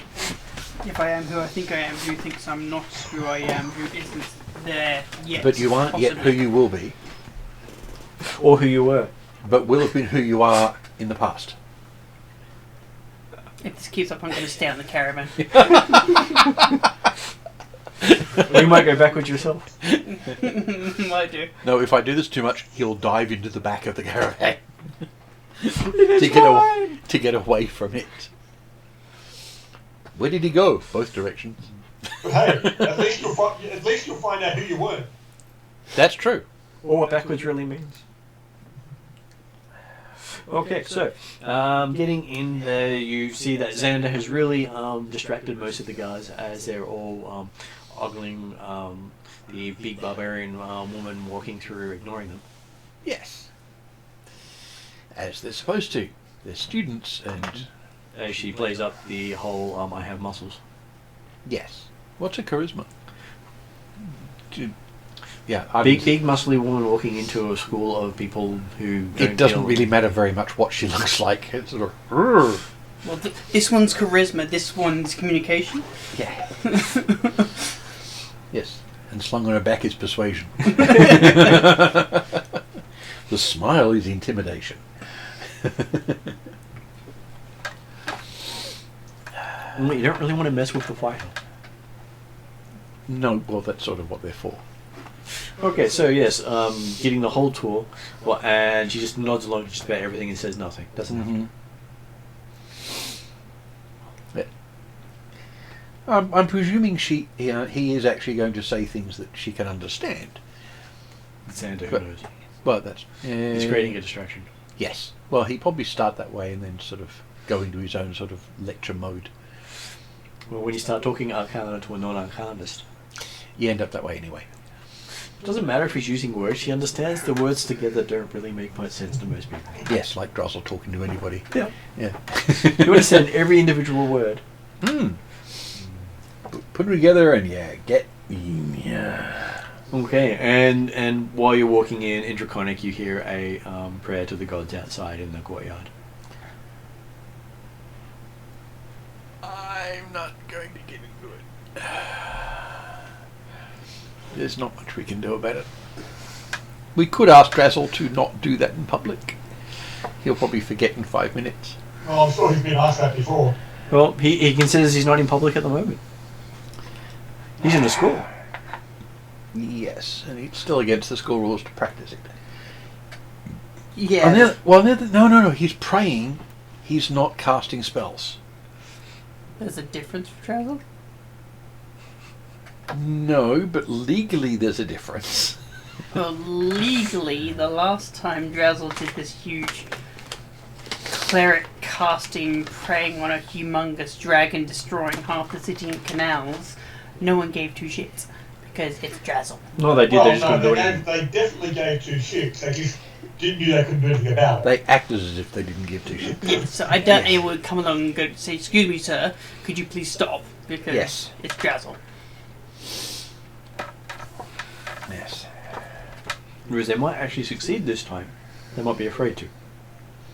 If I am who I think I am, who thinks I'm not who I am, who isn't there yet. But you aren't yet who you will be, Or who you were. but will have been who you are in the past. If this keeps up, I'm going to stay on the caravan. Or you might go backwards yourself. I do. No, if I do this too much, he'll dive into the back of the caravan It's to get away from it. Where did he go? Both directions. But hey, at least you'll find out who you were. That's true. Or what backwards really means. Okay, so getting in there, you see that Xander has really distracted most of the guys as they're all ogling the big barbarian woman walking through, ignoring them. Yes. As they're supposed to. They're students and... As she plays up the whole I have muscles. Yes. What's a charisma? Yeah, Big muscly woman walking into a school of people who don't it doesn't feel- really matter very much what she looks like. It's sort of... "Rrr." Well, this one's charisma, this one's communication. Yeah. Yes. And slung on her back is persuasion. The smile is intimidation. You don't really want to mess with the fighter. No, well, that's sort of what they're for. Okay, so yes, getting the whole tour, and she just nods along to just about everything and says nothing. Doesn't have to. Yeah. I'm presuming he is actually going to say things that she can understand. Xander, who But- knows? Well, that's... He's creating a distraction. Yes. Well, he'd probably start that way and then sort of go into his own sort of lecture mode. Well, when you start talking Arcana to a non-Arcanist, You end up that way anyway. it doesn't matter if he's using words. She understands the words together don't really make much sense to most people. Yes, like Drossel talking to anybody. Yeah. Yeah. You understand every individual word. Put them together and get... Yeah. Okay, and while you're walking in Draconic, you hear a prayer to the gods outside in the courtyard. I'm not going to get into it. There's not much we can do about it. We could ask Drazzle to not do that in public. He'll probably forget in 5 minutes. Well, I'm sure he's been asked that before. Well, he considers he's not in public at the moment. He's in the school. Yes, and it's still against the school rules to practice it. Yeah. No. He's praying. He's not casting spells. There's a difference for travel? No, but legally there's a difference. Well, legally, the last time Drazzle did this huge cleric casting, preying on a humongous dragon destroying half the city in canals, no one gave two shits. Because it's Drazzle. No, they did. Well, They just no, couldn't do anything. they definitely gave two shits. They just didn't knew they couldn't do anything about it. They acted as if they didn't give two shits. Yeah, so I doubt anyone would come along and go say, "Excuse me, sir, could you please stop?" Because Yes. it's Drazzle. Yes. Whereas they might actually succeed this time. They might be afraid to.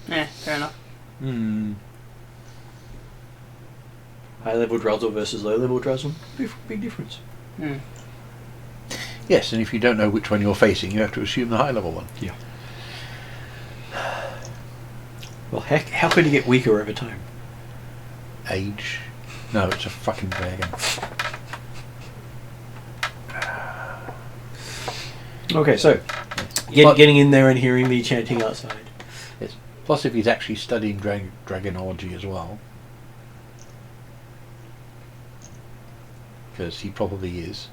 Yeah, fair enough. High level Drazzle versus low level Drazzle. Big difference. Hmm. Yes, and if you don't know which one you're facing, you have to assume the high level one. Yeah. Well, heck, how could he get weaker over time? Age. No, it's a fucking dragon. Okay, so But- getting in there and hearing the chanting outside. Yes. Plus, if he's actually studying dragonology as well, because he probably is.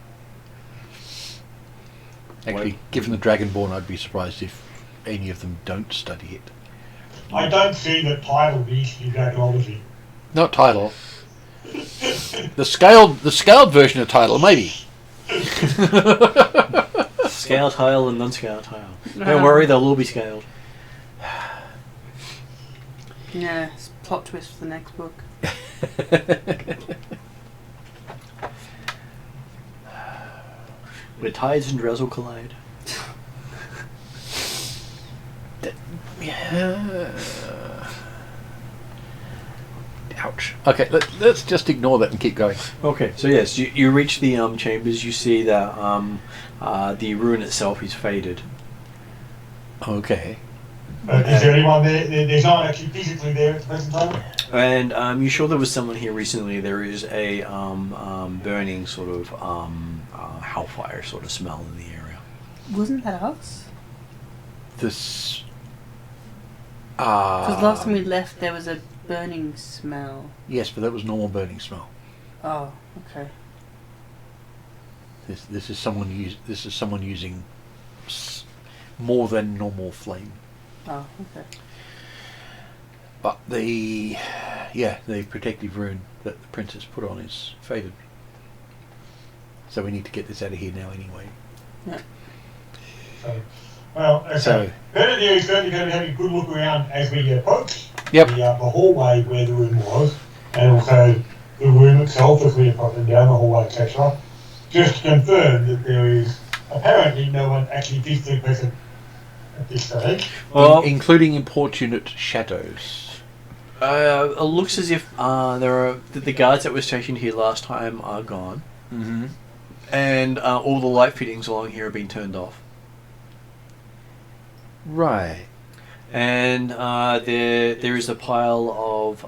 Actually, given the Dragonborn, I'd be surprised if any of them don't study it. I don't see that title needs to be dragonology. Not title. The scaled version of title, maybe. Scale tile and non-scale tile. Don't worry, they'll all be scaled. Yeah, it's plot twist for the next book. Where tides and Drazzle collide. Yeah. Ouch. Okay, let's just ignore that and keep going. Okay, so yes, you reach the chambers. You see that the ruin itself is faded. Okay. Is there anyone there? There's not actually physically there at the present time? And you sure there was someone here recently? There is a burning sort of hellfire sort of smell in the area. Wasn't that us? This. Because last time we left, there was a burning smell. Yes, but that was normal burning smell. Oh, okay. This is someone using more than normal flame. Oh, okay. But the protective rune that the princess put on is faded. So we need to get this out of here now anyway. So, well, okay. So- Benedict is certainly going to have a good look around as we approach Yep. the hallway where the room was, and also the room itself as we approach down the hallway, etc. Just to confirm that there is apparently no one actually physically present at this stage. Well, Including importunate shadows. it looks as if the guards that were stationed here last time are gone, Mm-hmm. and all the light fittings along here have been turned off. Right. And there is a pile of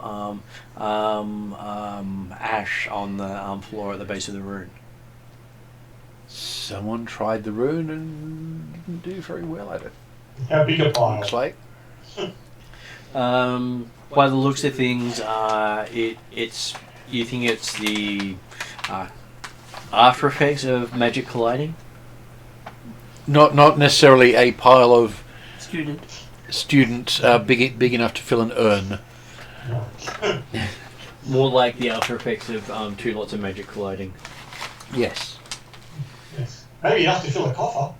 ash on the floor at the base of the rune. Someone tried the rune and didn't do very well at it. How big a pile? Looks like. By the looks of things, it's you think it's the after effects of magic colliding? Not necessarily a pile of Students. big enough to fill an urn. More like the after effects of two lots of magic colliding. Yes. Yes. Maybe enough to fill a coffer.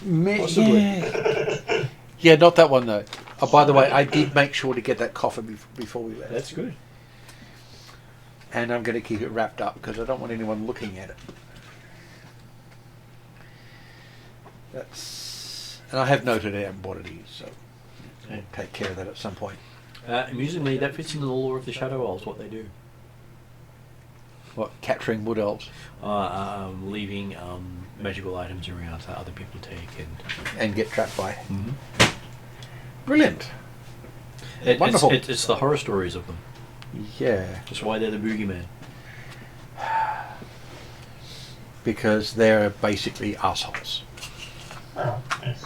Possibly. Yeah. Yeah, not that one though. Oh, by the way, I did make sure to get that coffer before we left. That's good. And I'm going to keep it wrapped up because I don't want anyone looking at it. And I have noted down what it is, so I'll take care of that at some point. Amusingly, that fits into the lore of the Shadow Elves, what they do. What, capturing wood elves? Leaving magical items around that other people take And get trapped by. and Brilliant. Wonderful. It's the horror stories of them. Yeah. That's why they're the boogeyman. Because they're basically assholes. Oh, yes.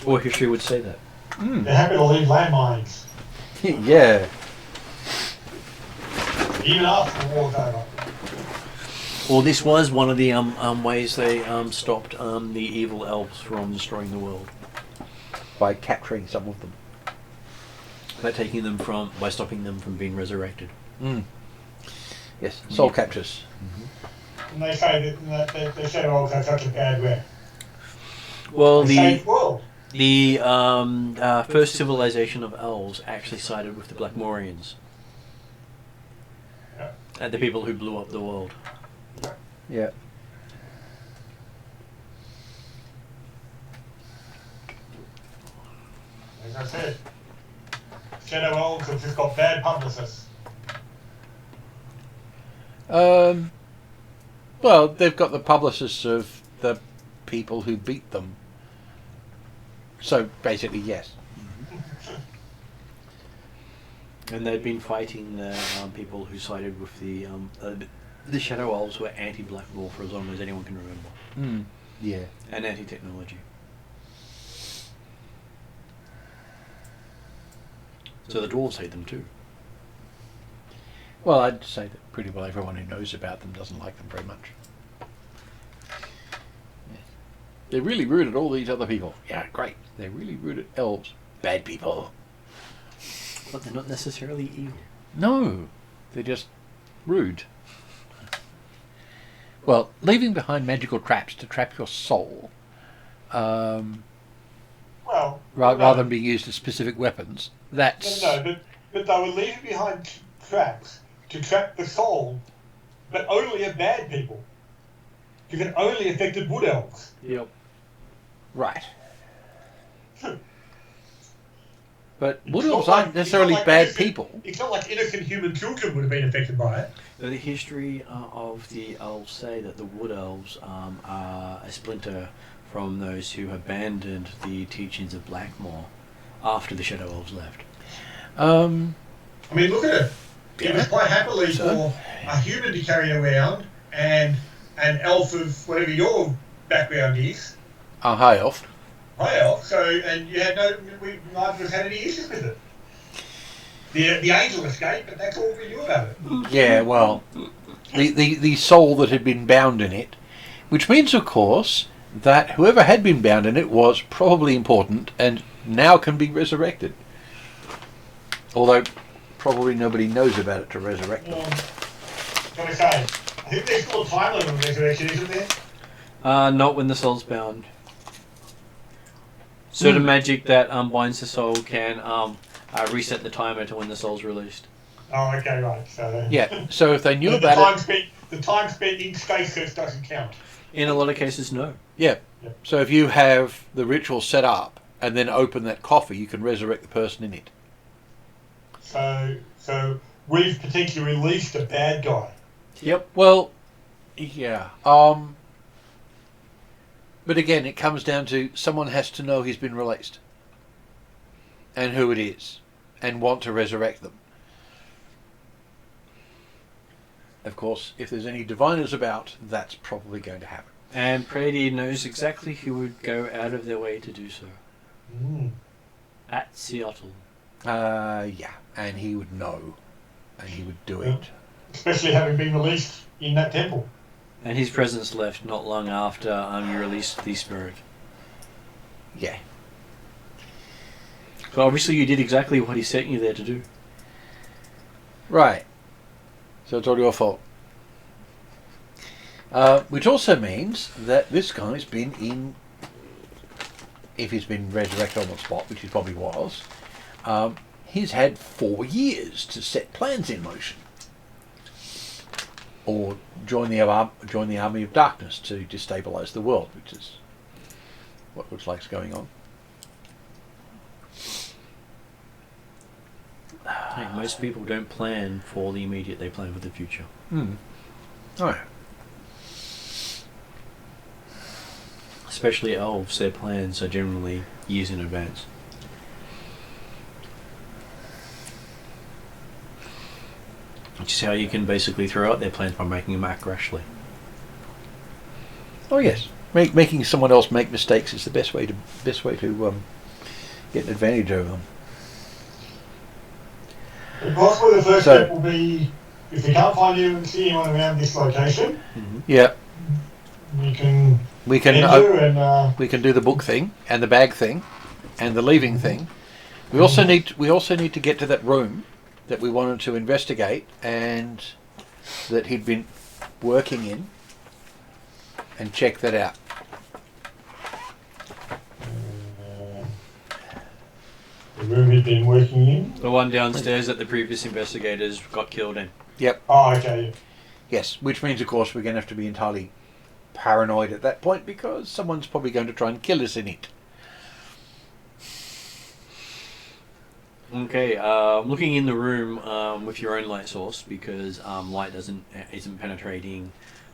Or history would say that. They're happy to leave landmines, Yeah. even after the war's over. Well, this was one of the ways they stopped the evil elves from destroying the world. By capturing some of them. By stopping them from being resurrected. Yes, soul captures. And they say that the Shadow Elves have such a bad rep. Well, They save the world. the first civilization of elves actually sided with the Blackmorians. Yeah. And the people who blew up the world. Yeah. As I said, Shadow Elves have just got bad publicists. Well, they've got the publicists of the people who beat them. So basically, yes. And they'd been fighting the people who sided with the Shadow Elves were anti-Blackmore for as long as anyone can remember. Yeah. And anti-technology. So the dwarves hate them too. Well, I'd say that pretty well everyone who knows about them doesn't like them very much. Yeah. They're really rude at all these other people. Yeah, great. They're really rude at elves. Bad people. But they're not necessarily evil. No, they're just rude. Well, leaving behind magical traps to trap your soul, Well, rather than being used as specific weapons, that's... No, but they were leaving behind traps to trap the soul, but only of bad people. Because it only affected wood elves. Yep. Right. But It's wood not elves like- aren't it's necessarily not like bad innocent- people. It's not like innocent human children would have been affected by it. The history of the elves say that the wood elves are a splinter from those who abandoned the teachings of Blackmore after the Shadow Elves left. I mean, look at it. It was Yeah. quite happily So- for a human to carry around and an elf of whatever your background is, A high elf. high elf, so, and you had neither of us had any issues with it. The angel escaped, but that's all we knew about it. Yeah, well, the soul that had been bound in it, which means, of course, that whoever had been bound in it was probably important and now can be resurrected. Although probably nobody knows about it to resurrect them. Can I say? I think there's still a time limit on resurrection, isn't there? Not when the soul's bound. Certain magic that binds the soul can reset the timer to when the soul's released. Oh, okay, right. So Yeah. So if they knew the about the time spent in stasis doesn't count. In a lot of cases, no. yeah. Yep. So if you have the ritual set up and then open that coffee, you can resurrect the person in it. So we've potentially released a bad guy. Yep. Well, yeah. But again, it comes down to someone has to know he's been released and who it is and want to resurrect them. Of course, if there's any diviners about, that's probably going to happen. And Brady knows exactly who would go out of their way to do so. At Seattle. Yeah, and he would know, and he would do it. Especially having been released in that temple. And his presence left not long after you released the spirit. Yeah. So obviously you did exactly what he sent you there to do. Right. So it's all your fault. Which also means that this guy's been in, if he's been resurrected on the spot, which he probably was, he's had 4 years to set plans in motion. Or join the army of darkness to destabilise the world, which is what looks like is going on. Hey, most people don't plan for the immediate, they plan for the future. Oh. Especially elves, their plans are generally years in advance. Which is how you can basically throw out their plans by making them act rashly. Oh yes, making someone else make mistakes is the best way to get an advantage over them. And possibly the first step will be, if we can't find you and see anyone around this location, Yeah, we can enter and we can do the book thing and the bag thing and the leaving thing. We also need to get to that room that we wanted to investigate and that he'd been working in and check that out. the room he'd been working in. The one downstairs that the previous investigators got killed in. Yep. Oh, okay. Yes, which means of course we're going to have to be entirely paranoid at that point because someone's probably going to try and kill us in it. Okay, looking in the room with your own light source because light isn't penetrating,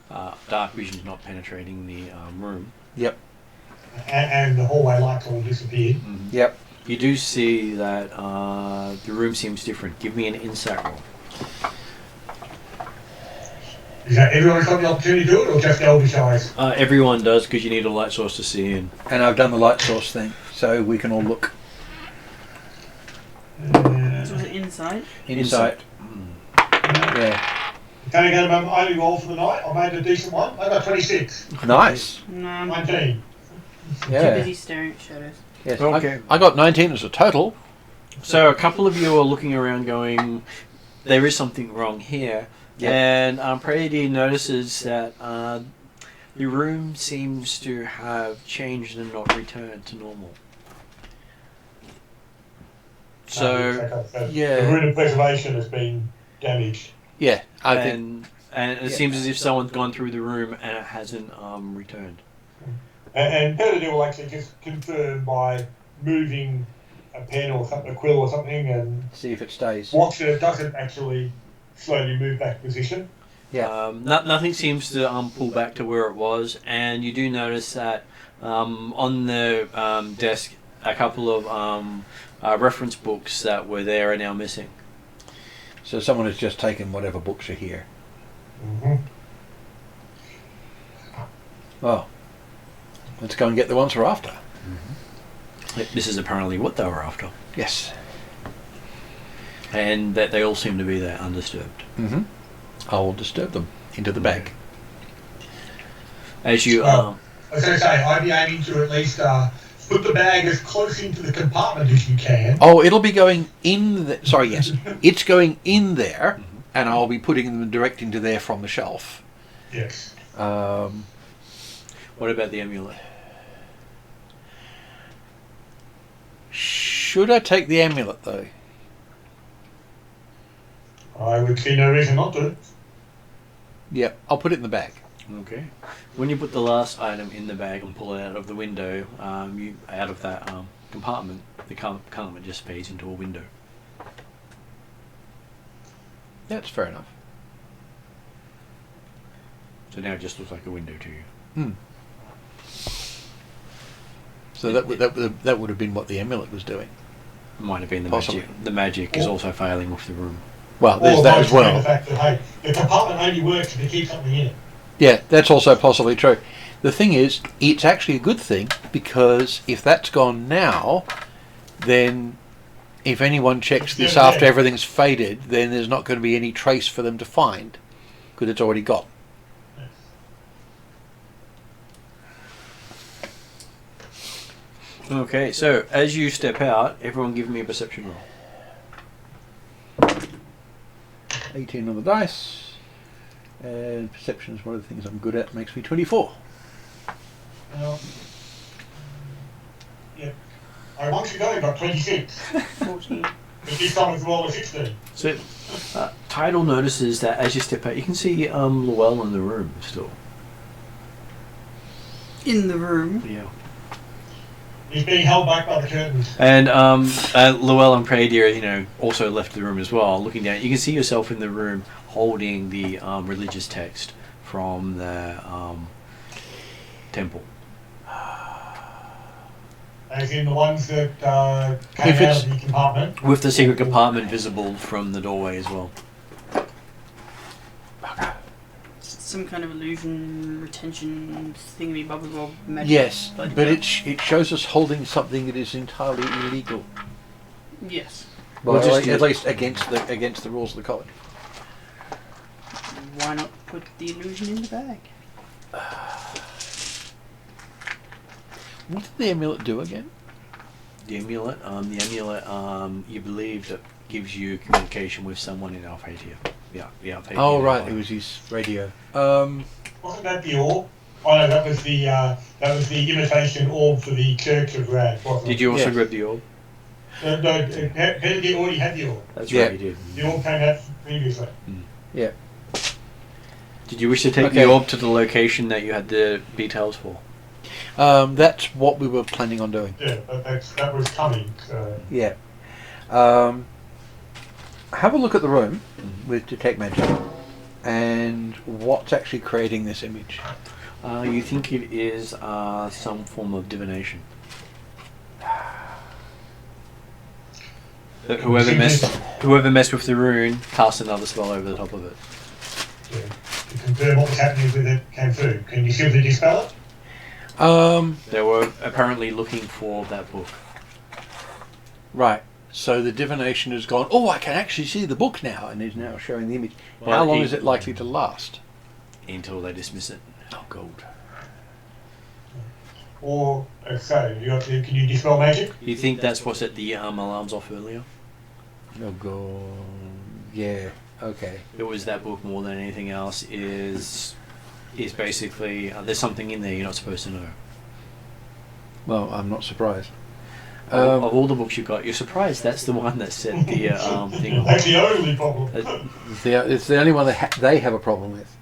dark vision's not penetrating the room. Yep. And the hallway lights all disappeared. Yep. You do see that the room seems different. Give me an insight roll. Is that everyone's got the opportunity to do it, or just elvish eyes? Everyone does because you need a light source to see in. And I've done the light source thing, so we can all look. So was it inside? Insight. Yeah. Okay, again, I only roll for the night. I made a decent one. I got 26. Nice. No, I'm 19. too Yeah. busy staring at shadows. Yes. Okay. I got 19 as a total. So a couple of you are looking around going, there is something wrong here. Yep. And Brady notices that the room seems to have changed and not returned to normal. So, Okay, so yeah. the rune of preservation has been damaged. Yeah, I think. and it seems as if someone's gone through the room and it hasn't returned. And Peter will actually just confirm by moving a pen or something, a quill or something, and See if it stays. watch that it doesn't actually slowly move back position. Yeah. Nothing seems to pull back to where it was, and you do notice that on the desk, a couple of reference books that were there are now missing. So someone has just taken whatever books are here. Well, let's go and get the ones we're after. This is apparently what they were after, Yes. and that they all seem to be there undisturbed. I will disturb them into the bag. As you I was going to say, I'd be aiming to at least put the bag as close into the compartment as you can. Oh, it'll be going in the... Sorry, yes. It's going in there, and I'll be putting them direct into there from the shelf. Yes. What about the amulet? Should I take the amulet, though? I would see no reason not to. Yeah, I'll put it in the bag. Okay. When you put the last item in the bag and pull it out of the window, you out of that compartment, the compartment just fades into a window. That's fair enough. So now it just looks like a window to you. Hmm. So that would have been what the amulet was doing. Might have been the Possibly. magic. The magic is also failing with the room. Well, there's Or that might as have been well. The fact that, hey, the compartment only works if you keep something in it. Yeah, that's also possibly true. The thing is, it's actually a good thing, because if that's gone now, then if anyone checks this Yeah, after yeah. everything's faded, then there's not going to be any trace for them to find, because it's already gone. Okay, so as you step out, everyone give me a perception roll. 18 on the dice, and perception is one of the things I'm good at. Makes me 24. Yeah. Once you go, got 26. 14. But this time it's roll a 16. So, Tidal notices that as you step out, you can see Llewell in the room still. In the room. Yeah. He's being held back by the curtains. And Llewell and Pradir, also left the room as well. Looking down, you can see yourself in the room holding the religious text from the temple. As in the ones that came If out it's- of the compartment. With the secret compartment visible from the doorway as well. Some kind of illusion, retention, thingy bubble or magic. Yes, bloody but hell. it shows us holding something that is entirely illegal. Yes. Well, We'll just at least against the rules of the college. Why not put the illusion in the bag? What did the amulet do again? The amulet, you believe that gives you communication with someone in Alphatia. Yeah, Alphatia. Oh, right, it was his radio. Wasn't that the orb? Oh no, that was the imitation orb for the Church of Rad, wasn't Did it? you also Yes. grab the orb? No, Benedict already had the orb. That's Yeah. right, you did. The orb came out previously. Yeah. Did you wish to take Okay. the orb to the location that you had the details for? That's what we were planning on doing. Yeah, but that was coming. So. Yeah. Have a look at the room with Detect Magic and what's actually creating this image. You think it is some form of divination. That whoever messed with the rune cast another spell over the top of it. Yeah. To confirm what was happening with it came through. Can you simply dispel it? They were apparently looking for that book. Right. So the divination has gone, oh, I can actually see the book now, and is now showing the image. Well, How long is it likely to last? Until they dismiss it. Oh, gold. Or, can you dispel magic? You think that's what set the alarms off earlier? Oh, gold. Yeah. Okay. It was that book more than anything else. Is basically there's something in there you're not supposed to know. Well, I'm not surprised. Of all the books you got, you're surprised that's the one that set the thing off. That's the only problem. It's the only one that they have a problem with.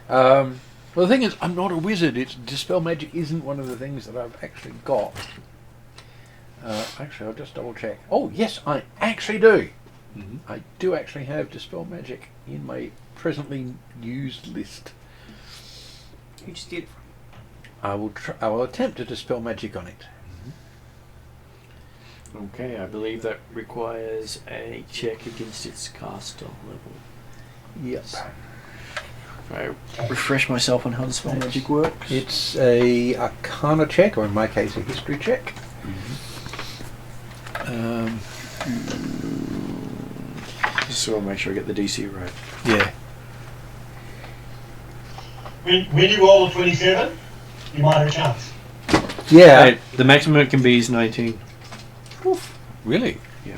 Well, the thing is, I'm not a wizard. Dispel magic isn't one of the things that I've actually got. Actually, I'll just double check. Oh, yes, I actually do. Mm-hmm. I do actually have Dispel magic in my presently used list. You just did. I will attempt to dispel magic on it. Okay, I believe that requires a check against its caster level. Yep. If I refresh myself on how the spell magic works. It's a Arcana check, or in my case, a History check. Just so I'll make sure I get the DC right. Yeah. When you roll a 27, you might have a chance. Yeah. Hey, the maximum it can be is 19. Really? Yeah.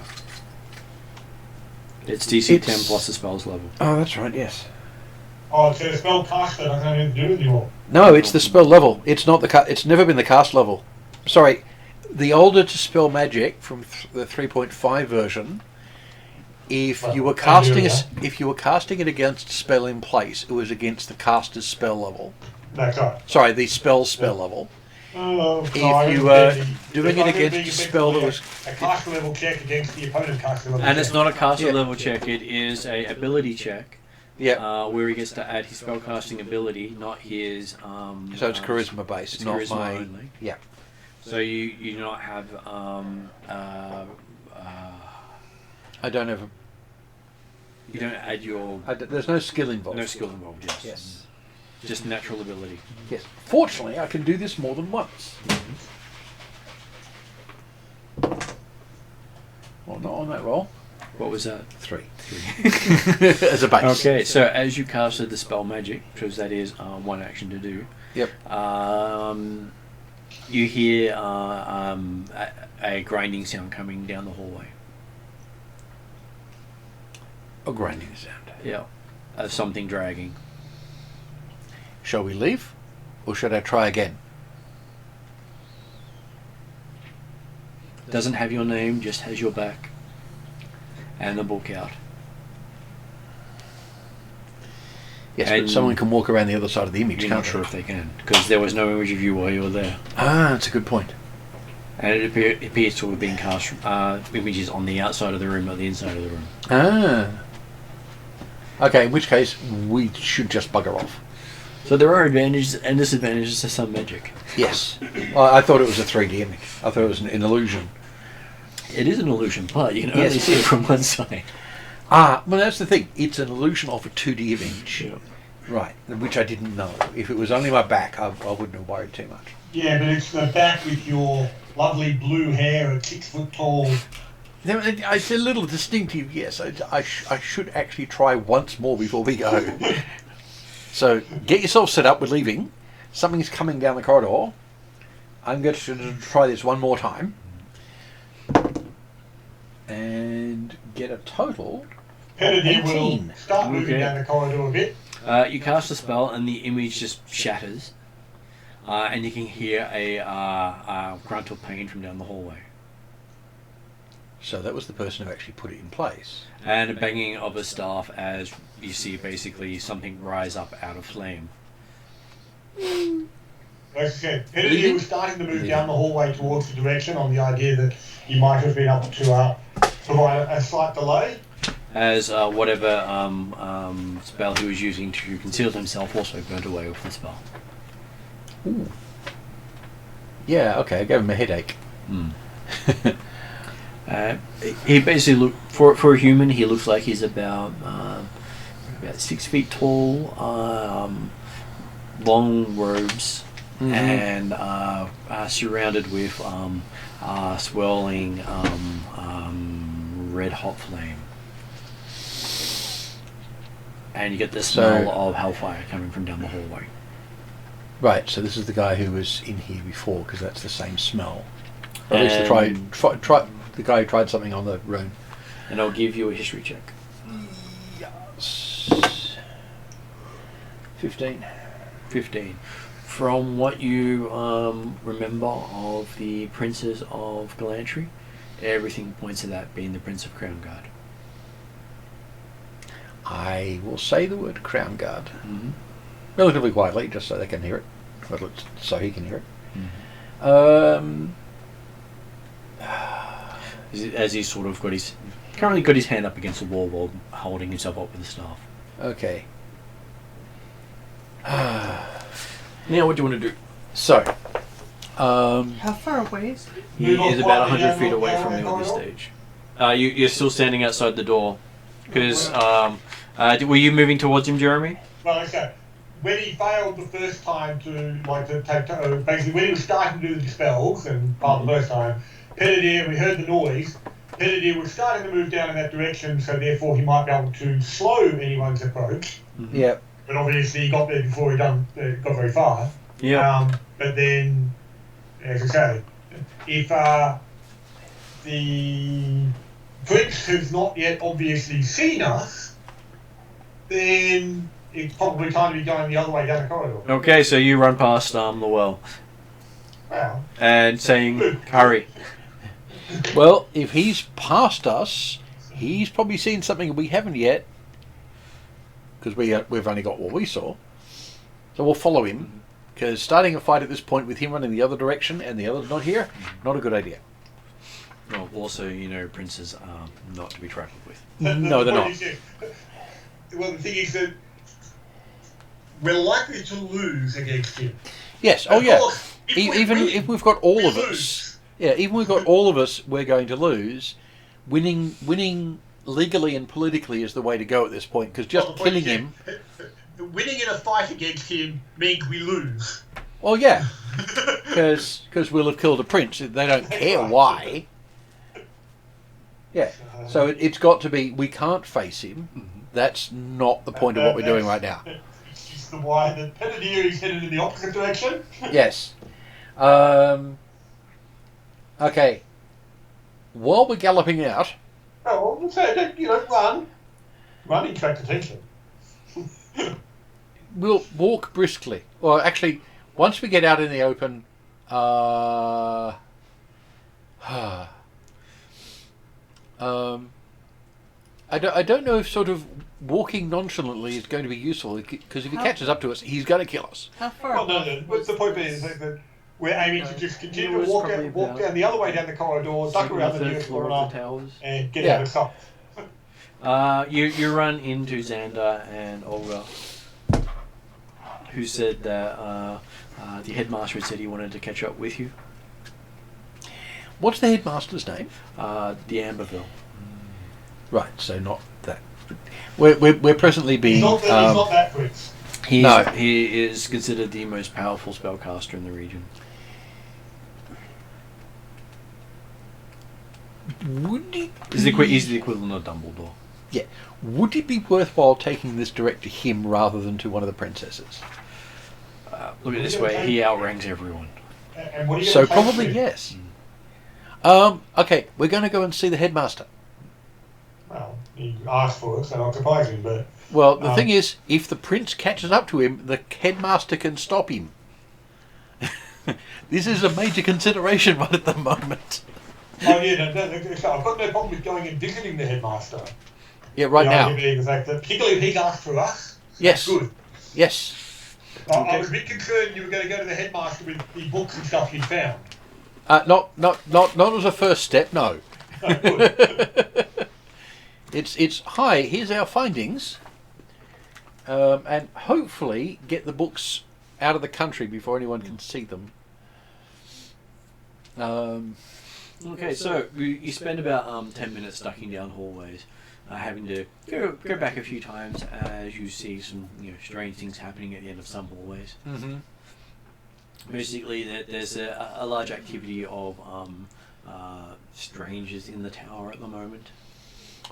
It's DC 10 It's- plus the spell's level. Oh, that's right. Yes. Oh, it's a spell caster. I can't even do it anymore. No, it's the spell level. It's not the. It's never been the cast level. Sorry, the older to spell magic from the 3.5 version. If Well, you were I casting do, if you were casting it against a spell in place, it was against the caster's spell level. That's right. Sorry, the spell level. Oh, If no, I you remember were the- doing I it remember against being a spell that was a caster level check against the opponent's caster level And check. it's not a caster Yeah. level check, it is a ability check. yeah. Where he gets to add his spellcasting ability, not his. So it's charisma based, it's not charisma my. only. Yeah. So you do not have I don't have. you don't add your There's no skill involved. no skill involved. Yes. Yes. Just natural ability. Yes. Fortunately, I can do this more than once. Well, not on that roll. What was that? 3. As a base. Okay, so as you casted the spell magic, because that is one action to do. Yep. You hear a grinding sound coming down the hallway. A grinding sound. Yeah, of something dragging. Shall we leave, or should I try again? Doesn't have your name, just has your back and the book out. Yes, And but someone can walk around the other side of the image, You're can't not sure they? if they can, because there was no image of you while you were there. Ah, that's a good point. And it appears to have been cast images on the outside of the room, not the inside of the room. Ah. Okay, in which case, we should just bugger off. So there are advantages and disadvantages to some magic. Yes. Well, I thought it was a 3D image. I thought it was an illusion. It is an illusion, but you can Yes. only see it from one side. Ah, well, that's the thing. It's an illusion of a 2D image. Yeah. Right, which I didn't know. If it was only my back, I wouldn't have worried too much. Yeah, but it's the back with your lovely blue hair at 6 foot tall. Now, it's a little distinctive, yes. I should actually try once more before we go. So, get yourself set up. We're leaving. Something's coming down the corridor. I'm going to try this one more time. And get a total of Penadine 18. will start moving Okay. down the corridor a bit. You cast a spell, and the image just shatters, and you can hear a grunt of pain from down the hallway, So that was the person who actually put it in place. and a banging of a staff as you see basically something rise up out of flame. Like I said, Leaving? Penadine was starting to move Leaving. down the hallway towards the direction on the idea that you might have been able to provide a slight delay. As whatever spell he was using to conceal himself also burnt away with the spell. Ooh. Yeah, okay, I gave him a headache. He basically look for a human. He looks like he's about 6 feet tall, long robes, and surrounded with swirling red hot flame. And you get the smell of hellfire coming from down the hallway. Right, so this is the guy who was in here before, because that's the same smell. Or at least the guy who tried something on the rune. And I'll give you a history check. Yes. 15. 15. From what you remember of the princes of Galantry, everything points to that being the Prince of Crown Guard. I will say the word Crown Guard. Mm-hmm. Relatively quietly, just so they can hear it. Well, so he can hear it. Mm-hmm. As he's sort of currently got his hand up against the wall while holding himself up with the staff. Okay. Now, what do you want to do? So, How far away is he? He Move is on about quietly 100 down feet the away from the other corridor. stage. You're still standing outside the door. Because, were you moving towards him, Jeremy? Well, like I said, when he failed the first time to take basically when he was starting to do the spells and part of the first time, Penadine, we heard the noise. Penadine was starting to move down in that direction, so therefore he might be able to slow anyone's approach. yeah. But obviously he got there before he got very far. Yeah. But then as I say, if the prince has not yet obviously seen us, then it's probably time to be going the other way down the corridor. Okay, so you run past the well Well, and saying, hurry. Well, if he's past us, he's probably seen something we haven't yet, because we've only got what we saw. So we'll follow him, because starting a fight at this point with him running the other direction and the others not here, not a good idea. Well, also, princes are not to be trifled with. No, they're not. Well, the thing is that we're likely to lose against him. Yes. Of Oh, yeah. course, Even if we've got all of us, even we've got all of us, we're going to lose. Winning legally and politically is the way to go at this point, because just killing him. Winning in a fight against him means we lose. Well, yeah, because we'll have killed a prince. They don't care why. Yeah. So it's got to be. We can't face him. That's not the point of what we're doing right now. It's the why the Penadier is headed in the opposite direction. Yes. Okay. While we're galloping out, Oh, well, so run and attract attention. we'll walk briskly. Well, actually, once we get out in the open, I don't know if sort of walking nonchalantly is going to be useful, because if he catches up to us, he's going to kill us. How far? Well, no. What's the point being is that we're aiming to just continue to was walk probably down the other way down the corridor, duck around the nearest corner, towers. and get out of sight. You run into Xander and Olga, who said that the headmaster had said he wanted to catch up with you. What's the headmaster's name? The Amberville. Right, so not that. We're presently being. He's not that prince. He is considered the most powerful spellcaster in the region. Would it? He's the equivalent of Dumbledore. Yeah. Would it be worthwhile taking this direct to him rather than to one of the princesses? Look at it this way: he outranks everyone. And what are you So gonna say probably to him? yes. Okay, we're going to go and see the headmaster. Well, he asked for it, so not surprising, but... Well, the thing is, if the prince catches up to him, the headmaster can stop him. This is a major consideration right at the moment. Oh, yeah, so I've got no problem with going and visiting the headmaster. Yeah, right The now. idea being the fact that, particularly if he's asked for us, Yes. good. Yes. I was a bit concerned you were going to go to the headmaster with the books and stuff you'd found. Not as a first step, no. No, good. It's hi, here's our findings. And hopefully get the books out of the country before anyone can see them. Okay, so you spend about 10 minutes ducking down hallways, having to go back a few times as you see some strange things happening at the end of some hallways. Mm-hmm. Basically, there's a large activity of strangers in the tower at the moment.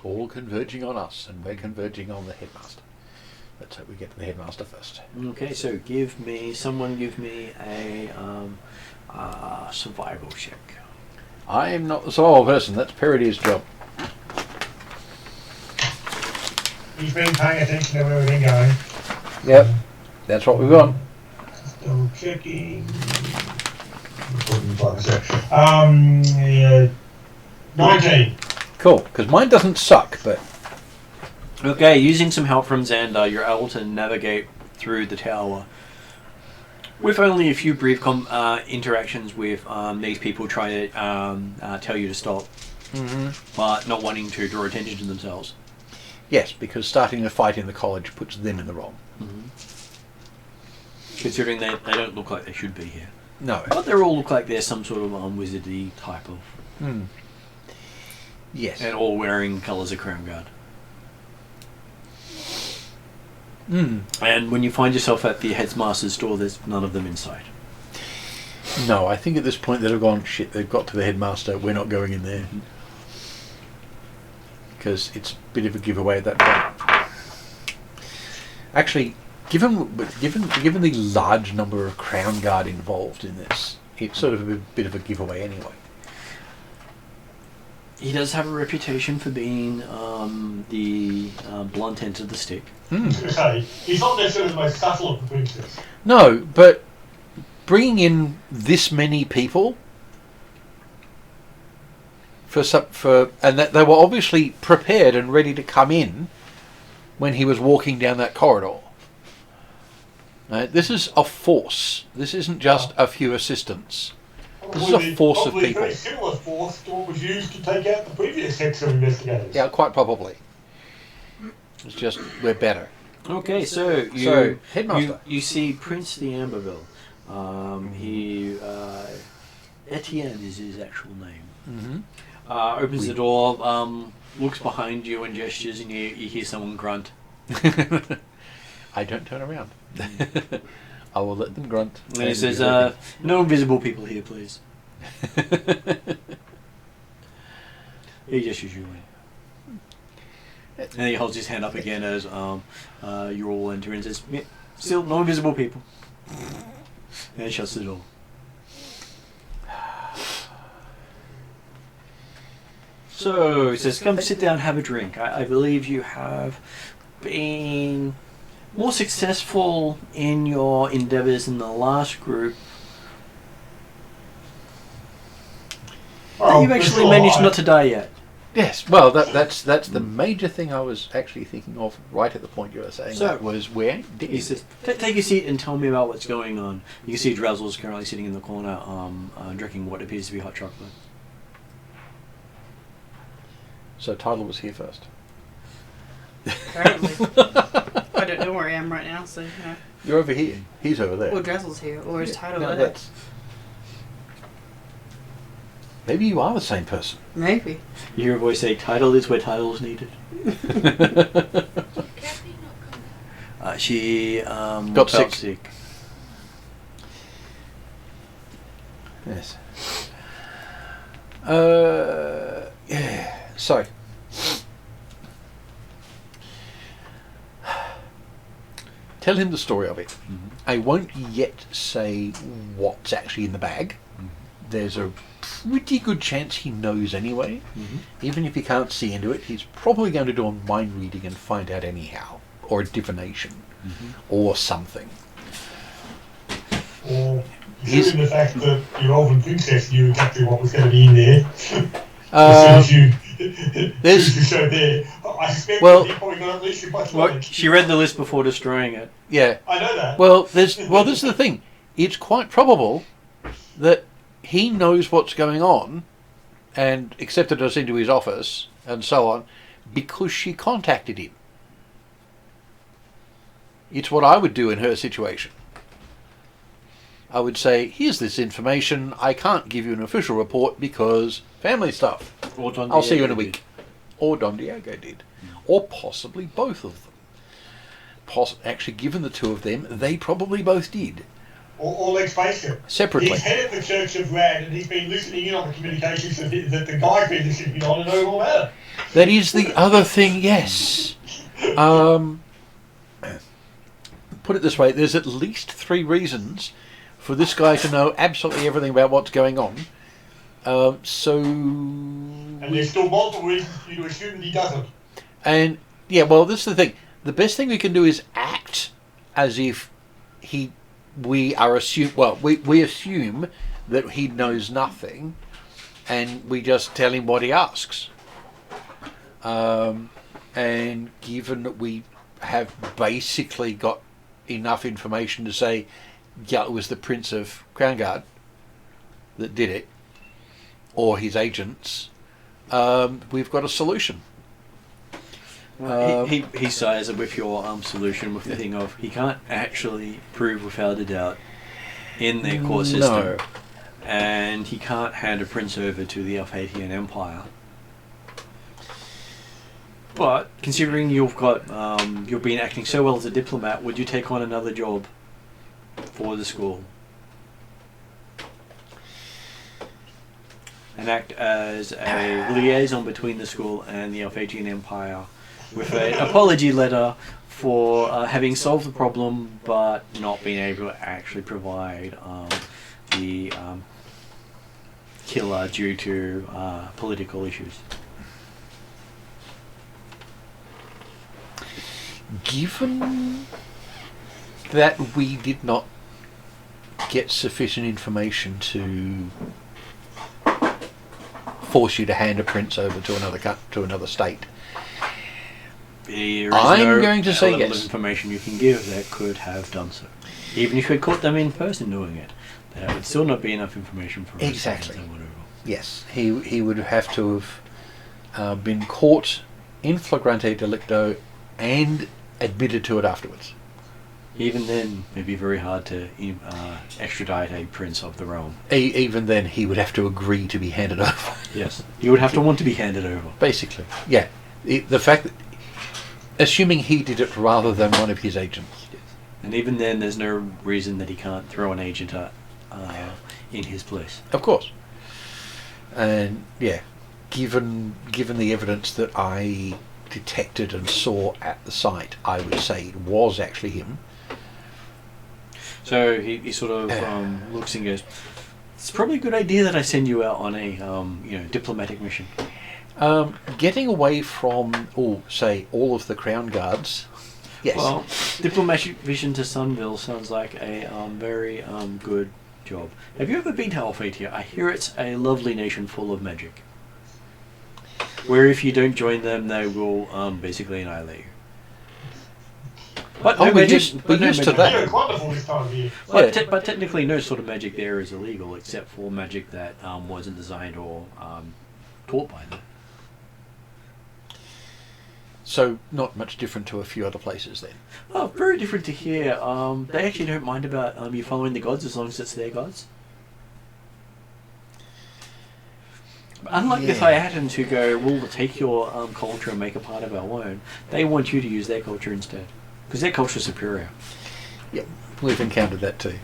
All converging on us, and we're converging on the headmaster. Let's hope we get to the headmaster first. Okay, so someone give me a survival check. I am not the sole person. That's Paradis' job. He's been paying attention to where we've been going. Yep, that's what we want. Still checking. Yeah, 19. Cool, because mine doesn't suck, but Okay, using some help from Xander, you're able to navigate through the tower with only a few brief interactions with these people trying to tell you to stop, but not wanting to draw attention to themselves. yes, because starting a fight in the college puts them in the wrong. Considering they don't look like they should be here. No. But they all look like they're some sort of wizardy type of... Yes. And all wearing colours of Crown Guard. And when you find yourself at the headmaster's door, there's none of them inside. No, I think at this point they'd have gone, shit, they've got to the headmaster, we're not going in there. Because it's a bit of a giveaway at that point. Actually, given the large number of Crown Guard involved in this, it's sort of a bit of a giveaway anyway. He does have a reputation for being the blunt end of the stick. I was going to say, he's not necessarily the most subtle of the princes. No, but bringing in this many people and that they were obviously prepared and ready to come in when he was walking down that corridor. This is a force. This isn't just a few assistants. This is a force of people. Probably a very similar force to what was used to take out the previous sets of investigators. Yeah, quite probably. It's just we're better. Okay, so Headmaster. you see Prince the Amberville. Etienne is his actual name. Opens the door, looks behind you and gestures, and you hear someone grunt. I don't turn around. I will let them grunt. And he says, no invisible people here, please. He gestures you in. And he holds his hand up again as you all enter and says, still no invisible people. And he shuts the door. So he says, come sit down, have a drink. I believe you have been more successful in your endeavours in the last group. You've actually managed not to die yet. Yes, well, that's the major thing I was actually thinking of right at the point you were saying So, that was where did He says, take a seat and tell me about what's going on. You can see Drazzle's currently sitting in the corner drinking what appears to be hot chocolate. So Tidal was here first. Apparently. I don't know where I am right now, so, you know. You're over here. He's over there. Or Drazzle's here, or is Tidal No, there? that's... Maybe you are the same person. Maybe. You hear a voice say, title is where title is needed. She Got sick. Yes. Yeah. So. Tell him the story of it. Mm-hmm. I won't yet say what's actually in the bag. Mm-hmm. There's a pretty good chance he knows anyway. Mm-hmm. Even if he can't see into it, he's probably going to do a mind reading and find out anyhow. Or a divination. Mm-hmm. Or something. Or given the fact that your elven princess knew exactly what was going to be in there. As soon as you showed there, I suspect that he probably got at least as much knowledge. She read the list before destroying it. Yeah. I know that. Well, this is the thing. It's quite probable that he knows what's going on and accepted us into his office and so on because she contacted him. It's what I would do in her situation. I would say, here's this information. I can't give you an official report because family stuff. Or Don I'll see you in a Diego week. Or Don Diego did. Or possibly both of them. Actually, given the two of them, they probably both did. Or let's face it, Separately. he's head of the Church of Rad and he's been listening in on the communications that the guy's been listening in on and know all about it. That is the other thing, yes. Put it this way, there's at least 3 reasons for this guy to know absolutely everything about what's going on. And there's still multiple reasons for you to assume that he doesn't. And, yeah, well, this is the thing. The best thing we can do is act as if we assume that he knows nothing, and we just tell him what he asks. And given that we have basically got enough information to say, yeah, it was the Prince of Crownguard that did it, or his agents, we've got a solution. He sighs with your solution with the thing of he can't actually prove without a doubt in their core system. No. And he can't hand a prince over to the Alphatian Empire. But considering you've been acting so well as a diplomat, would you take on another job for the school and act as a liaison between the school and the Alphatian Empire with an apology letter for having solved the problem but not being able to actually provide the killer due to political issues. Given that we did not get sufficient information to force you to hand a prince over to another state, There is I'm no going to say level yes. of information you can give that could have done so. Even if you had caught them in person doing it, there would still not be enough information for us Exactly. to hand over. yes, he would have to have been caught in flagrante delicto and admitted to it afterwards. Even then, it'd be very hard to extradite a prince of the realm. Even then, he would have to agree to be handed over. Yes, you would have to want to be handed over. Basically, yeah. The fact that, assuming he did it rather than one of his agents. Yes. And even then, there's no reason that he can't throw an agent in his place. Of course. And yeah, given the evidence that I detected and saw at the site, I would say it was actually him. So he sort of looks and goes, "It's probably a good idea that I send you out on a diplomatic mission." Getting away from, say, all of the crown guards. Yes. Well, diplomatic mission to Sunville sounds like a very good job. Have you ever been to Alphatia? I hear it's a lovely nation full of magic. Where if you don't join them, they will basically annihilate you. But Oh, no we're magic- used but no to magic- that. Yeah, it's wonderful this time of year. But, Yeah. but technically, no sort of magic there is illegal, except for magic that wasn't designed or taught by them. So not much different to a few other places then. Oh, very different to here. They actually don't mind about you following the gods as long as it's their gods. Unlike the Yeah. Thiatans who go, we'll take your culture and make a part of our own, they want you to use their culture instead. Because their culture is superior. Yep, we've encountered that too.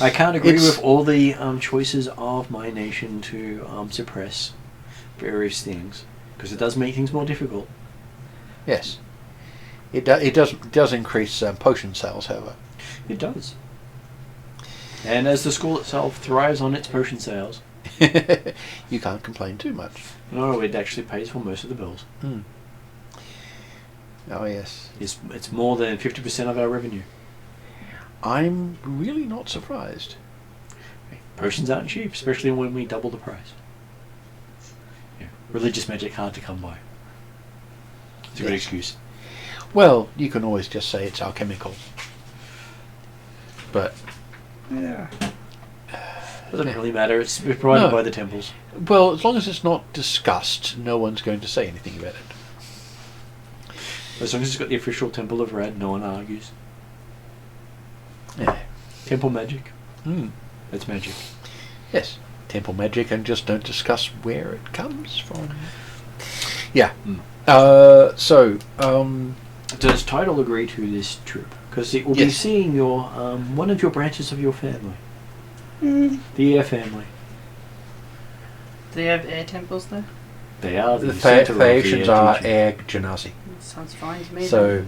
I can't agree It's- with all the choices of my nation to suppress various things. Because it does make things more difficult. Yes. It does increase potion sales, however. It does. And as the school itself thrives on its potion sales, You can't complain too much. no, it actually pays for most of the bills. Oh yes. It's more than 50% of our revenue. I'm really not surprised. Potions aren't cheap, especially when we double the price. Yeah. Religious magic hard to come by. It's a good Yes. excuse. Well, you can always just say it's alchemical. But Yeah. Doesn't really matter. It's provided No. by the temples. well, as long as it's not discussed, no one's going to say anything about it. As long as it's got the official Temple of Red, no one argues. Yeah. Temple magic. Mm. That's magic. Yes. Temple magic, and just don't discuss where it comes from. Yeah. So, Does Tidal agree to this trip? Because it will be Yes. seeing your one of your branches of your family. The Air family. Do they have air temples there? They are the center of the Phaeacians Air are teaching. air genasi. Sounds fine to me. So,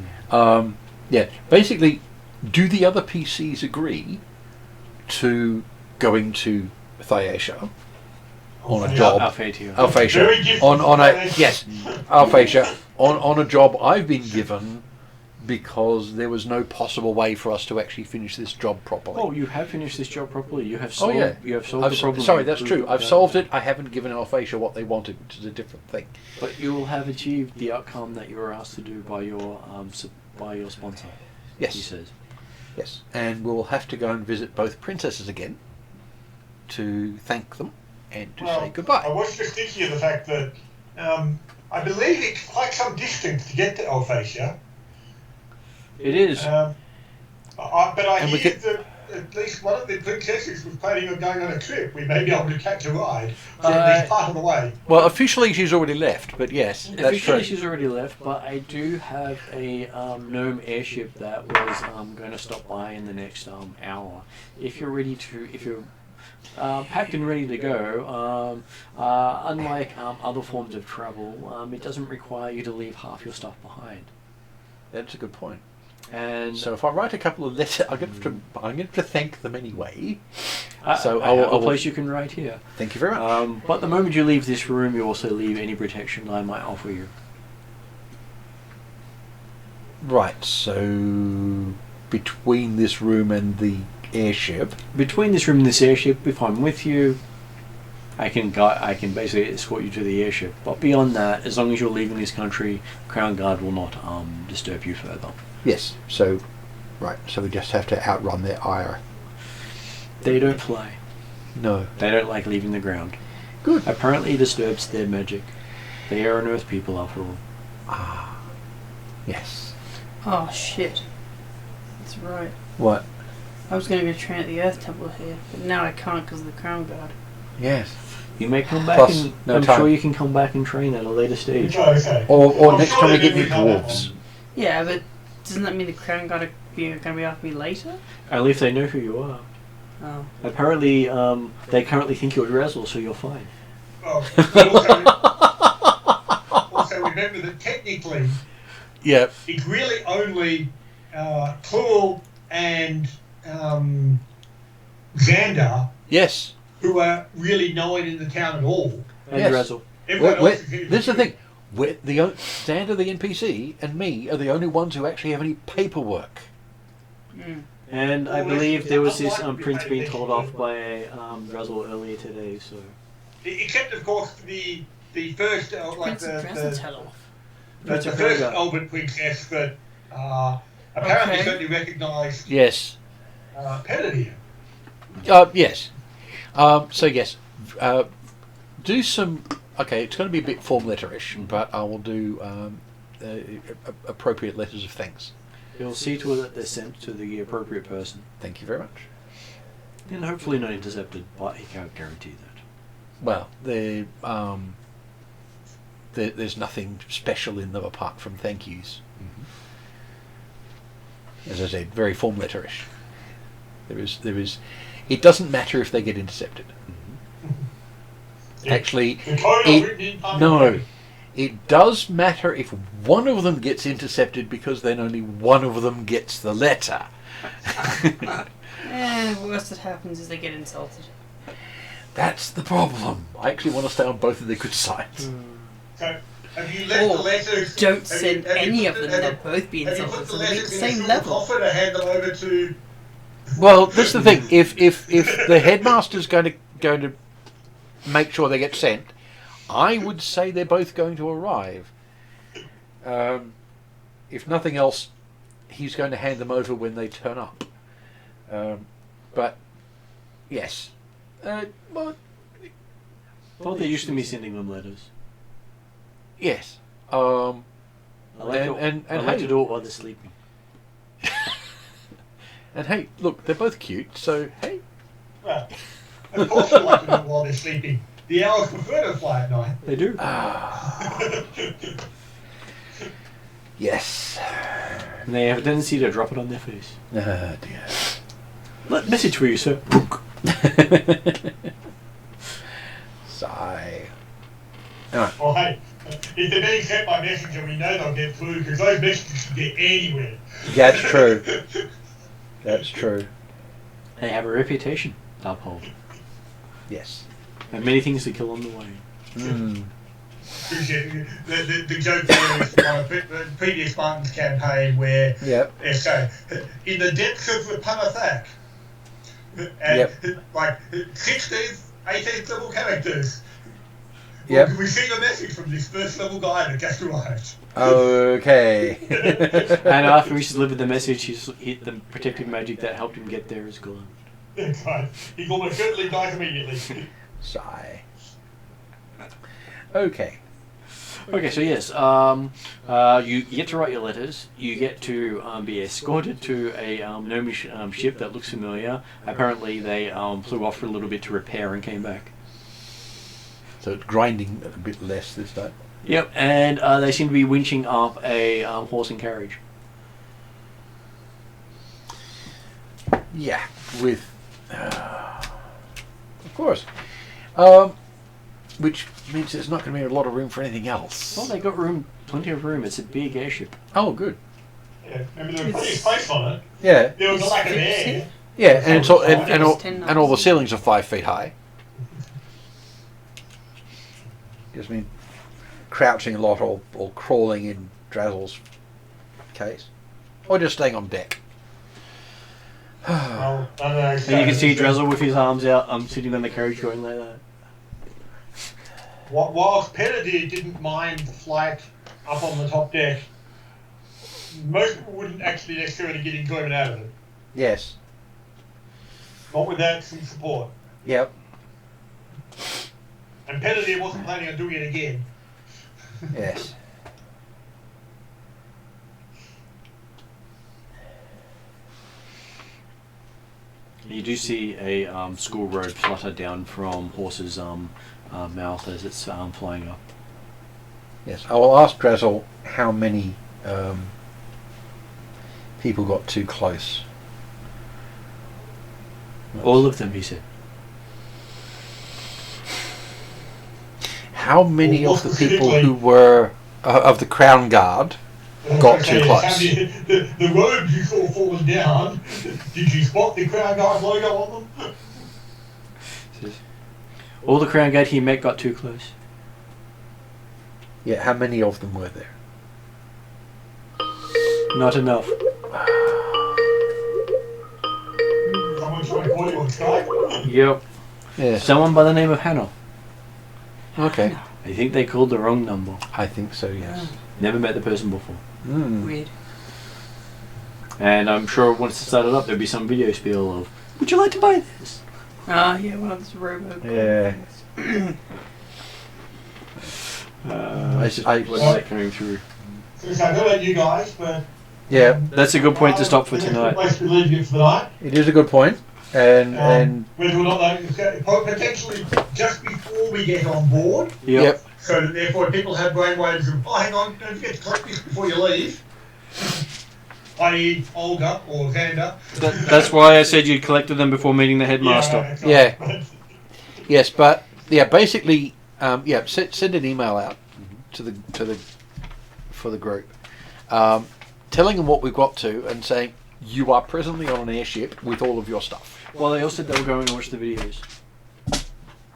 yeah, basically, do the other PCs agree to going to Phaeacia on a Yeah. job? Alphatia. Very Alphatia different on a place. yes, Alphatia on a job I've been given because there was no possible way for us to actually finish this job properly. Oh, you have finished this job properly. You have Oh, solved. yeah. You have solved I've the problem. sorry, that's You true. proved I've that. solved it. I haven't given Alphatia what they wanted, which is a different thing. But you will have achieved the outcome that you were asked to do by your sponsor. He Yes, says. yes, and we'll have to go and visit both princesses again to thank them and to say I goodbye. was just thinking of the fact that I believe it's quite some distance to get to Alphatia. It is. But I And we hear could- that at least one of the princesses was planning on going on a trip. We may be able to catch a ride for at least part of the way. Well, officially she's already left, but yes, that's Officially, true. she's already left, but I do have a gnome airship that was going to stop by in the next hour. If you're ready to, if you're packed and ready to go, unlike other forms of travel, it doesn't require you to leave half your stuff behind. That's a good point. And So if I write a couple of letters, I'm going to thank them anyway. so I have a place you can write here. Thank you very much. But the moment you leave this room, you also leave any protection I might offer you. Right, so between this room and the airship. Between this room and this airship, if I'm with you, I can basically escort you to the airship. But beyond that, as long as you're leaving this country, Crown Guard will not disturb you further. Yes, so we just have to outrun their ire. They don't fly. No. They don't like leaving the ground. Good. Apparently it disturbs their magic. They are an earth people after all. Ah, yes. Oh shit. That's right. What? I was going to go train at the Earth Temple here, but now I can't because of the Crown Guard. Yes. You may come back Plus, and no I'm time. sure you can come back and train at a later stage. Okay. Or I'm next sure time we they get new do come up dwarves. on- Yeah, but doesn't that mean the Crown Guard are going to be after me later? Only if they know who you are. Oh. Apparently, they currently think you're Drazzle, so you're fine. Oh, also remember that technically Yeah. it's really only Cluel and Xander Yes. who are really known in the town at all. And Yes. Drazzle. Everyone else is here This is the for thing. Xander the NPC and me are the only ones who actually have any paperwork. Mm. And I Well, believe there was this unlikely prince to being make told it off over. by Drazzle earlier today, so... Except, of course, the first, like Prince of the Dresden's head off. Prince of first Helga. Elven princess that apparently Okay. certainly recognised Yes. Penedium. Yes. So yes. Do some. Okay, it's going to be a bit form letter-ish, but I will do appropriate letters of thanks. You'll see to it that they're sent to the appropriate person. Thank you very much. And hopefully not intercepted, but he can't guarantee that. Well, there's nothing special in them apart from thank yous. As I said, very form letter-ish. There is. It doesn't matter if they get intercepted. Actually, The code it- written in no. It does matter if one of them gets intercepted because then only one of them gets the letter. Worst that happens is they get insulted. That's the problem. I actually want to stay on both of their good sides. So, have you left Or the letters? don't have send have any put of them, have they'll you- both be have you insulted, put so the they'll be at letters the in a same silver level. coffer to hand them over to? Well, that's the thing. If the headmaster's going to make sure they get sent, I would say they're both going to arrive. If nothing else, he's going to hand them over when they turn up. But yes, well, Thought they used to be sending them letters. yes. I like, And I like hey, to do it while they're sleeping. and hey, look, they're both cute. So hey, Well, of course you like to do it while they're sleeping. The owls prefer to fly at night. They do. yes. And they have a tendency to drop it on their face. Ah, dear. Message for you, sir. Sigh. Oh, hey, if they're being sent by messenger, we know they'll get through because those messages can get anywhere. That's true. That's true. They have a reputation to uphold. Yes. And many things to kill on the way. Mm. The joke there is from a previous Martin's campaign where Yep. so in the depths of the Panathak, and like 16th, 18th level characters. Yep. Well, we see a message from this first level guy that just arrived. Okay. And after he's delivered the message, the protective magic that helped him get there is gone. God, he almost certainly dies immediately. Sigh. Okay. Okay, so yes, you get to write your letters. You get to be escorted to a gnomish ship that looks familiar. Apparently, they flew off for a little bit to repair and came back. So it's grinding a bit less this time. Yep, and they seem to be winching up a horse and carriage. Yeah, with of course. Which means there's not going to be a lot of room for anything else. Well, they got room, plenty of room. It's a big airship. Oh, good. Yeah, remember there was plenty of space on it. Yeah. There was a It's lack of 50. air. Yeah, and it's all, It's 10 and all the numbers. ceilings are 5 feet high. Gives me crouching a lot or crawling in Drazzle's case. Or just staying on deck. Well, I don't know. And you can see Drizzle with his arms out, sitting on the carriage going like that. Whilst Pettidy didn't mind flight up on the top deck, most people wouldn't actually necessarily get enjoyment out of it. Yes. Not without some support. Yep. And Pettidy wasn't planning on doing it again. Yes. You do see a school robe flutter down from Horse's mouth as it's flying up. Yes. I will ask Drazzle how many people got too close. All of them, he said. How many Well, of the more people specifically- who were of the Crown Guard got too Okay, close? the robes you saw falling down, did you spot the Crown Guard logo on them? All the Crown Guard he met got too close. Yeah, how many of them were there? Not enough. Someone's trying to call you on Skype? Yep. Yes. Someone by the name of Hannah. Okay. I think they called the wrong number. I think so, yes. Never met the person before. Mm. Weird. And I'm sure once it started up, there'd be some video spiel of, would you like to buy this? Ah, yeah, one of those robo. Yeah. What's that coming through? So I don't know about you guys, but Yeah, That's a good point to stop for tonight. Place to leave it for the night. it is a good point. And Whether or not they potentially just before we get on board, yep. so that therefore people have brainwaves of, oh, hang on, don't forget to collect this before you leave. I.e. Olga or Xander. That's why I said you'd collected them before meeting the headmaster. Yeah. Yes, but yeah, basically, send an email out to the for the group, telling them what we've got to and saying you are presently on an airship with all of your stuff. Well, they all said they were going to watch the videos.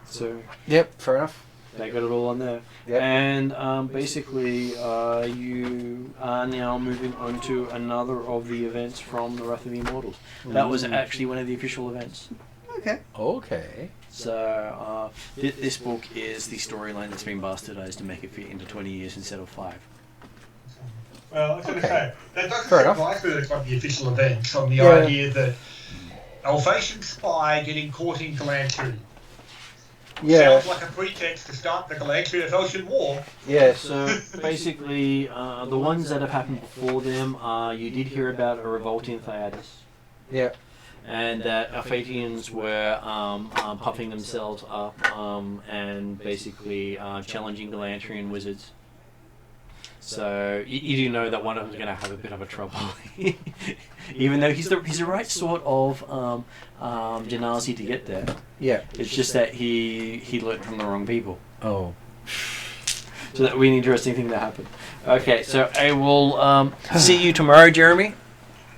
So Yep, fair enough. they got it all on there. Yep. And basically, you are now moving on to another of the events from the Wrath of the Immortals. That was actually one of the official events. Okay. Okay. So this book is the storyline that's been bastardized to make it fit into 20 years instead of 5. Well, I was going to Okay. say, that doesn't Fair enough. surprise me that it's not the official event on the Yeah. idea that Alphasian spy getting caught in Galantry. Yeah. Sounds like a pretext to start the Galantry-Alphasian War. Yes. So basically, the ones that have happened before them, you did hear about a revolt in Theatis. Yeah. And that Alphatians were puffing themselves up and basically challenging Galantrian wizards. So you do know that one of them's going to have a bit of a trouble, even though he's the right sort of Genasi to get there. Yeah. It's just that he learnt from the wrong people. Oh. So that would be an interesting thing to happen. Okay, so I will see you tomorrow, Jeremy.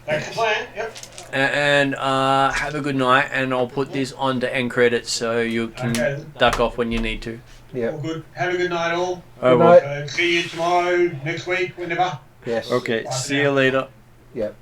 That's the plan, yep. And have a good night, and I'll put this on to end credits so you can Okay. duck off when you need to. Yeah. All good. Have a good night, all. I will. night. See you tomorrow, next week, whenever. Yes. Okay, see you later. Yep.